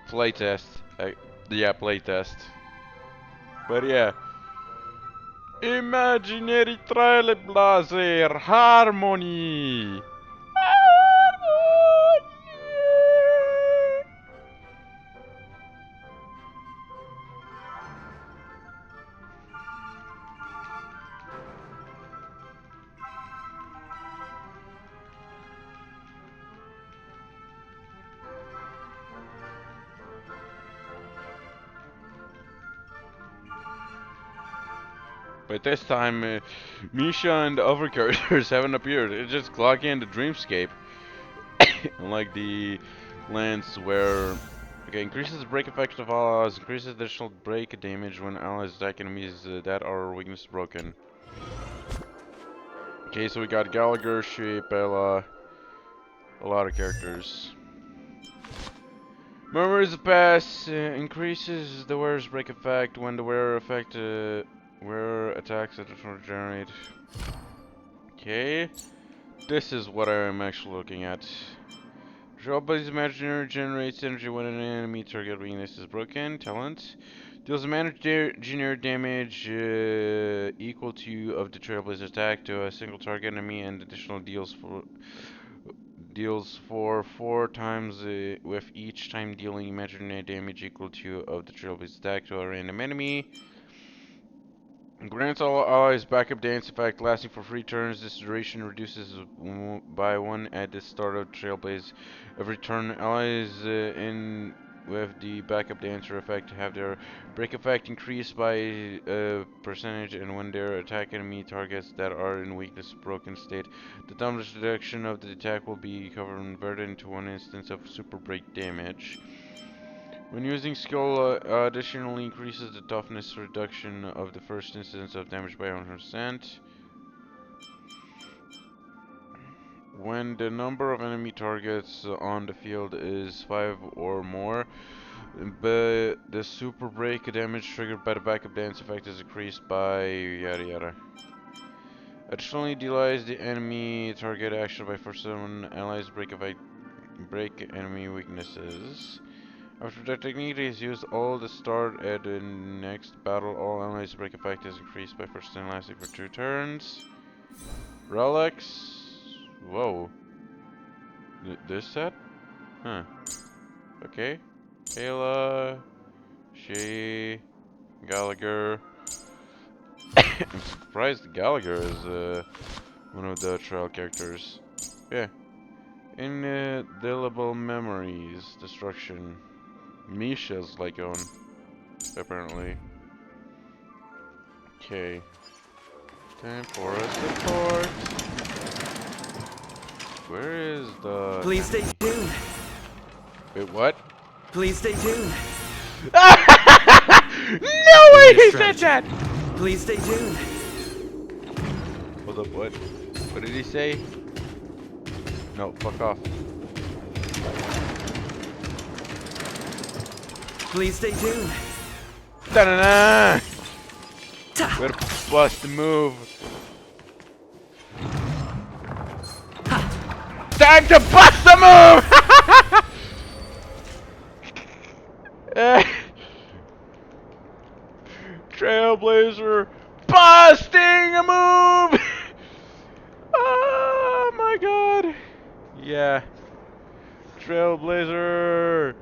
Play test. Yeah, play test. But yeah. Imaginary Trailblazer Harmony. But this time, Misha and the other characters haven't appeared. It's just Clocky and the Dreamscape. Unlike the lance where... Okay, increases the break effect of all allies, increases additional break damage when allies attack enemies that are weakness broken. Okay, so we got Gallagher, Shui, Bella, a lot of characters. Memories of Past increases the wearer's break effect when the wearer wearer attacks additional regenerate. Okay, this is what I am actually looking at. Trailblaze's Imaginary generates energy when an enemy target weakness is broken. Talent. Deals imaginary damage equal to of the Trailblazer attack to a single target enemy and additional deals for 4 times with each time dealing imaginary damage equal to of the Trailblazer attack to a random enemy. Grants all allies backup dance effect lasting for 3 turns. This duration reduces by 1 at the start of Trailblaze. Every turn, allies in with the backup dancer effect have their break effect increased by a percentage, and when they attack enemy targets that are in weakness broken state, the damage reduction of the attack will be converted into 1 instance of super break damage. When using skill, additionally increases the toughness reduction of the first instance of damage by 100%. When the number of enemy targets on the field is 5 or more, but the super break damage triggered by the backup dance effect is increased by yada yada. Additionally, delays the enemy target action by first summon allies break enemy weaknesses. After the technique is used all the start at the next battle, all allies break effect is increased by first and lasting for 2 turns. Relics. Whoa. This set? Huh. Okay. Kayla. Shay. Gallagher. I'm surprised Gallagher is one of the trial characters. Yeah. Indelible memories. Destruction. Misha's like on, apparently. Okay. Time for a support. Where is the... Please stay tuned. Wait, what? Please stay tuned. No way he said that! Please stay tuned. Hold up, what? What did he say? No, fuck off. Please stay tuned. Da-na-na! Better bust the move. Time to bust the move! Trailblazer busting a move! Oh my god. Yeah. Trailblazer.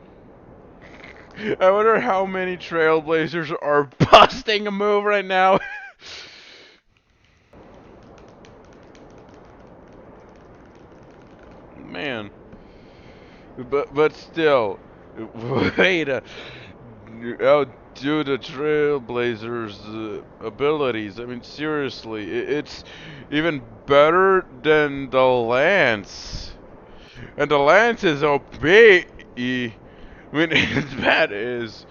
I wonder how many Trailblazers are busting a move right now. Man. But still, wait outdo the Trailblazers' abilities. I mean, seriously, it's even better than the Lance. And the Lance is OP. I mean, that is...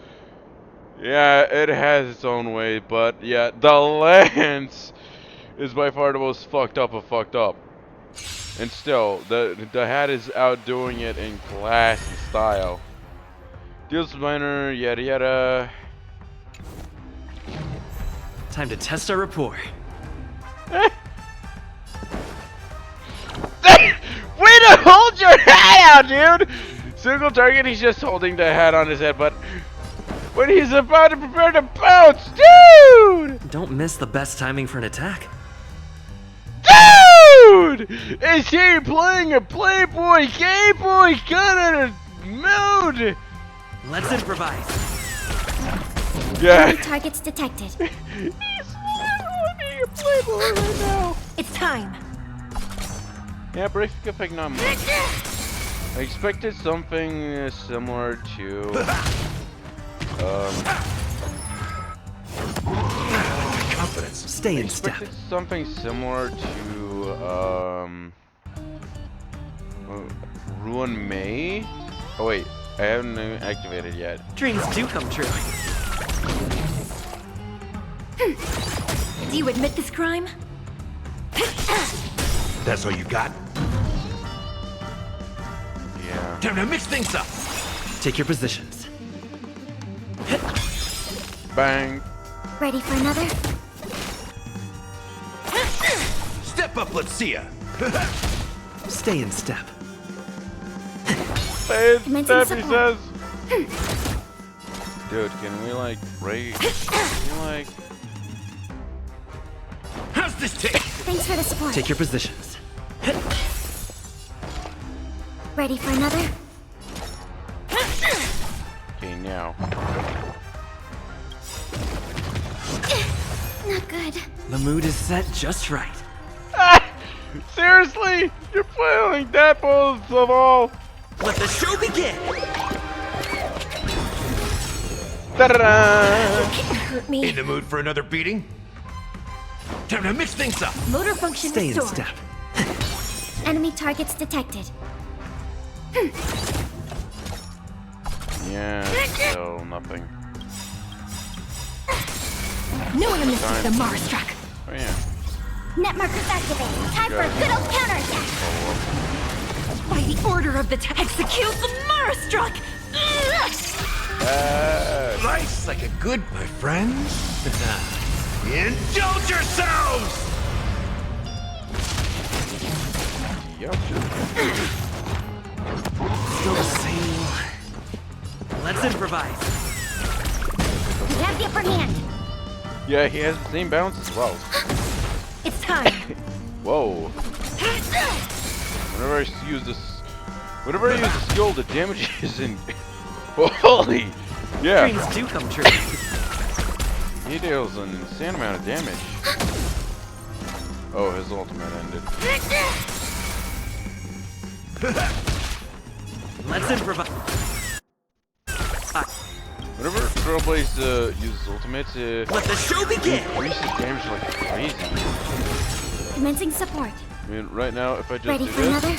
Yeah, it has its own way, but yeah, the Lance is by far the most fucked up of fucked up. And still, the hat is outdoing it in class and style. Deals minor, yada yada. Time to test our rapport. Way to hold your hat out, dude! Single target, he's just holding the hat on his head, but when he's about to prepare to bounce, dude! Don't miss the best timing for an attack. Dude! Is he playing a Playboy gay boy kind of mood? Let's improvise. Yeah. Enemy targets detected. He's being a Playboy right now. It's time. Yeah, break effect not much. I expected something similar to confidence. Stay in step. Something similar to ruin May? Oh wait, I haven't activated yet. Dreams do come true. Do you admit this crime? That's all you got? Yeah. Time to mix things up. Take your positions. Bang. Ready for another? Step up, let's see ya. Stay in step. Stay in Commencing step, he support. says. Dude, can we like break? Can we like? How's this take? Thanks for the support. Take your positions. Ready for another? Okay, now. Not good. The mood is set just right. Seriously? You're playing that most of all? Let the show begin! Ta-da-da! Hurt me. In the mood for another beating? Time to mix things up. Motor function Stay in restored. step. Enemy targets detected. Yeah, still nothing. No one misses the Mars truck. Oh yeah. Net markers activated. Time for a good old counterattack. By the order of the execute the Mars truck. Life's like a good, my friends. Indulge yourselves! Still the same. Let's improvise. We have the upper hand. Yeah, he has the same bounce as well. It's time. Whoa. Whenever I use this, whenever I use a skill, the damage isn't. Holy. Yeah. Dreams do come true. He deals an insane amount of damage. Oh, his ultimate ended. Let's improvise. Whenever Trailblaze uses ultimate, Let the show begin. increases damage like crazy. Commencing support. I mean, right now, if I just Ready do for this, another?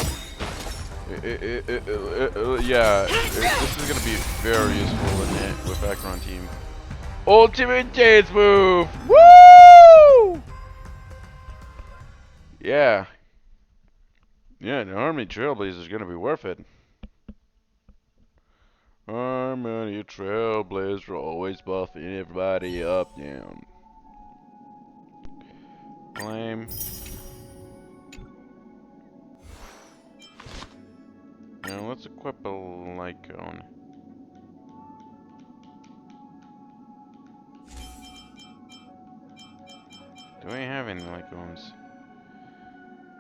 this is gonna be very useful in it with Acheron team. Ultimate dance move! Woo! Yeah. Yeah, the Harmony Trailblazer is gonna be worth it. Harmony Trailblazer always buffing everybody up, down. Flame. Now let's equip a Lycone. Do we have any Lycones?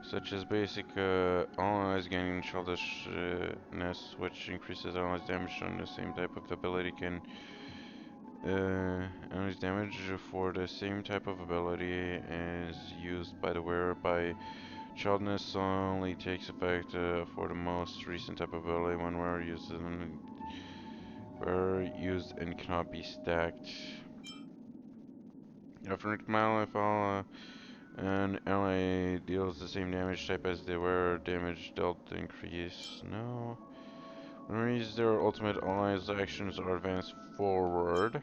Such as basic allies gaining childishness, which increases allies damage on the same type of ability can allies damage for the same type of ability is used by the wearer by childness only takes effect for the most recent type of ability when wearer used and cannot be stacked. After incremental, if all an ally deals the same damage type as the wearer, damage dealt increase. No. When we use their ultimate, allies' actions are advanced forward.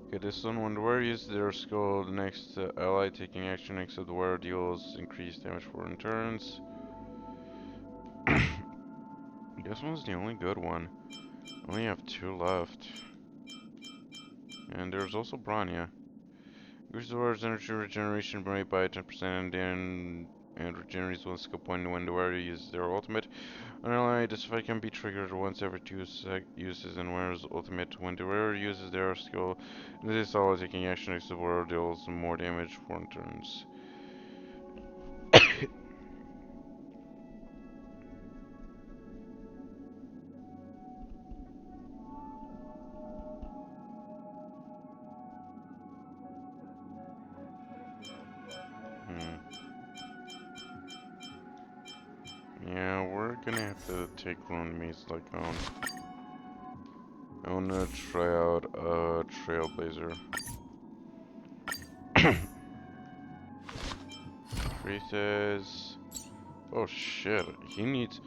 Okay, this one, when the wearer uses their skill, the next ally taking action except the wearer deals increased damage for in turns. This one's the only good one. I only have 2 left. And there's also Branya. Increases the wearer's energy regeneration rate by 10% and regenerates 1 skill point when the wearer uses their ultimate. An ally, this effect can be triggered once every 2 uses and wearer's ultimate. When the wearer uses their skill, this ally taking action next to the wearer deals more damage for in turns. Yeah, we're gonna have to take Lone Maze Lycone. I wanna try out a Trailblazer. Freezes. Oh shit. He needs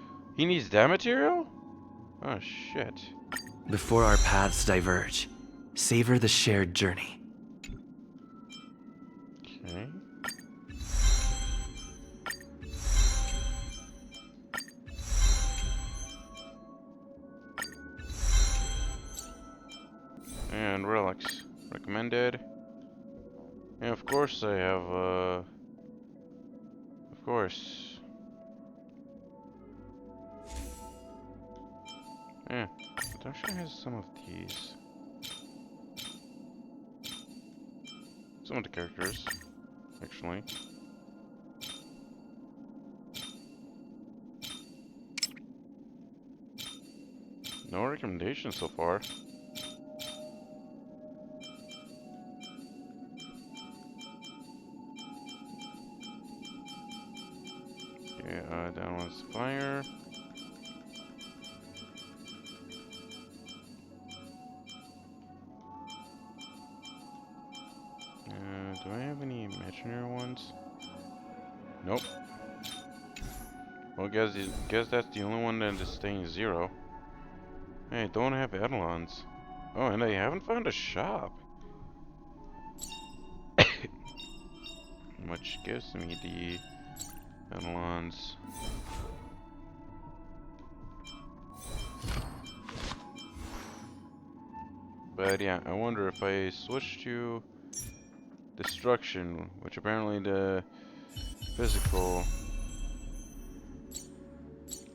that material? Oh shit. Before our paths diverge, savor the shared journey. Okay. And relics. Recommended. And of course I have, of course. Yeah, it actually has some of these. Some of the characters, actually. No recommendations so far. Okay, that one's fire. Do I have any imaginary ones? Nope. Well, guess that's the only one that is staying 0. Hey, don't have eidolons. Oh, and I haven't found a shop. Which gives me the eidolons. But yeah, I wonder if I switch to destruction, which apparently the physical.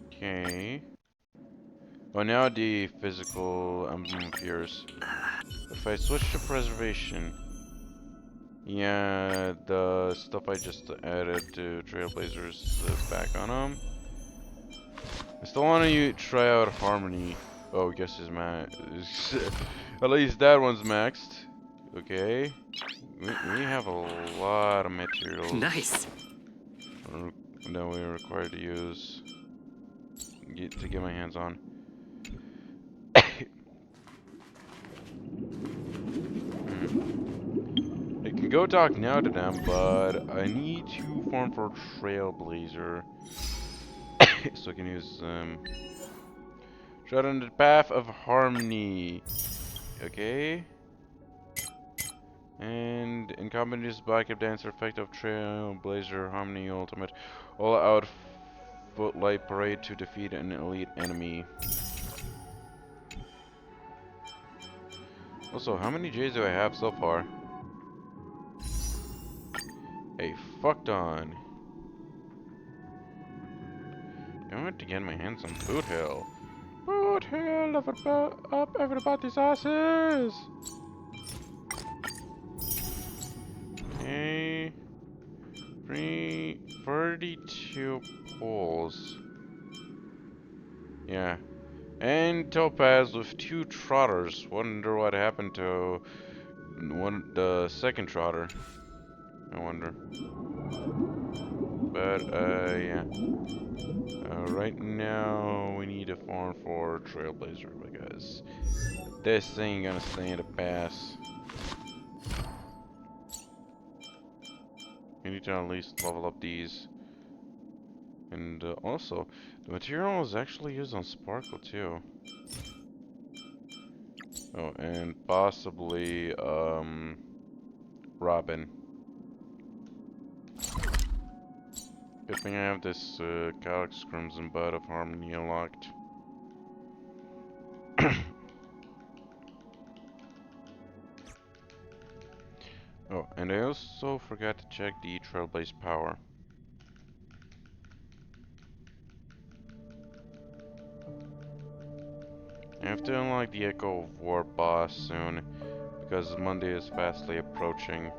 Okay. Oh, now the physical emblem appears. If I switch to preservation, yeah, the stuff I just added to Trailblazers is back on them. I still want to try out Harmony. Oh, guess his at least that one's maxed. Okay. We have a lot of materials. Nice. That we're required to use. To get my hands on. I can go talk now to them, but I need to farm for Trailblazer. So I can use tread on the path of harmony. Okay. And in combination backup dancer effect of Trailblazer Harmony Ultimate all out footlight parade to defeat an elite enemy. Also, how many J's do I have so far? Hey, fucked on. I want to get my hands on Boot Hill. Boot Hill up everybody's asses! Okay. 32 poles. Yeah. And Topaz with 2 trotters. Wonder what happened to the second trotter. I wonder. But, yeah. Right now, we need a farm for Trailblazer because this thing gonna stay in the pass. We need to at least level up these. And also, the material is actually used on Sparkle too. Oh, and possibly, Robin. Good thing I have this Calyx Crimson Bud of Harmony unlocked. Oh, and I also forgot to check the Trailblaze power. I have to unlock the Echo of War boss soon, because Monday is fastly approaching.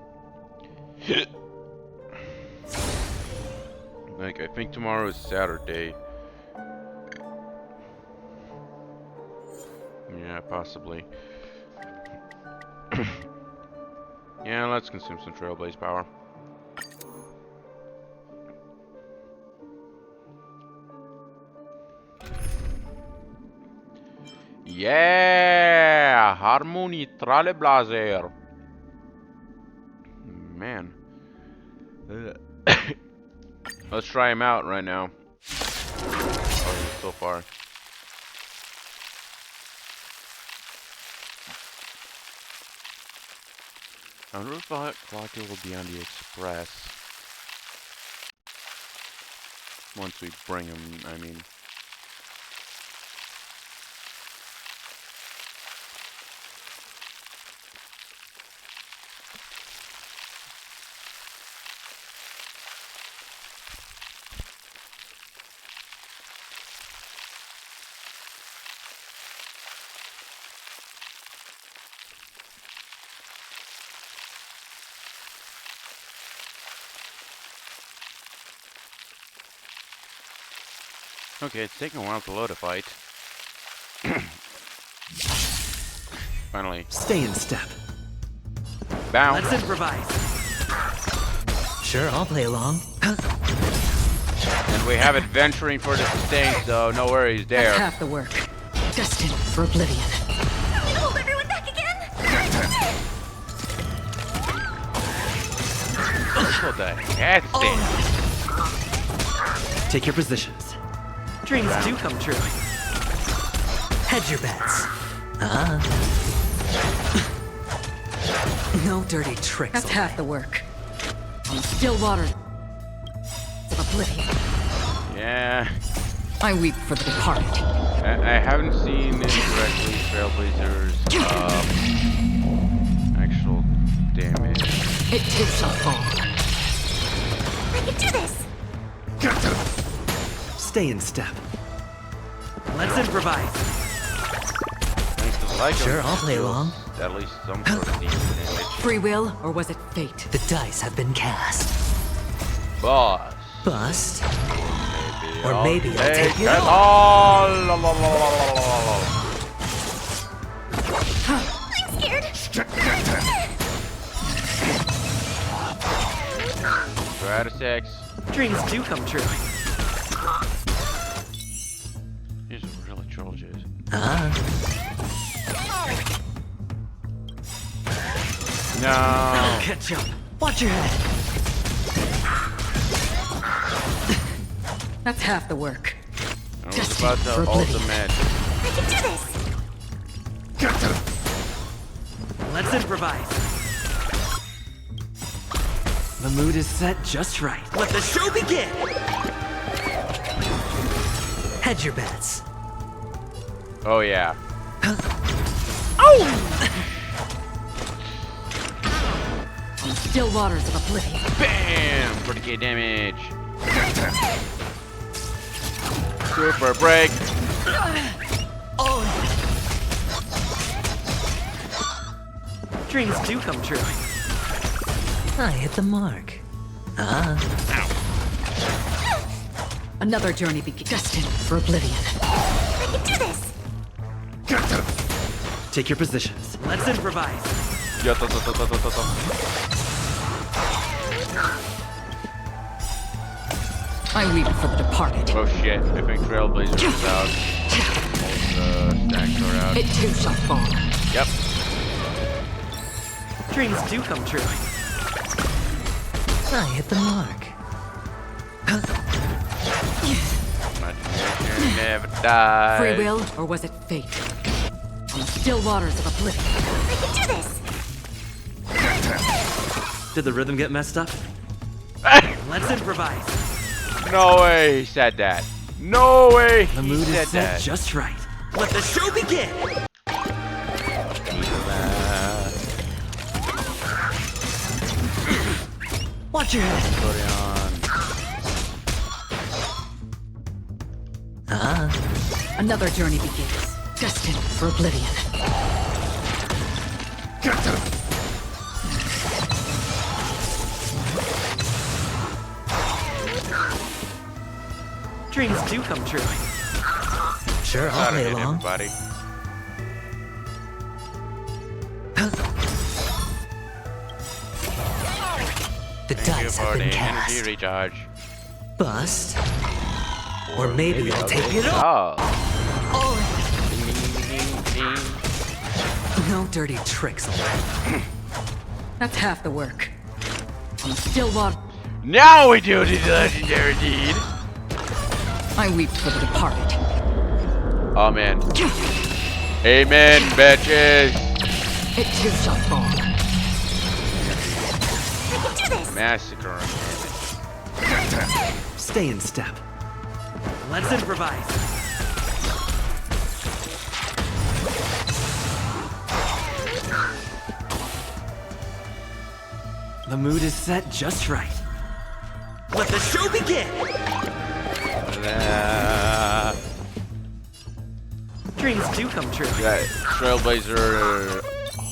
Like, I think tomorrow is Saturday. Yeah, possibly. Yeah, let's consume some Trailblaze power. Yeah! Harmony Trailblazer! Man. Let's try him out right now. so far. I wonder if Clocky will be on the Express once we bring him, I mean. Okay, it's taking a while to load a fight. Finally. Stay in step. Bounce. Let's improvise. Sure, I'll play along. And we have adventuring for the sustain, so no worries there. That's half the work. Destined for oblivion. Hold everyone back again! What the heck? Take your positions. Dreams do come true. Hedge your bets. No dirty tricks. That's half the work. On still waters of oblivion. Yeah. I weep for the departed. I haven't seen indirectly Trailblazers actual damage. It too shall fall. I can do this! Stay in step. Let's improvise. Thanks to the Lycos, Sure, I'll play along. At least some sort of decent damage. Free will, or was it fate? The dice have been cast. Boss. Bust. Maybe Or maybe I'll take it all. I'm scared! We're out of 6. Dreams do come true. These are really trolls. No. Catch up. Watch your head. That's half the work. I was about to ultimate. I can do this! Let's improvise. The mood is set just right. Let the show begin! Hedge your bets. Oh yeah. On still waters of oblivion. Bam! 40k damage. Super break. Dreams do come true. I hit the mark. Another journey begins. Destined for oblivion. I can do this! Take your positions. Let's improvise. I weep for the departed. Oh shit, I think Trailblazers is out. Most stacks are out. It too shall fall. Yep. Dreams do come true. I hit the mark. Imagination never dies. Free will, or was it fate? On still waters of oblivion. I can do this! Did the rhythm get messed up? Let's improvise. No way he said that. No way The he mood said is set that. just right. Let the show begin! Watch your head. Another journey begins. Destined for oblivion. Dreams do come true. Sure, I'll play along. Everybody. The dice have been energy cast. recharge. Bust. Or maybe I'll take it all. No dirty tricks. That's half the work. On still water. Now we do the legendary deed. I weep for the departed. Amen. Amen, bitches. It too shall fall. I can do this! Massacre. Stay in step. Let's improvise. The mood is set just right. Let the show begin! Dreams do come true. Yeah, Trailblazer,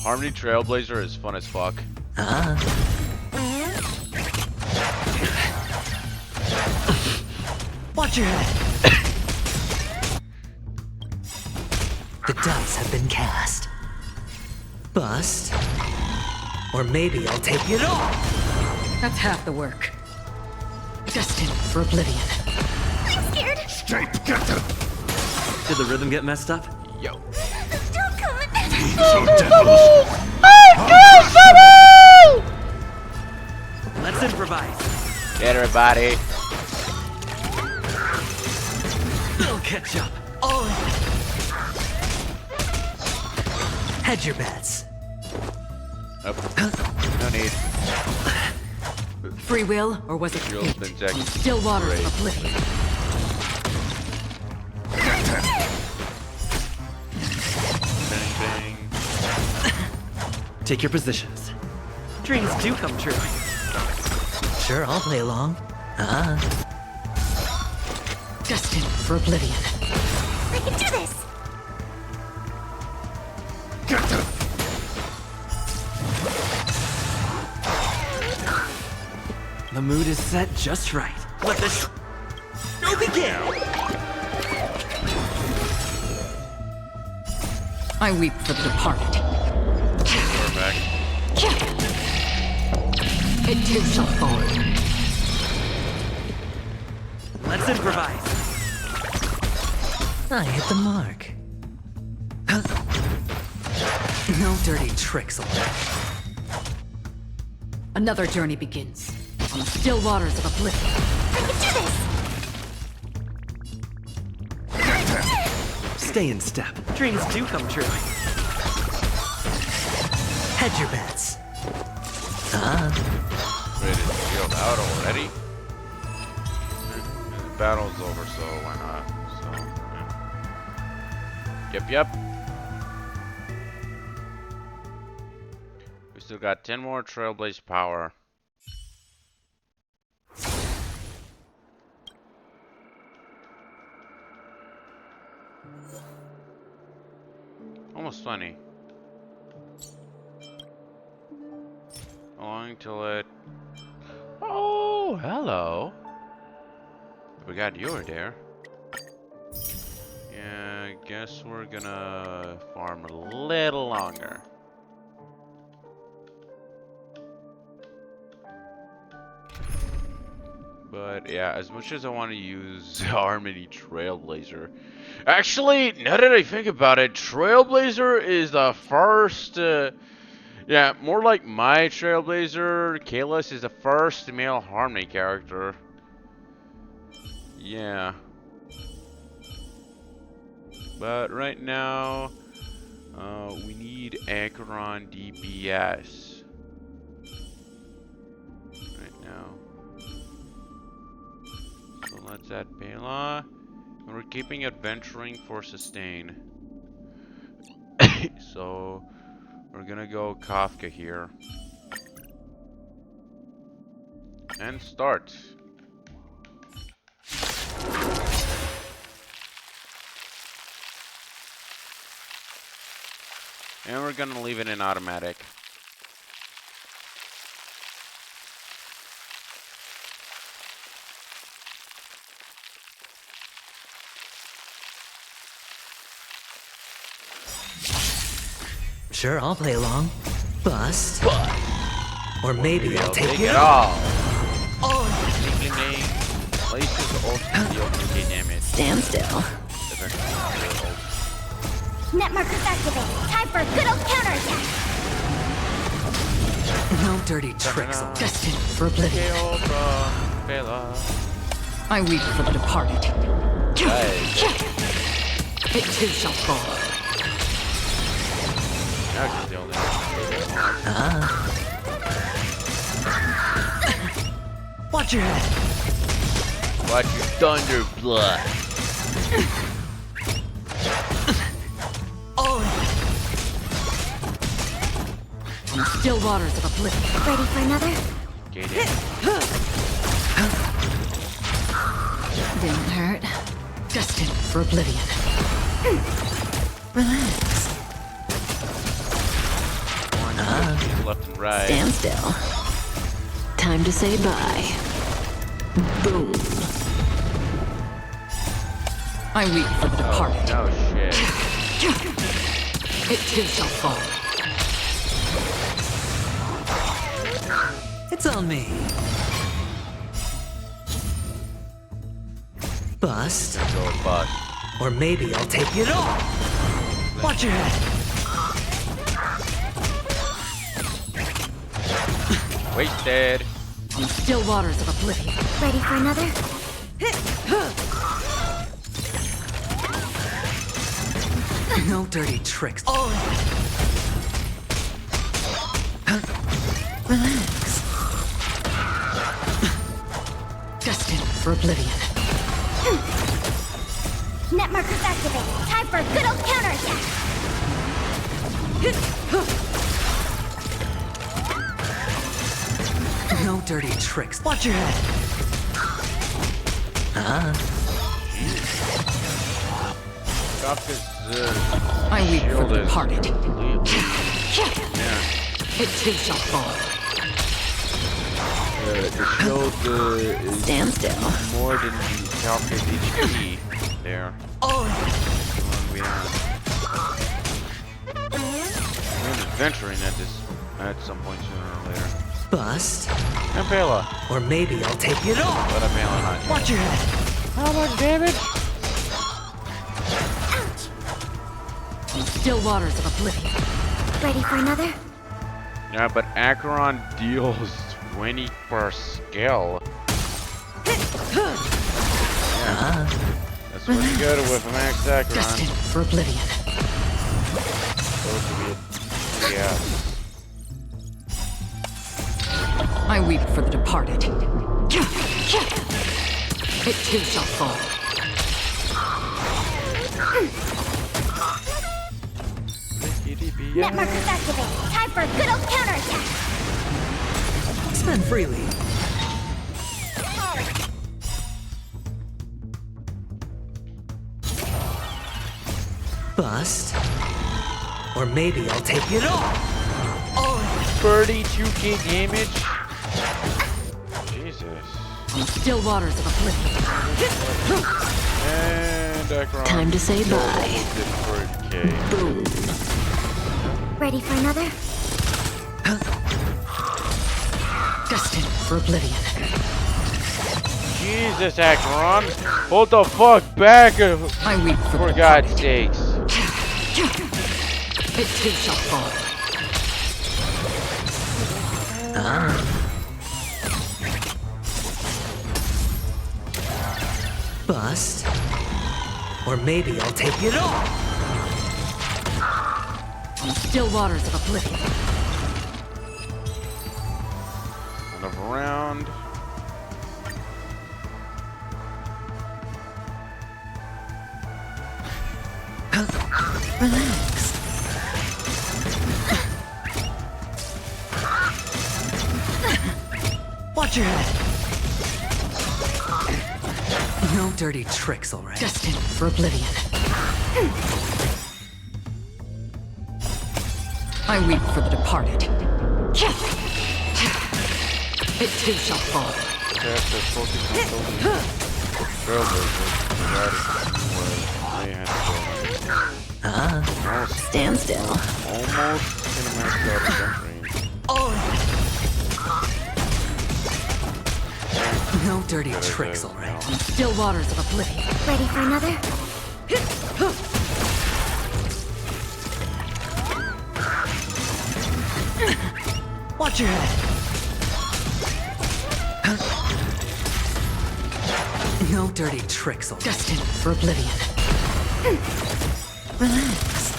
Harmony Trailblazer is fun as fuck. Watch your head. The dice have been cast. Bust. Or maybe I'll take it all. That's half the work. Destined for oblivion. I'm scared! Stay together! Did the rhythm get messed up? Yo. Don't come! Let's improvise. Get everybody. They'll catch up. All right. Hedge your bets. No need. Free will, or was it Fuel's fate? been checked. Still waters of oblivion. Bang, bang. Take your positions. Dreams do come true. Sure, I'll play along. Destined for oblivion. I can do this! The mood is set just right. Let the show begin! I weep for the departed. We're back. It too shall fall. Let's improvise. I hit the mark. No dirty tricks allowed. Another journey begins on the still waters of oblivion. I can do this! Stay in step. Dreams do come true. Hedge your bets. Ready to shield out already? The battle's over, so why not? So, yeah. Yep. We still got 10 more Trailblaze power. Almost 20. Long till it... Oh, hello. We got you there. Yeah, I guess we're gonna farm a little longer. But yeah, as much as I want to use Harmony Trailblazer, actually, now that I think about it, Trailblazer is the first, yeah, more like my Trailblazer, Kalis is the first male Harmony character. Yeah. But right now, we need Acheron DPS. Right now. So let's add Bela. And we're keeping adventuring for sustain. So we're gonna go Kafka here. And start. And we're gonna leave it in automatic. Sure, I'll play along. Bust. Or maybe I'll take it all. Oh. Places ultimate deal 2k damage. Stand still. Net markers activated. Time for a good old counterattack. No dirty tricks. Destined for oblivion. I weep for the departed. It too shall fall. Now she's the only Watch your head. Watch your thunder blood. Oh. In still waters of oblivion. Ready for another? Get it. Didn't hurt. Destined for oblivion. Relax. Left and right. Stand still. Time to say bye. Boom. I weep for the departed. Oh, no shit. It too shall fall. It's on me. Bust. Go bust. Or maybe I'll take it all. Watch your head. Wasted. In still waters of oblivion. Ready for another? No dirty tricks. Oh. Relax. Destined for oblivion. Net markers activated. Time for a good old counterattack. No dirty tricks. Watch your head. I weep for the departed. Yeah. It too shall fall. The shield is Stand still. more than the calculated HP there. Oh. We have. We're adventuring at this at some point sooner or later. Bust. Impala. Or maybe I'll take it all. But Impala not yet. Watch your head. How much damage? In still waters of oblivion. Ready for another? Yeah, but Acheron deals 20 per skill. Yeah. That's what you get with a max Acheron. Destined for oblivion. Supposed to be a yeah. I weep for the departed. It too shall fall. Net markers activated. Time for a good old counterattack. Spend freely. Bust. Or maybe I'll take it all. 32k damage? Jesus. In still waters of oblivion. And Acheron. Time to say bye. Boom. Ready for another? Destined for oblivion. Jesus, Acheron. Hold the fuck back. I weep for God's sakes. It too shall fall. Bust. Or maybe I'll take it all. In still waters of oblivion. Another round. Relax. Watch your head. No dirty tricks, all right. Destined for oblivion. I weep for the departed. It too shall fall. They have to focus on building trailblazers. They had to go. Stand still. Almost cinematic out of adventuring. No dirty tricks, all right. Still waters of oblivion. Ready for another? Watch your head. No dirty tricks, all right. Destined for oblivion. Relax.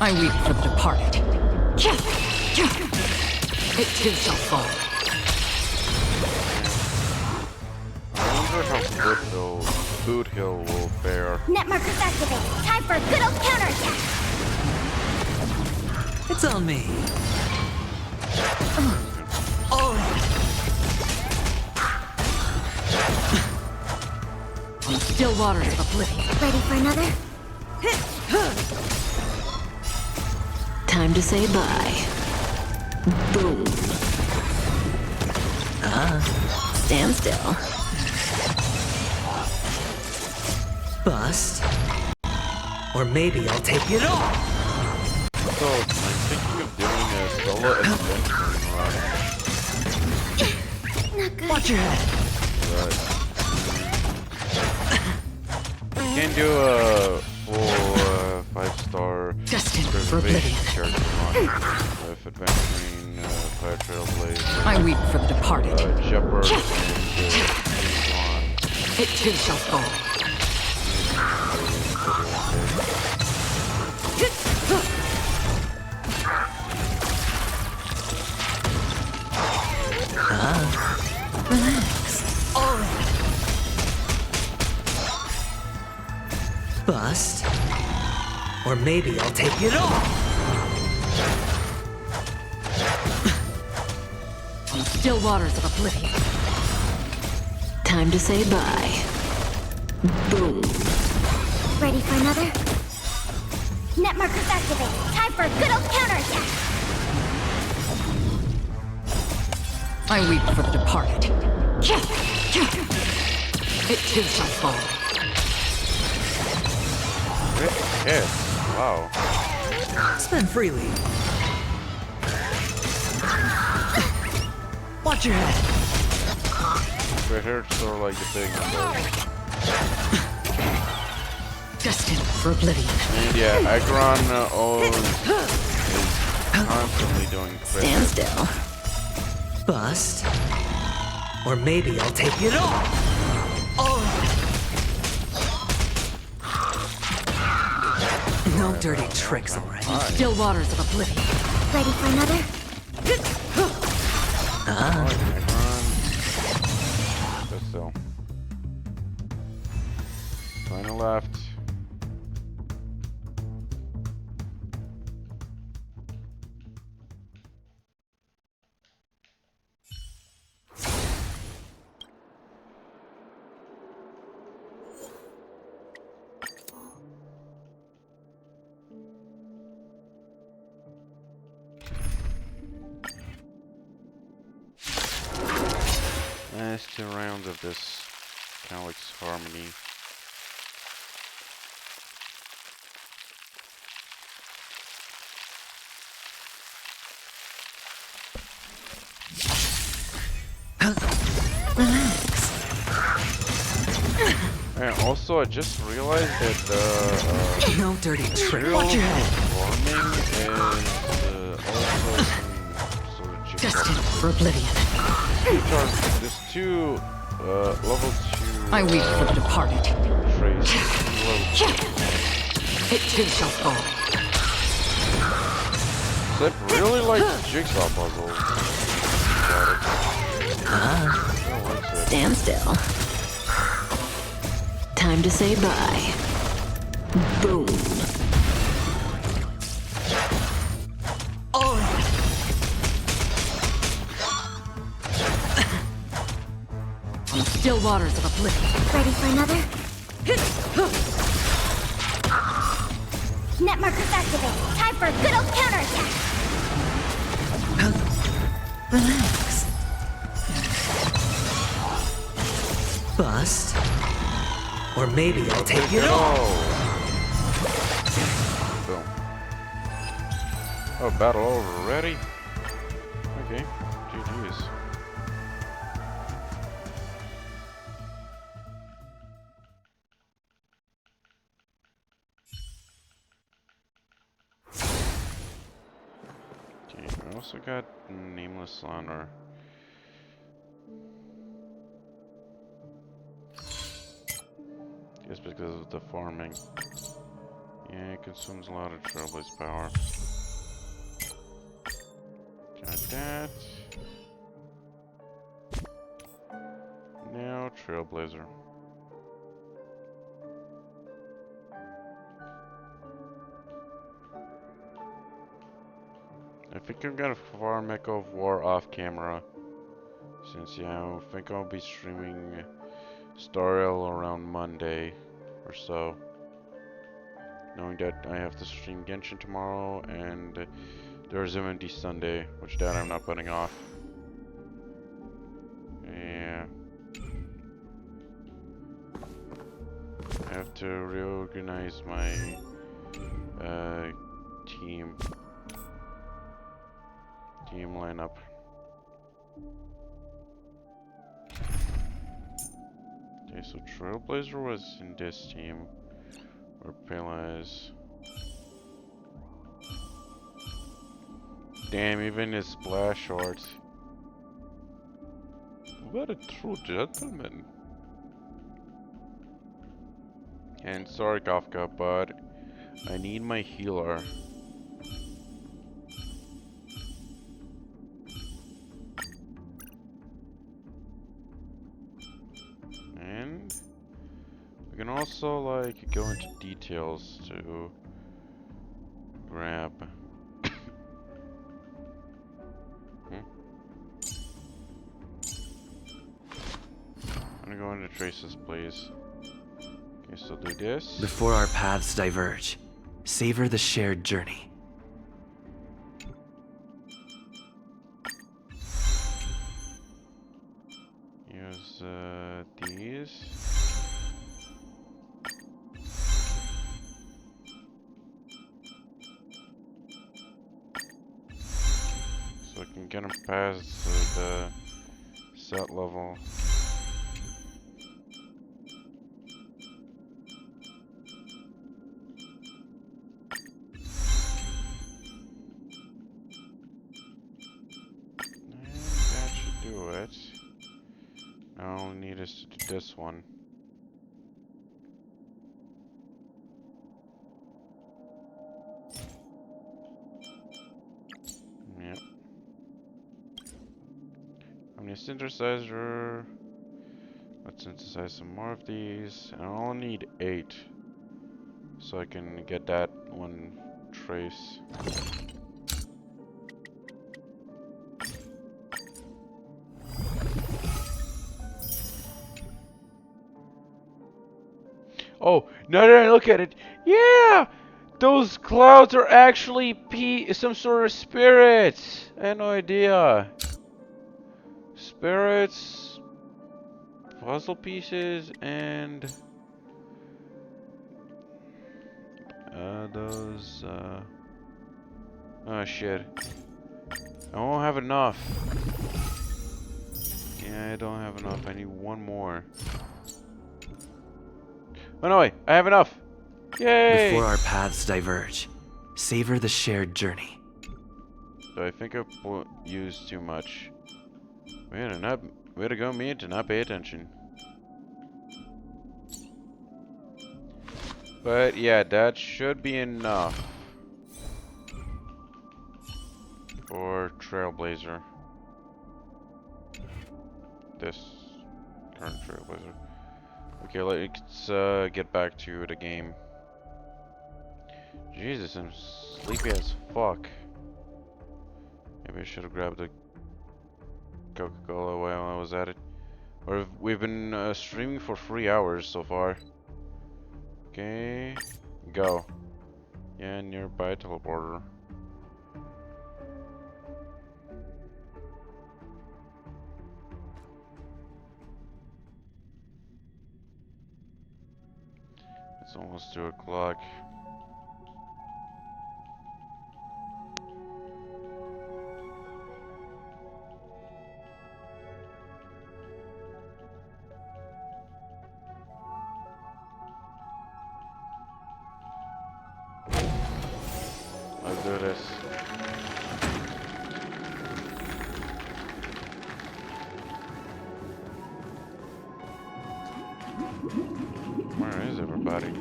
I weep for the departed. It too shall fall. I wonder how Foothill will fare. Net markers activated. Time for a good old counterattack. It's on me. Oh. On still waters of oblivion. Ready for another? Time to say bye. Boom. Stand still. Bust. Or maybe I'll take it all. So, I'm thinking of doing a solo adventuring run. Not good. Watch your head. But you can do a full 5-star preservation character run with adventuring, Fire Trailblazer, I weep for the departed. Shepherd, and It too shall fall. Relax. Bust. Or maybe I'll take it all. On still waters of oblivion. Time to say bye. Boom. Ready for another? Net markers activated. Time for a good old counterattack. I weep for the departed. It too shall fall. yeah, wow. Spend freely. Watch your head. Red hair's sort of like the thing. Destined for oblivion. And yeah, Agron is constantly doing crits. Stand still. Bust. Or maybe I'll take it all. No dirty tricks, alright. Still waters of oblivion. Ready for another? Just so. Final left. Last 2 rounds of this Calyx Harmony. Relax. And also, I just realized that no dirty trick. Watch your head. Farming is also some sort of Destined for oblivion. There's 2 level 2. I weep for the departed. Phrase. It too shall fall. So I really like jigsaw puzzles. Stand still. Time to say bye. Boom. On still waters of oblivion. Ready for another? Net markers activated. Time for a good old counterattack. Relax. Bust. Or maybe I'll take it all. Boom. Oh, battle already? Okay, GG's. Okay, I also got Nameless Honor. Just because of the farming. Yeah, it consumes a lot of Trailblaze power. Got that. Now Trailblazer. I think I'm gonna farm Echo of War off camera. Since, yeah, I think I'll be streaming Star Rail around Monday or so. Knowing that I have to stream Genshin tomorrow and there's MMD Sunday, which that I'm not putting off. Yeah. I have to reorganize my team lineup. Okay, so Trailblazer was in this team, where Pela is. Damn, even his splash art. What a true gentleman. And sorry, Kafka, but I need my healer. And we can also like go into details to grab. I'm gonna go into traces, please. Okay, so do this. Before our paths diverge, savor the shared journey. Use these. So I can get them past the set level. That should do it. Now all I need is to do this one. Yep. I'm gonna synthesizer. Let's synthesize some more of these. And I'll need 8. So I can get that one trace. Oh, now that I look at it, yeah! Those clouds are actually some sort of spirits! I had no idea. Spirits, puzzle pieces, and oh shit. I won't have enough. Yeah, I don't have enough. I need one more. Oh no, wait, I have enough. Yay! Before our paths diverge, savor the shared journey. So I think I used too much. Way to go, me, to not pay attention. But yeah, that should be enough for Trailblazer. This current Trailblazer. Okay, let's get back to the game. Jesus, I'm sleepy as fuck. Maybe I should have grabbed a Coca-Cola while I was at it. Or we've been streaming for 3 hours so far. Okay, go. Yeah, nearby teleporter. It's almost 2 o'clock. Let's do this. Where is everybody?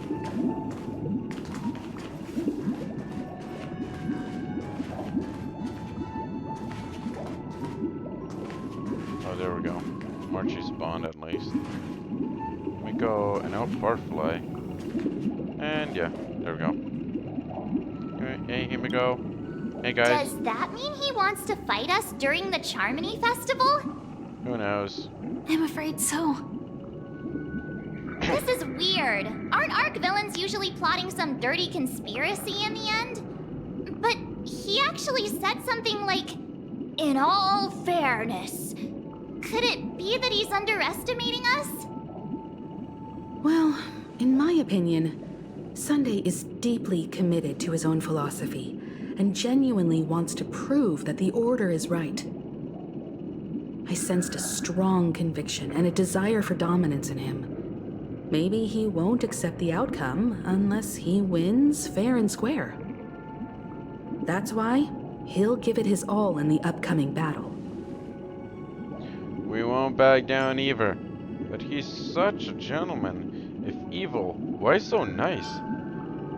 Oh, there we go. Marchie spawned at least. We go and out Barfly. And yeah, there we go. Hey, here we go. Hey guys. Does that mean he wants to fight us during the Charmony Festival? Who knows? I'm afraid so. This is weird. Aren't Arc villains usually plotting some dirty conspiracy in the end? But he actually said something like, "In all fairness." Could it be that he's underestimating us? Well, in my opinion, Sunday is deeply committed to his own philosophy and genuinely wants to prove that the Order is right. I sensed a strong conviction and a desire for dominance in him. Maybe he won't accept the outcome unless he wins fair and square. That's why he'll give it his all in the upcoming battle. We won't back down either. But he's such a gentleman. If evil, why so nice?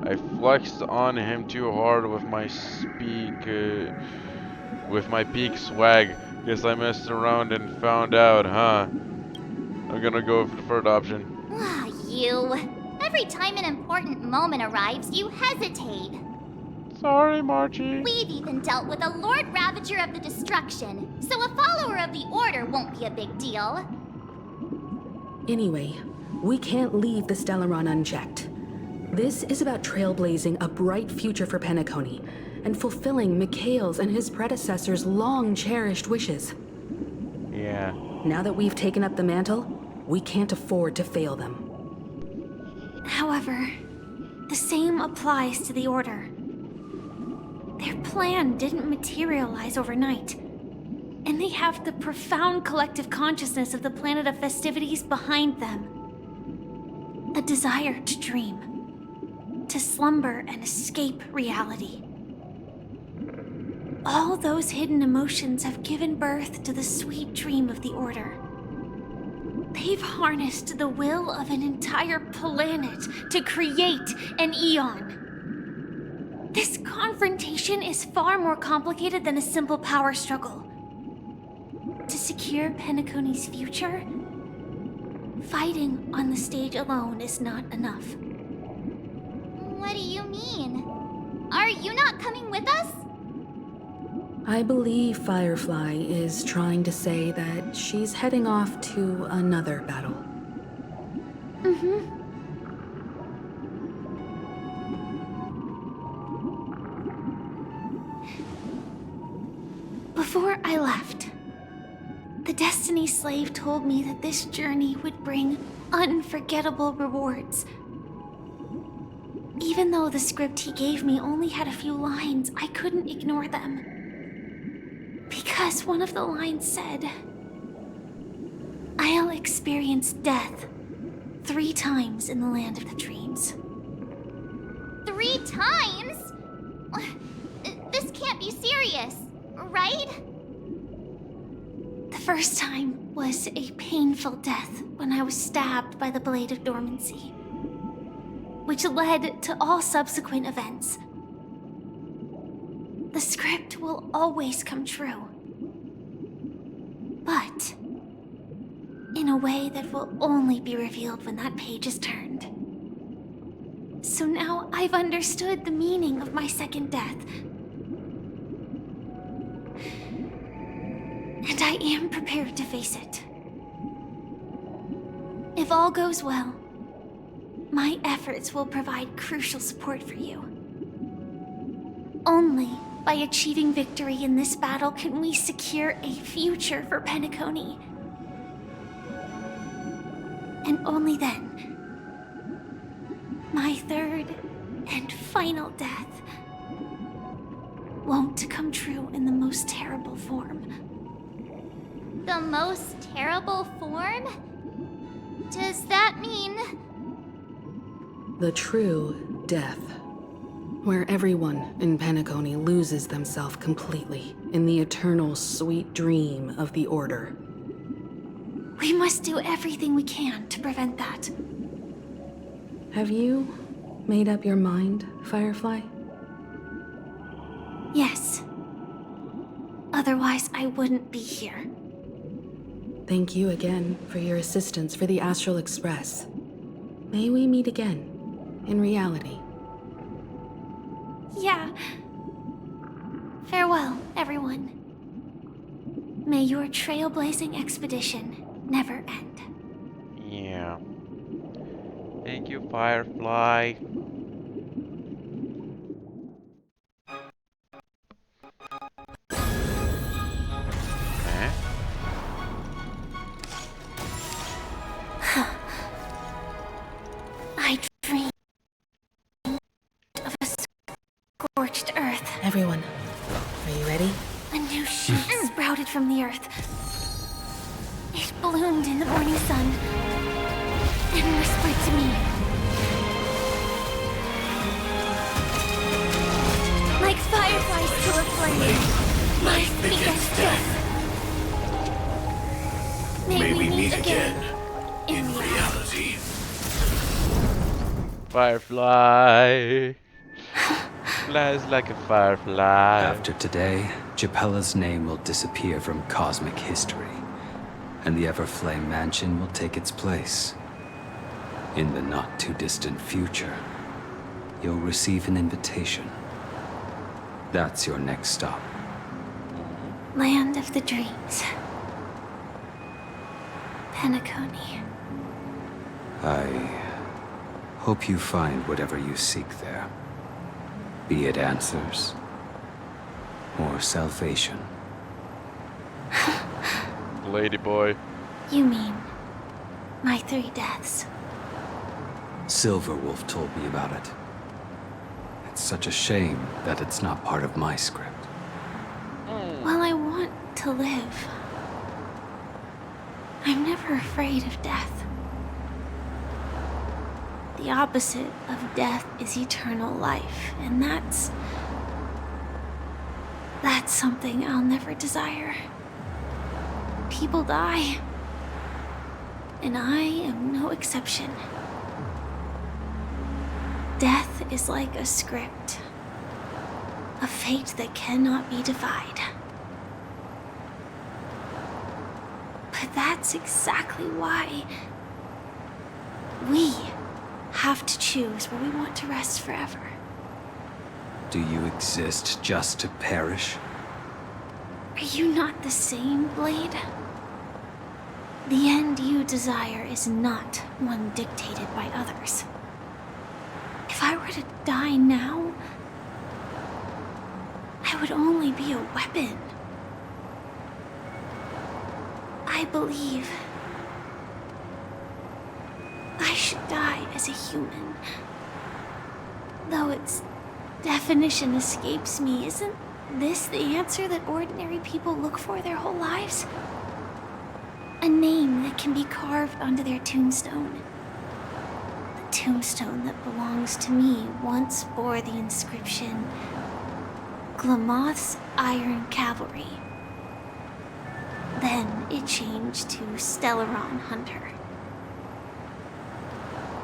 I flexed on him too hard with my peak swag. Guess I messed around and found out, huh? I'm gonna go for adoption. Ah, you. Every time an important moment arrives, you hesitate. Sorry, Marchie. We've even dealt with a Lord Ravager of the Destruction, so a follower of the Order won't be a big deal. Anyway, we can't leave the Stellaron unchecked. This is about trailblazing a bright future for Penacony and fulfilling Mikhail's and his predecessors' long-cherished wishes. Yeah. Now that we've taken up the mantle, we can't afford to fail them. However, the same applies to the Order. Their plan didn't materialize overnight, and they have the profound collective consciousness of the planet of festivities behind them. A desire to dream, to slumber and escape reality. All those hidden emotions have given birth to the sweet dream of the Order. They've harnessed the will of an entire planet to create an Eon. This confrontation is far more complicated than a simple power struggle. To secure Penacony's future, fighting on the stage alone is not enough. What do you mean? Are you not coming with us? I believe Firefly is trying to say that she's heading off to another battle. Mm-hmm. Before I left, the Destiny Slave told me that this journey would bring unforgettable rewards. Even though the script he gave me only had a few lines, I couldn't ignore them. Because one of the lines said, "I'll experience death 3 times in the land of the dreams." 3 times? This can't be serious, right? The first time was a painful death when I was stabbed by the Blade of Dormancy, which led to all subsequent events. The script will always come true, but in a way that will only be revealed when that page is turned. So now I've understood the meaning of my second death. And I am prepared to face it. If all goes well, my efforts will provide crucial support for you. Only by achieving victory in this battle can we secure a future for Penacony. And only then, my third and final death won't come true in the most terrible form. The most terrible form? Does that mean... The true death, where everyone in Penacony loses themselves completely in the eternal sweet dream of the Order. We must do everything we can to prevent that. Have you made up your mind, Firefly? Yes. Otherwise, I wouldn't be here. Thank you again for your assistance for the Astral Express. May we meet again, in reality. Yeah. Farewell, everyone. May your trailblazing expedition never end. Yeah. Thank you, Firefly. Okay. I dream of a scorched earth. Everyone, are you ready? A new shoot sprouted from the earth. It bloomed in the morning sun and whispered to me. Like fireflies to a flame, life begets death. May we meet again in reality. Firefly. Flies like a firefly. After today, Japella's name will disappear from cosmic history, and the Everflame Mansion will take its place. In the not-too-distant future, you'll receive an invitation. That's your next stop. Land of the Dreams. Penacony. I hope you find whatever you seek there. Be it answers or salvation. Ladyboy. You mean my 3 deaths? Silverwolf told me about it. It's such a shame that it's not part of my script. While I want to live, I'm never afraid of death. The opposite of death is eternal life, and that's something I'll never desire. People die, and I am no exception. Death is like a script, a fate that cannot be defied. But that's exactly why we have to choose where we want to rest forever. Do you exist just to perish? Are you not the same, Blade? The end you desire is not one dictated by others. If I were to die now, I would only be a weapon. I believe I should die as a human. Though its definition escapes me, isn't this the answer that ordinary people look for their whole lives? A name that can be carved onto their tombstone. The tombstone that belongs to me once bore the inscription, Glamoth's Iron Cavalry. Then it changed to Stellaron Hunter.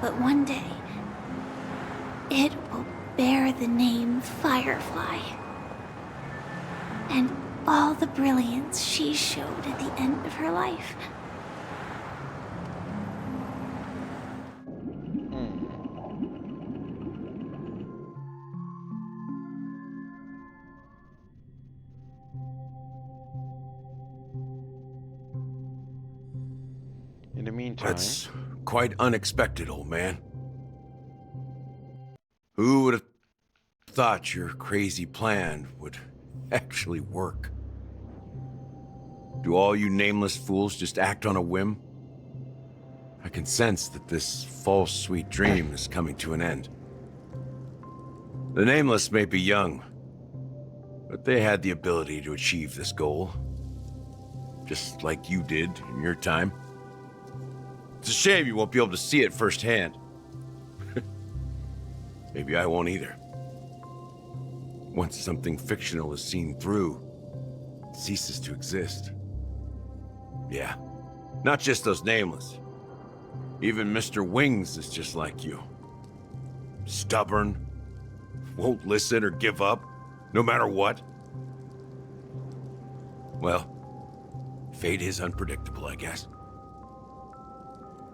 But one day, it will bear the name Firefly. And all the brilliance she showed at the end of her life. In the meantime... That's quite unexpected, old man. Who would have thought your crazy plan would actually work? Do all you nameless fools just act on a whim? I can sense that this false sweet dream is coming to an end. The nameless may be young, but they had the ability to achieve this goal. Just like you did in your time. It's a shame you won't be able to see it firsthand. Maybe I won't either. Once something fictional is seen through, it ceases to exist. Yeah, not just those nameless. Even Mr. Wings is just like you. Stubborn, won't listen or give up, no matter what. Well, Fate is unpredictable, I guess.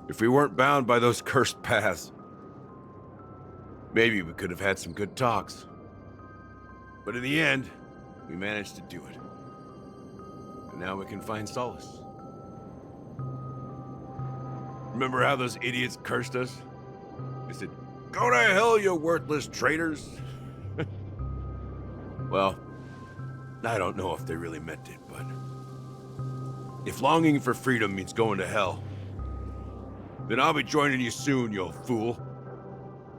If we weren't bound by those cursed paths, maybe we could have had some good talks. But in the end, we managed to do it. And now we can find solace. Remember how those idiots cursed us? They said, "Go to hell, you worthless traitors!" Well, I don't know if they really meant it, but if longing for freedom means going to hell, then I'll be joining you soon, you fool.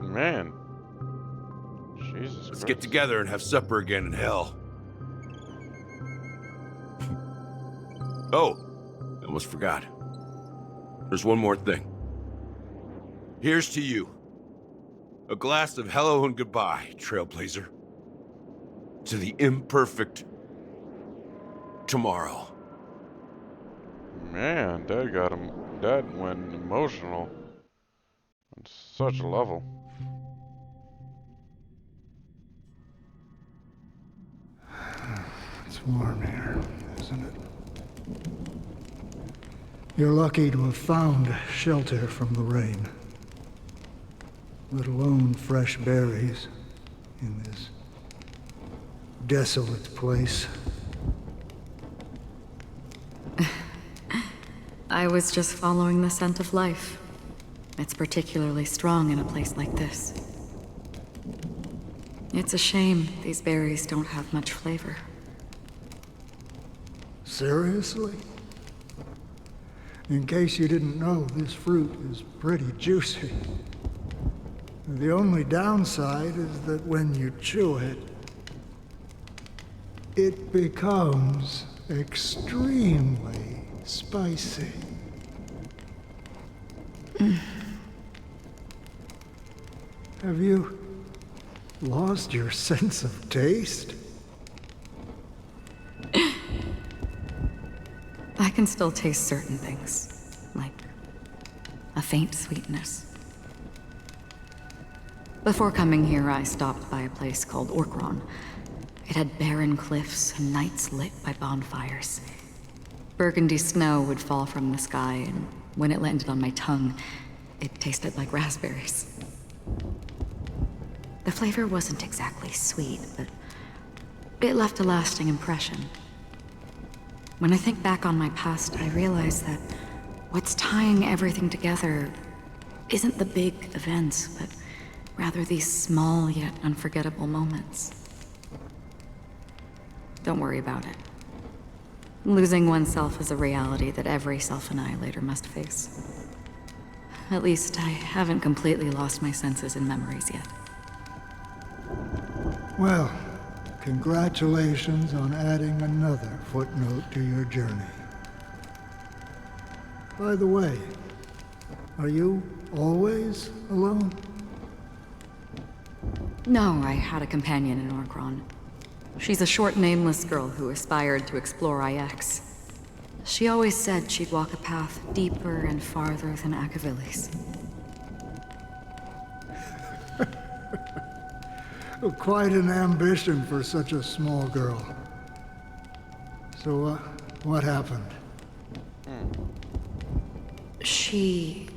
Man. Jesus Let's Christ. get together and have supper again in hell. Oh, I almost forgot. There's one more thing. Here's to you. A glass of hello and goodbye, Trailblazer. To the imperfect tomorrow. Man, that got him. That went emotional on such a level. It's warm here, isn't it? You're lucky to have found shelter from the rain. Let alone fresh berries in this desolate place. I was just following the scent of life. It's particularly strong in a place like this. It's a shame these berries don't have much flavor. Seriously? In case you didn't know, this fruit is pretty juicy. The only downside is that when you chew it, it becomes extremely spicy. Have you lost your sense of taste? I can still taste certain things, like a faint sweetness. Before coming here, I stopped by a place called Orkron. It had barren cliffs and nights lit by bonfires. Burgundy snow would fall from the sky, and when it landed on my tongue, it tasted like raspberries. The flavor wasn't exactly sweet, but it left a lasting impression. When I think back on my past, I realize that what's tying everything together isn't the big events, but rather these small yet unforgettable moments. Don't worry about it. Losing oneself is a reality that every self-annihilator must face. At least I haven't completely lost my senses and memories yet. Well, congratulations on adding another footnote to your journey. By the way, are you always alone? No, I had a companion in Orkron. She's a short, nameless girl who aspired to explore IX. She always said she'd walk a path deeper and farther than Akavilis. Quite an ambition for such a small girl. So, what happened? She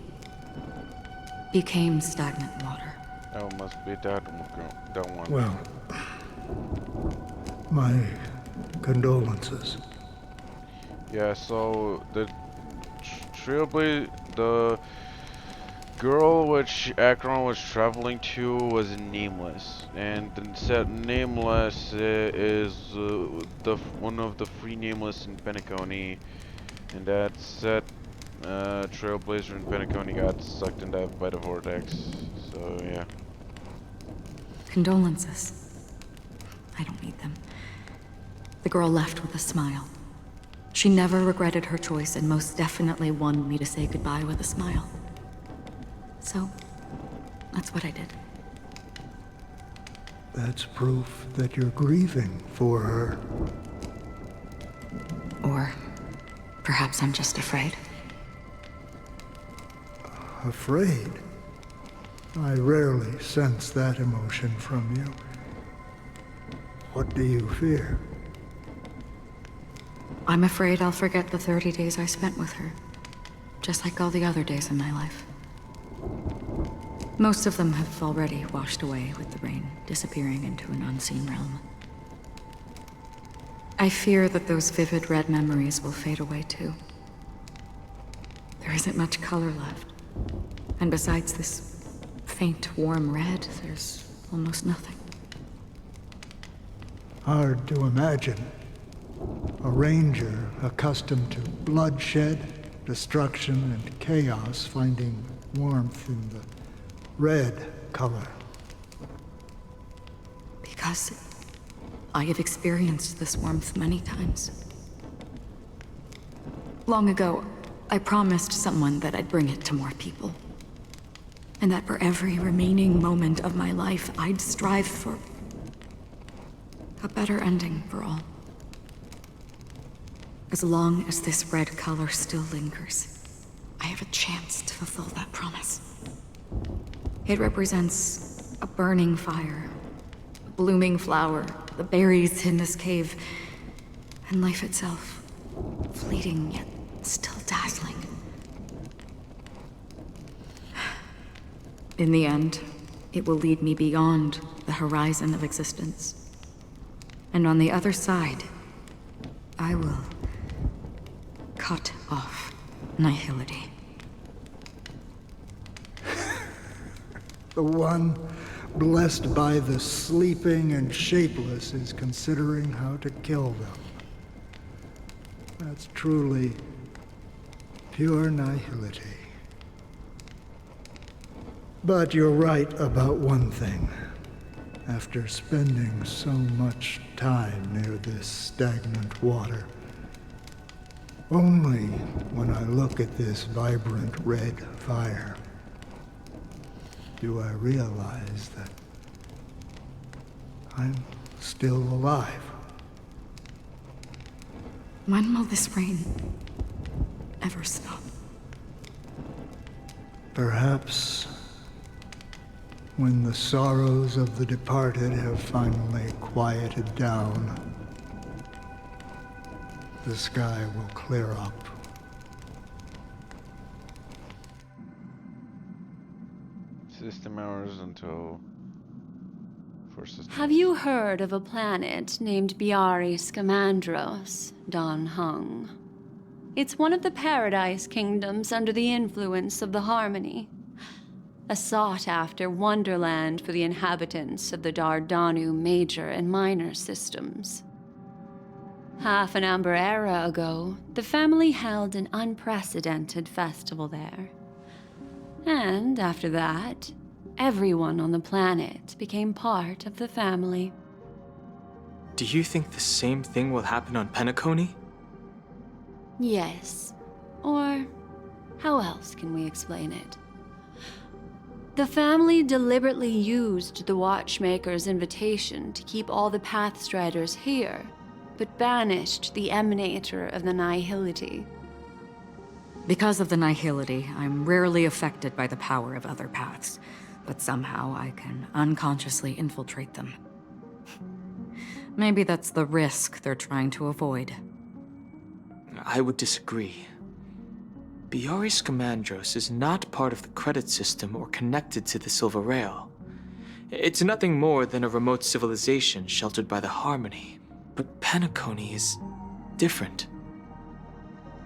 became stagnant water. Oh, must be that one. Well, my condolences. Yeah, so the the girl which Akron was traveling to was Nameless, and the set Nameless is the one of the free Nameless in Penacony, and that set Trailblazer in Penacony got sucked in that by the vortex. So yeah. Condolences. I don't need them. The girl left with a smile. She never regretted her choice and most definitely wanted me to say goodbye with a smile. So, that's what I did. That's proof that you're grieving for her. Or perhaps I'm just afraid. Afraid? I rarely sense that emotion from you. What do you fear? I'm afraid I'll forget the 30 days I spent with her, just like all the other days in my life. Most of them have already washed away with the rain, disappearing into an unseen realm. I fear that those vivid red memories will fade away too. There isn't much color left. And besides this faint, warm red, there's almost nothing. Hard to imagine. A ranger accustomed to bloodshed, destruction, and chaos finding warmth in the red color. Because I have experienced this warmth many times. Long ago, I promised someone that I'd bring it to more people. And that for every remaining moment of my life, I'd strive for a better ending for all. As long as this red color still lingers, I have a chance to fulfill that promise. It represents a burning fire, a blooming flower, the berries in this cave, and life itself, fleeting yet still dazzling. In the end, it will lead me beyond the horizon of existence. And on the other side, I will cut off nihility. The one blessed by the sleeping and shapeless is considering how to kill them. That's truly pure nihility. But you're right about one thing. After spending so much time near this stagnant water, only when I look at this vibrant red fire do I realize that I'm still alive. When will this rain ever stop? Perhaps when the sorrows of the departed have finally quieted down, the sky will clear up. System hours until... for system. Have you heard of a planet named Biari Scamandros, Don Hung? It's one of the Paradise Kingdoms under the influence of the Harmony. A sought-after wonderland for the inhabitants of the Dardanu Major and Minor systems. Half an Amber Era ago, the family held an unprecedented festival there. And after that, everyone on the planet became part of the family. Do you think the same thing will happen on Penacony? Yes. Or how else can we explain it? The family deliberately used the Watchmaker's invitation to keep all the Pathstriders here, but banished the Emanator of the Nihility. Because of the Nihility, I'm rarely affected by the power of other paths, but somehow I can unconsciously infiltrate them. Maybe that's the risk they're trying to avoid. I would disagree. Biari Scamandros is not part of the credit system or connected to the Silver Rail. It's nothing more than a remote civilization sheltered by the Harmony. But Penacony is different.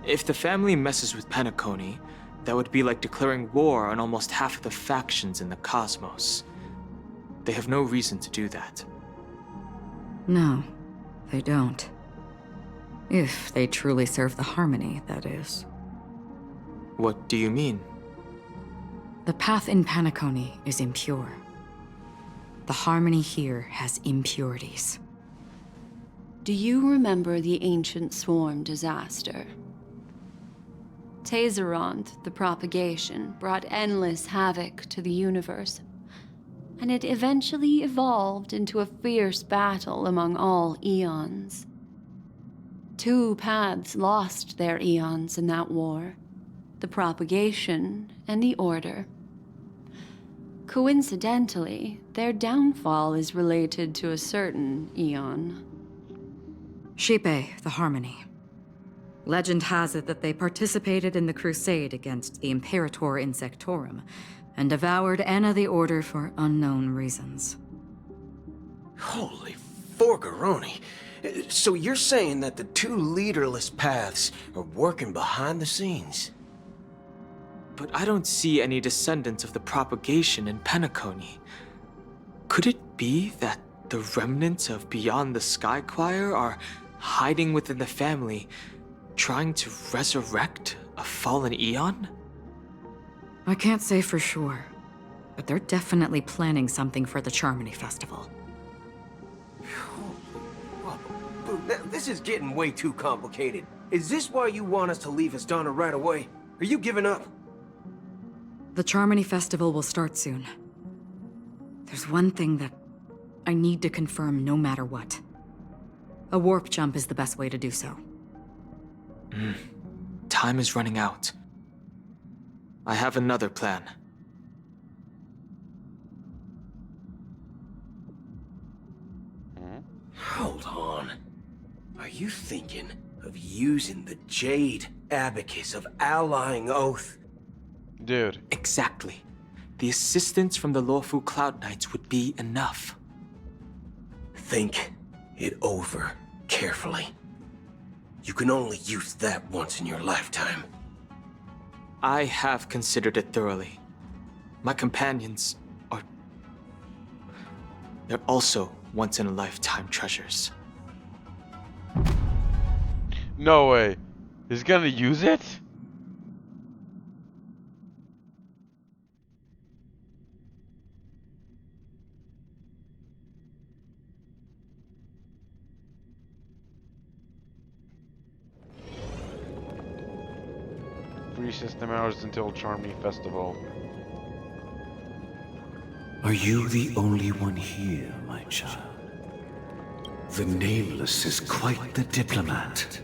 If the family messes with Penacony, that would be like declaring war on almost half of the factions in the cosmos. They have no reason to do that. No, they don't. If they truly serve the Harmony, that is. What do you mean? The path in Penacony is impure. The Harmony here has impurities. Do you remember the Ancient Swarm disaster? Tazeront, the propagation, brought endless havoc to the universe, and it eventually evolved into a fierce battle among all eons. 2 paths lost their eons in that war, the propagation and the order. Coincidentally, their downfall is related to a certain eon. Shipe, the Harmony. Legend has it that they participated in the crusade against the Imperator Insectorum, and devoured Anna the Order for unknown reasons. Holy forgaroni. So you're saying that the two leaderless paths are working behind the scenes? But I don't see any descendants of the propagation in Penacony. Could it be that the remnants of Beyond the Sky Choir are hiding within the family, trying to resurrect a fallen eon? I can't say for sure, but they're definitely planning something for the Charmony Festival. This is getting way too complicated. Is this why you want us to leave Astana right away? Are you giving up? The Charmony Festival will start soon. There's one thing that I need to confirm no matter what. A warp jump is the best way to do so. Time is running out. I have another plan. Hold on. Are you thinking of using the Jade Abacus of Allying Oath? Dude. Exactly. The assistance from the Lawful Cloud Knights would be enough. Think it over carefully. You can only use that once in your lifetime. I have considered it thoroughly. My companions are... they're also once-in-a-lifetime treasures. No way. He's gonna use it? Free system hours until Charmony Festival. Are you the only one here, my child? The Nameless is quite the diplomat.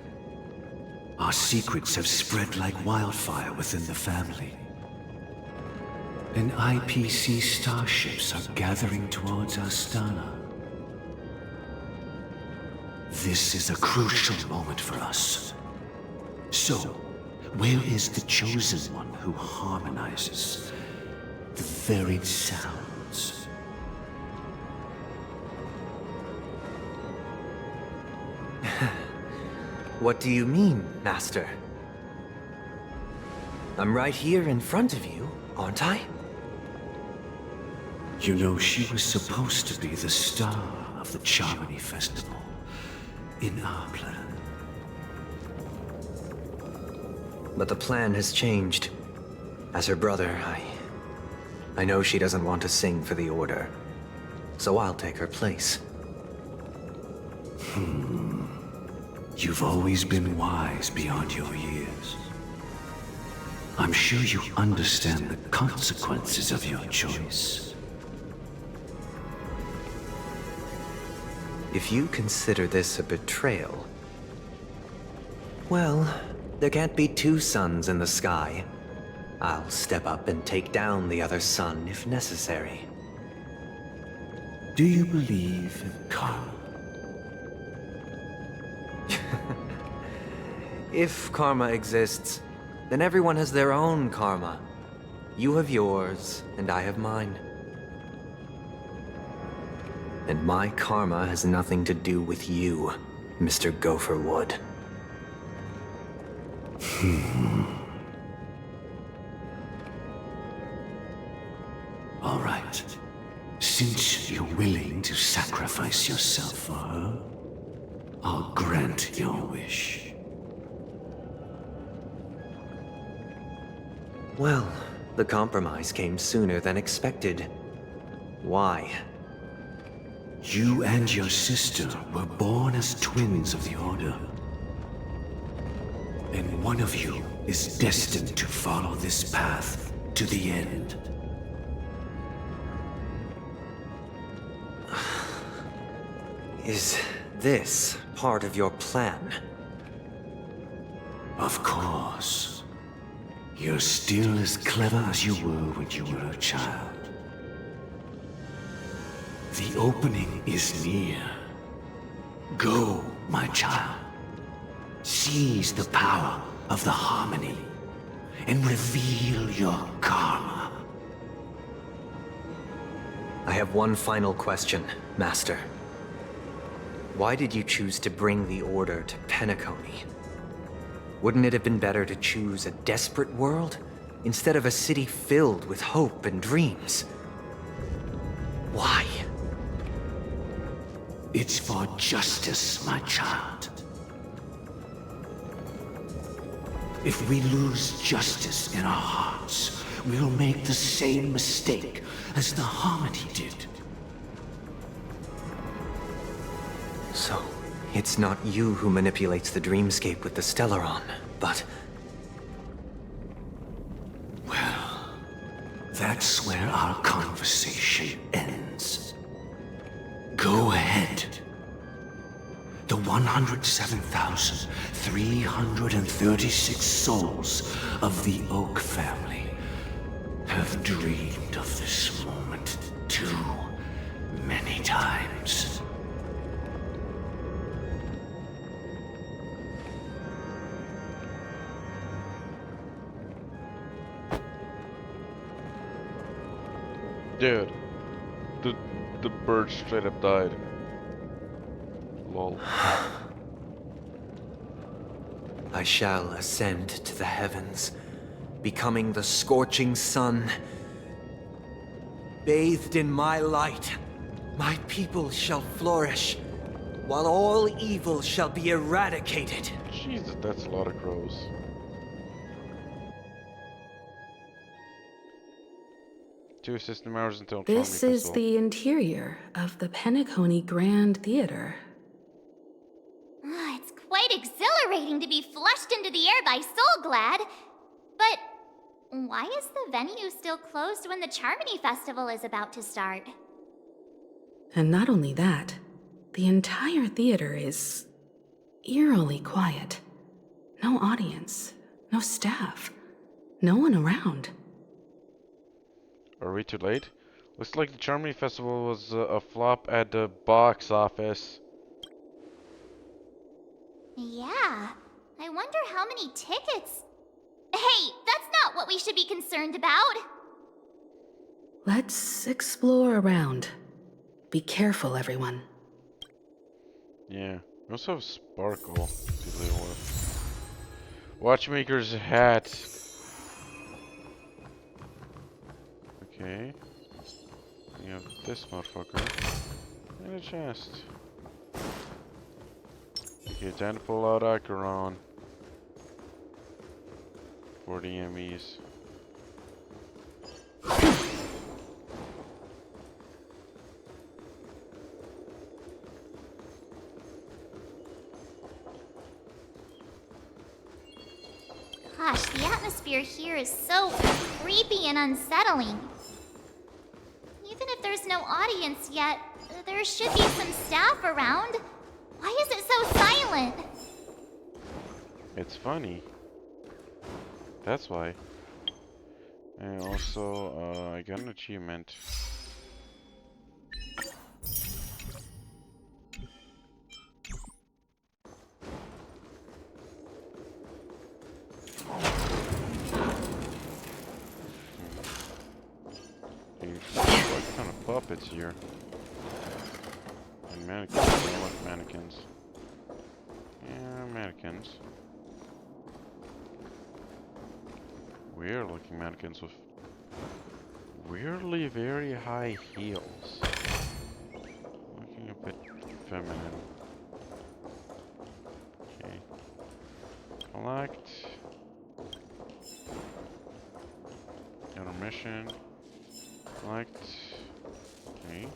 Our secrets have spread like wildfire within the family. And IPC starships are gathering towards Astana. This is a crucial moment for us. So, where is the chosen one who harmonizes the varied sounds? What do you mean, Master? I'm right here in front of you, aren't I? You know, she was supposed to be the star of the Charmony Festival in our plan. But the plan has changed. As her brother, I know she doesn't want to sing for the Order. So I'll take her place. You've always been wise beyond your years. I'm sure you understand the consequences of your choice. If you consider this a betrayal, well, there can't be two suns in the sky. I'll step up and take down the other sun if necessary. Do you believe in karma? If karma exists, then everyone has their own karma. You have yours, and I have mine. And my karma has nothing to do with you, Mr. Gopherwood. All right. Since you're willing to sacrifice yourself for her, I'll grant your wish. Well, the compromise came sooner than expected. Why? You and your sister were born as twins of the Order. And one of you is destined to follow this path to the end. Is this part of your plan? Of course. You're still as clever as you were when you were a child. The opening is near. Go, my child. Seize the power of the harmony and reveal your karma. I have one final question, Master. Why did you choose to bring the Order to Penacony? Wouldn't it have been better to choose a desperate world instead of a city filled with hope and dreams? Why? It's for justice, my child. If we lose justice in our hearts, we'll make the same mistake as the Harmony did. So, it's not you who manipulates the dreamscape with the Stellaron, but... Well, that's where our conversation ends. Go ahead. The 107,336 souls of the Oak family have dreamed of this moment too many times. Dude, the bird straight up died. Lol. I shall ascend to the heavens, becoming the scorching sun. Bathed in my light, my people shall flourish, while all evil shall be eradicated. Jesus, that's a lot of crows. Two system hours until This is the interior of the Penacony Grand Theater. It's quite exhilarating to be flushed into the air by Soulglad. But why is the venue still closed when the Charmony Festival is about to start? And not only that, the entire theater is eerily quiet. No audience, no staff, no one around. Are we too late? Looks like the Charmony Festival was a flop at the box office. Yeah, I wonder how many tickets... Hey, that's not what we should be concerned about! Let's explore around. Be careful, everyone. Yeah, we also have Sparkle to deal with. Watchmaker's hat. Okay. We have this motherfucker. And a chest. Okay, time to pull out Acheron. For the MEs. Gosh, the atmosphere here is so creepy and unsettling. Even if there's no audience yet, there should be some staff around. Why is it so silent? It's funny. That's why. And also, I got an achievement. What kind of puppets here? And mannequins. I don't like mannequins. Yeah, mannequins. Weird looking mannequins with weirdly very high heels. Looking a bit feminine. Okay. Collect. Intermission. Collect. Okay.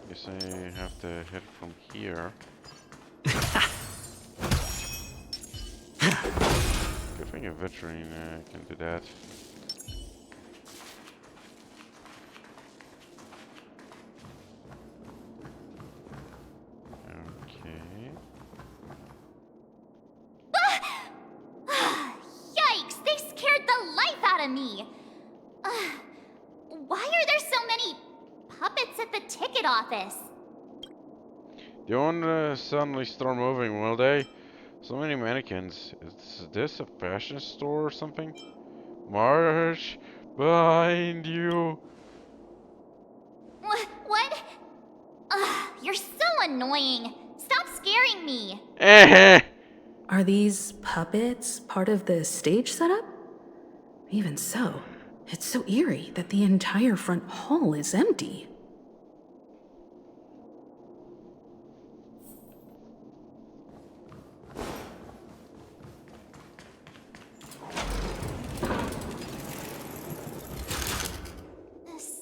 Guess I have to hit from here. Good thing a veteran can do that. Okay. Yikes, they scared the life out of me! Why are there so many puppets at the ticket office? They won't suddenly start moving, will they? So many mannequins. Is this a fashion store or something? March, behind you. What? Ugh, you're so annoying. Stop scaring me. Are these puppets part of the stage setup? Even so, it's so eerie that the entire front hall is empty.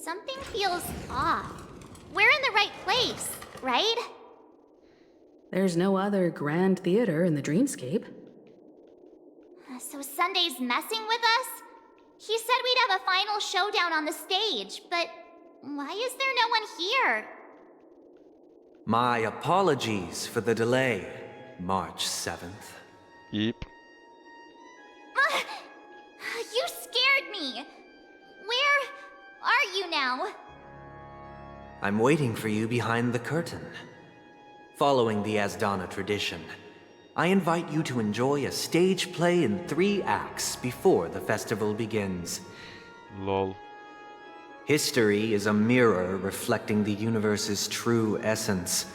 Something feels off. We're in the right place, right? There's no other grand theater in the dreamscape. So Sunday's messing with us? He said we'd have a final showdown on the stage, but why is there no one here? My apologies for the delay, March 7th. Yep. You scared me. Where are you now? I'm waiting for you behind the curtain. Following the Asdana tradition, I invite you to enjoy a stage play in 3 acts before the festival begins. Lol. History is a mirror reflecting the universe's true essence.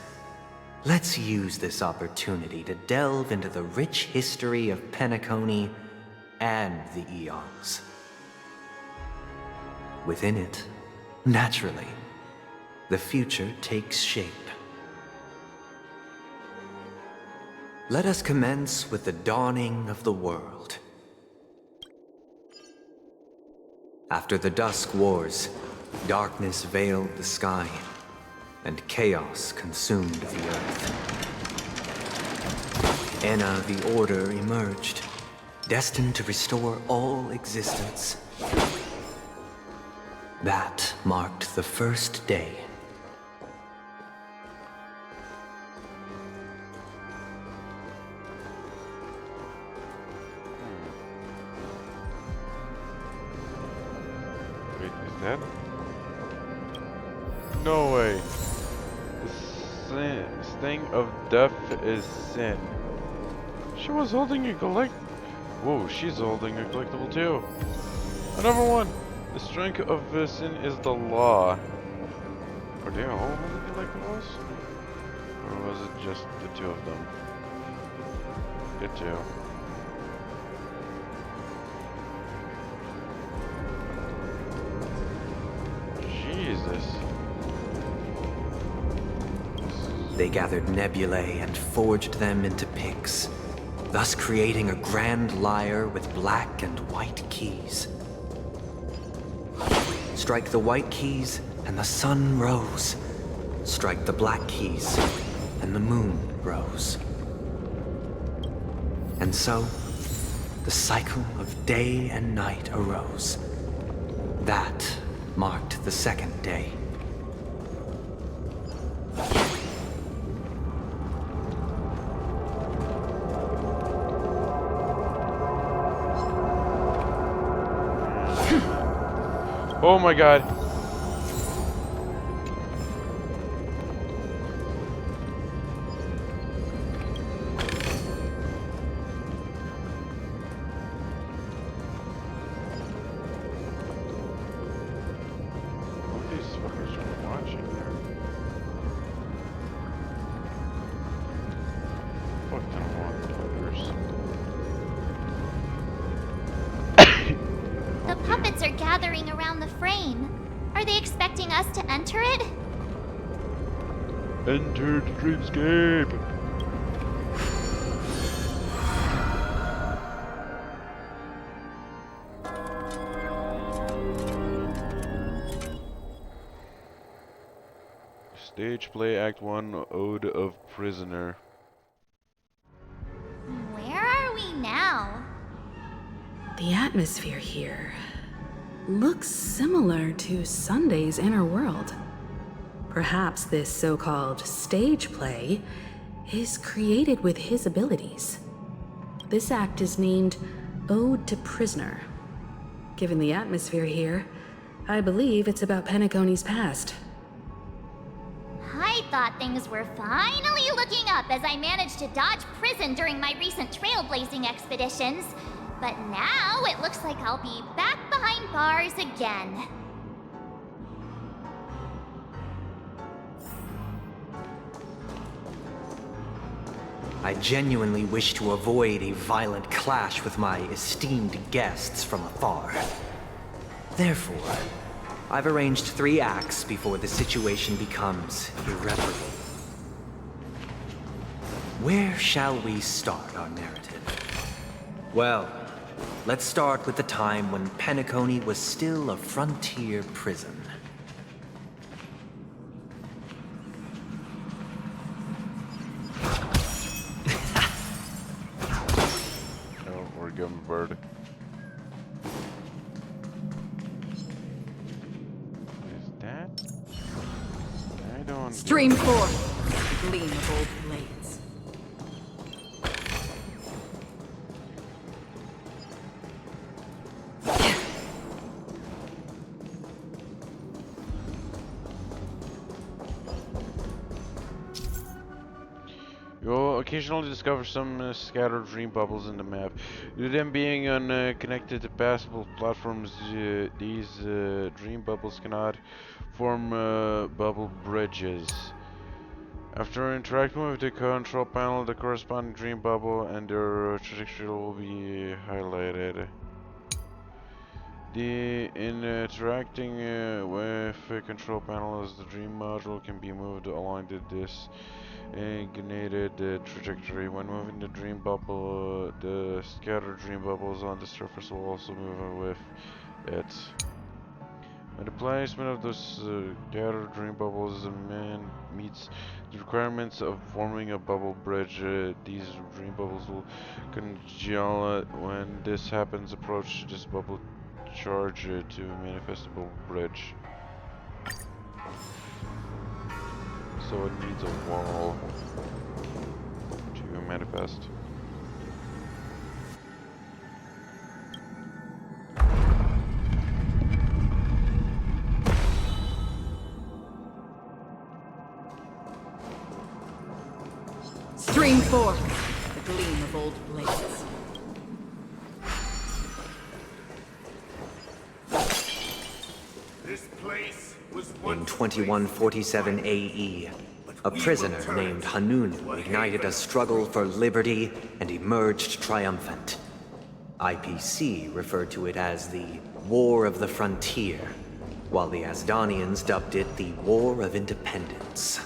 Let's use this opportunity to delve into the rich history of Penacony and the eons. Within it, naturally, the future takes shape. Let us commence with the dawning of the world. After the Dusk Wars, darkness veiled the sky, and chaos consumed the earth. Enna the Order emerged, destined to restore all existence. That marked the first day. Wait, is that? No way. The sting of death is sin. She was holding a Whoa, she's holding a collectible too. Another one. The strength of sin is the law. Are they all holding collectibles? Or was it just the 2 of them? The 2. Jesus. They gathered nebulae and forged them into picks, thus creating a grand lyre with black and white keys. Strike the white keys, and the sun rose. Strike the black keys, and the moon rose. And so, the cycle of day and night arose. That marked the second day. Oh my god. What these fuckers are watching there? Fuck them fuckers. The puppets are gathering around the frame. Are they expecting us to enter it? Enter the dreamscape. Stage play Act 1 Ode of Prisoner. Where are we now? The atmosphere here looks similar to Sunday's inner world. Perhaps this so-called stage play is created with his abilities. This act is named Ode to Prisoner. Given the atmosphere here, I believe it's about Penacony's past. thought things were finally looking up as I managed to dodge prison during my recent trailblazing expeditions. But now it looks like I'll be back behind bars again. I genuinely wish to avoid a violent clash with my esteemed guests from afar. Therefore, I've arranged 3 acts before the situation becomes irreparable. Where shall we start our narrative? Well, let's start with the time when Penacony was still a frontier prison. Bird. Is that? I don't. Stream 4. The gleam of old blades. You'll occasionally discover some scattered dream bubbles in the map. Due to them being on connected to passable platforms, these dream bubbles cannot form bubble bridges. After interacting with the control panel, the corresponding dream bubble and their trajectory will be highlighted. In interacting with the control panels, the dream module can be moved along this designated trajectory. When moving the dream bubble, the scattered dream bubbles on the surface will also move with it. When the placement of those scattered dream bubbles meets the requirements of forming a bubble bridge, these dream bubbles will congeal. When this happens, approach this bubble charge to manifest a bubble bridge. So it needs a wall to manifest. Stream 4. The gleam of old blades. This place was In 2147 AE, a prisoner named Hanunu ignited a struggle for liberty and emerged triumphant. IPC referred to it as the War of the Frontier, while the Asdanians dubbed it the War of Independence.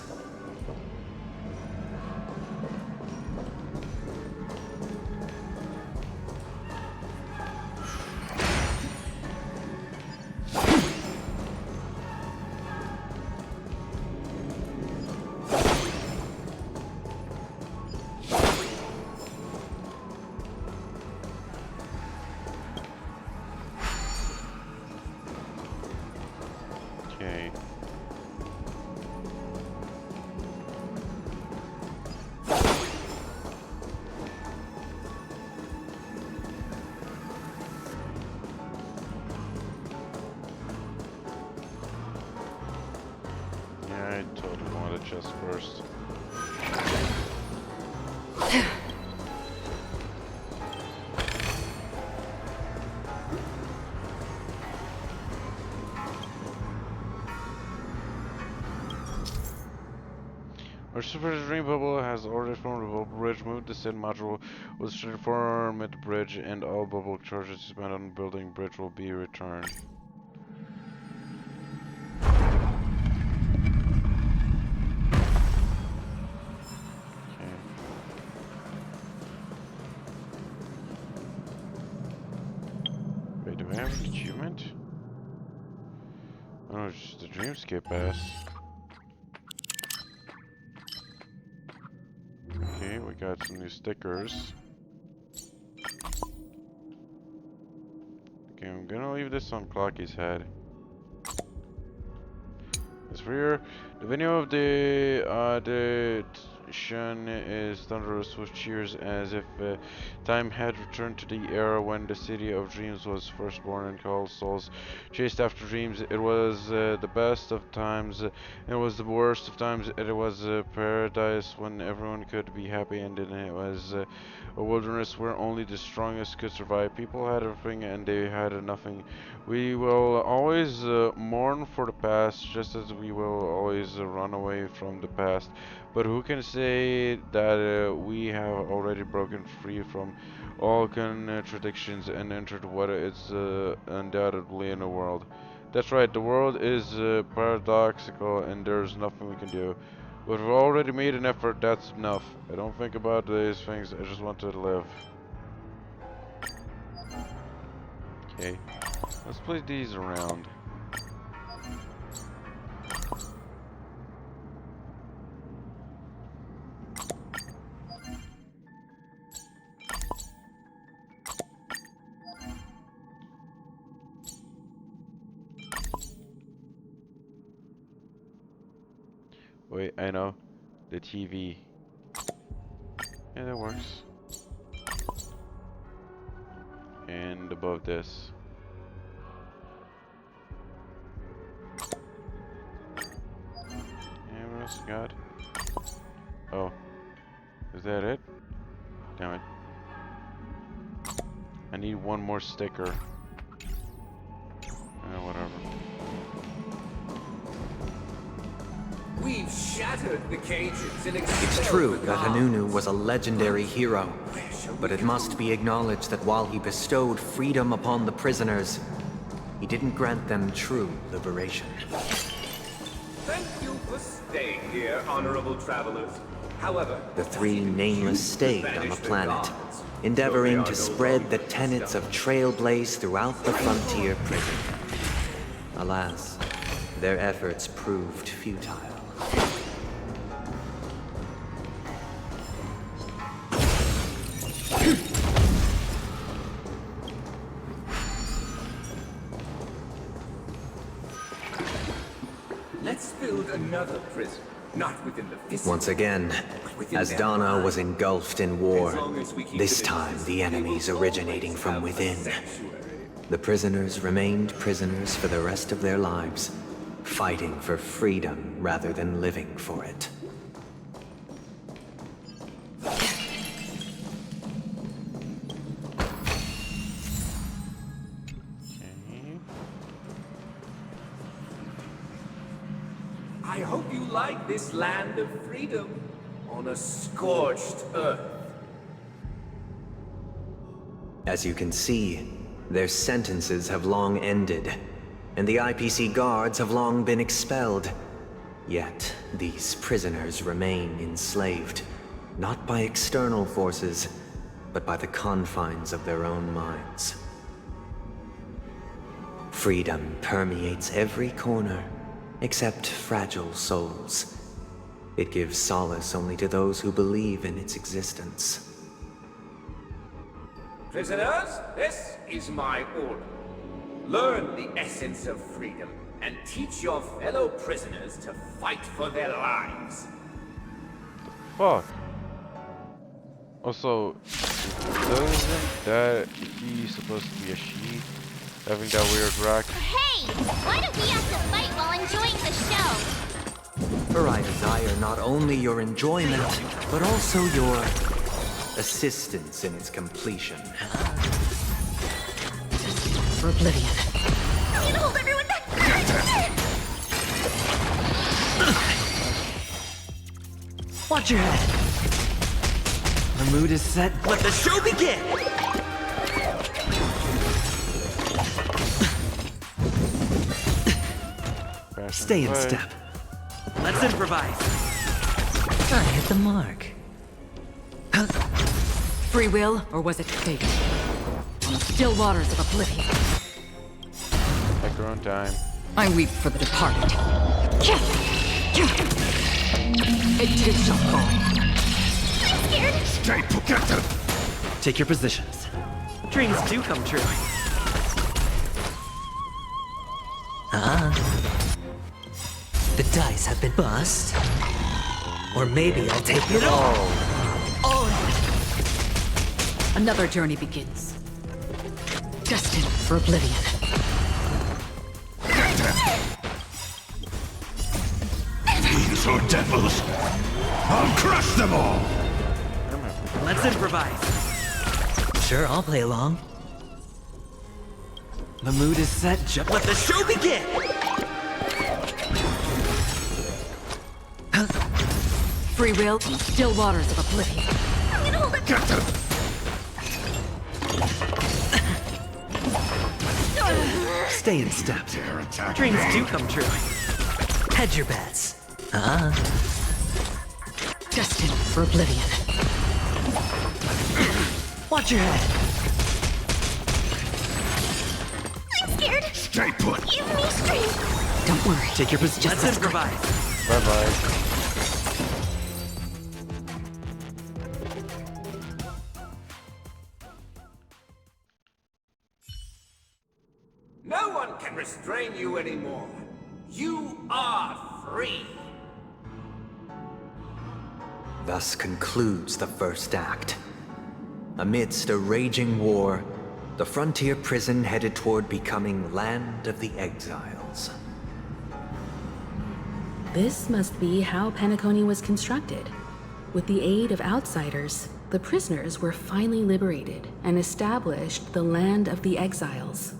Okay. Yeah, I totally want a chest first. Our super dream bubble has already formed a bubble bridge. Move the said module with straight form at the bridge, and all bubble charges spent on building bridge will be returned. Wait, do I have an achievement? Oh, it's just a dreamscape pass. Okay, we got some new stickers. Okay, I'm gonna leave this on Clocky's head. As for the video of the shone is thunderous with cheers, as if time had returned to the era when the city of dreams was first born and called souls chased after dreams. It was the best of times, it was the worst of times. It was a paradise when everyone could be happy, and then it was a wilderness where only the strongest could survive. People had everything and they had nothing. We will always mourn for the past, just as we will always run away from the past. But who can say that we have already broken free from all contradictions and entered what is undoubtedly in the world? That's right, the world is paradoxical and there's nothing we can do. But we've already made an effort, that's enough. I don't think about these things, I just want to live. Okay, let's play these around. Wait, I know. The TV. Yeah, that works. And above this. Yeah, what else we got? Oh. Is that it? Damn it. I need one more sticker. Whatever. We've shattered the cages and it's true that Hanunu was a legendary hero, but it must be acknowledged that while he bestowed freedom upon the prisoners, he didn't grant them true liberation. Thank you for staying here, honorable travelers. However, The three nameless stayed on the planet, endeavoring to spread the tenets of Trailblaze throughout the frontier prison. Alas, their efforts proved futile. let's build another prison. Not within the physical. Once again, as Dana was engulfed in war, this time the enemies originating from within. The prisoners remained prisoners for the rest of their lives, fighting for freedom rather than living for it. I hope you like this land of freedom on a scorched earth. As you can see, their sentences have long ended, and the IPC guards have long been expelled. Yet, these prisoners remain enslaved, not by external forces, but by the confines of their own minds. Freedom permeates every corner, except fragile souls. It gives solace only to those who believe in its existence. Prisoners, this is my order. Learn the essence of freedom and teach your fellow prisoners to fight for their lives. Fuck. Also, doesn't that he supposed to be a sheep? Having that weird rack? Hey! Why do we have to fight while enjoying the show? For I desire not only your enjoyment, but also your assistance in its completion. For oblivion. I need to hold everyone back! Watch your head. The mood is set. Let the show begin! Stay in step. Let's improvise. I hit the mark. Free will, or was it fate? On the still waters of oblivion. Take your own time. I weep for the departed. It too shall fall. I'm scared! Stay together! Take your positions. Dreams do come true. The dice have been bust. Or maybe I'll take it all. Another journey begins. Destined for oblivion. Fiends or devils, I'll crush them all! Let's improvise. Sure, I'll play along. The mood is set, just let the show begin! Free will in still waters of oblivion. I'm gonna hold it. Get them! Stay in step. Dare attack Dreams me. do come true. Hedge your bets. Destined for oblivion. Watch your head. I'm scared. Stay put. Give me strength. Don't worry. Take your position. Let's improvise. Bye-bye. No one can restrain you anymore. You are free. Thus concludes the first act. Amidst a raging war, the frontier prison headed toward becoming Land of the Exiles. This must be how Penacony was constructed. With the aid of outsiders, the prisoners were finally liberated and established the Land of the Exiles.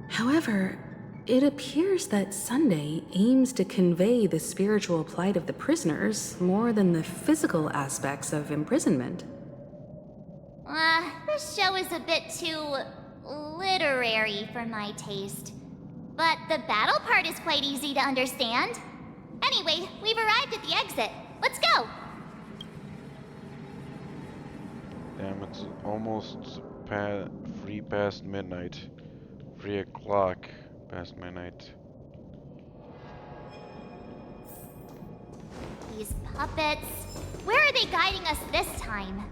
However, it appears that Sunday aims to convey the spiritual plight of the prisoners more than the physical aspects of imprisonment. This show is a bit too literary for my taste. But the battle part is quite easy to understand. Anyway, we've arrived at the exit. Let's go! Damn, it's almost past midnight. 3 o'clock past midnight. These puppets. Where are they guiding us this time?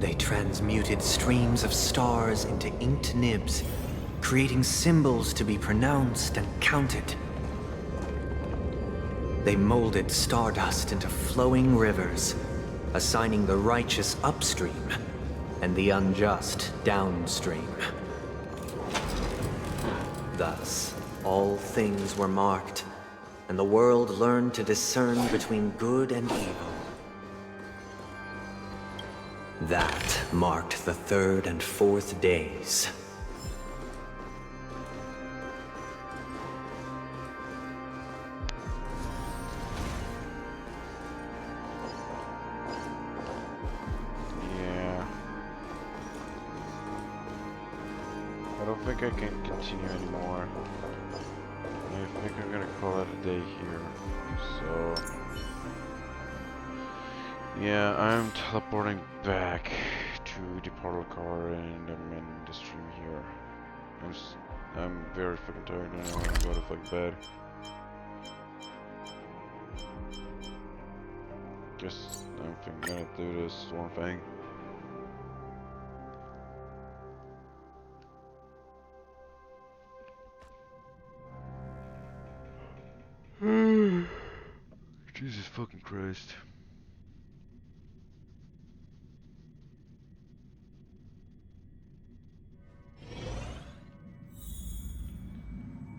They transmuted streams of stars into inked nibs, creating symbols to be pronounced and counted. They molded stardust into flowing rivers, assigning the righteous upstream and the unjust downstream. Thus, all things were marked, and the world learned to discern between good and evil. That marked the 3rd and 4th days. Yeah. I don't think I can continue anymore. I think I'm gonna call it a day here. So... yeah, I'm teleporting back to the portal car and I'm in the stream here. I'm very fucking tired and I wanna go to fucking bed. Guess I'm gonna do this one thing. Jesus fucking Christ.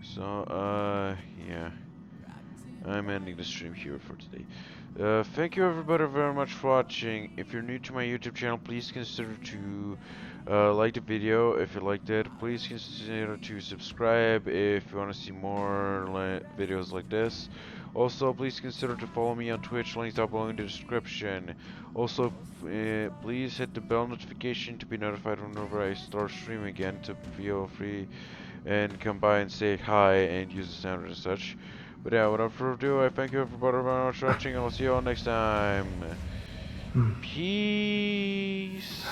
So, yeah. I'm ending the stream here for today. Thank you everybody very much for watching. If you're new to my YouTube channel, please consider to like the video if you liked it. Please consider to subscribe if you want to see more videos like this. Also, please consider to follow me on Twitch, links down below in the description. Also, please hit the bell notification to be notified whenever I start streaming again, to feel free and come by and say hi and use the sound and such. But yeah, without further ado, I thank you everybody for watching, and I'll see you all next time. Peace.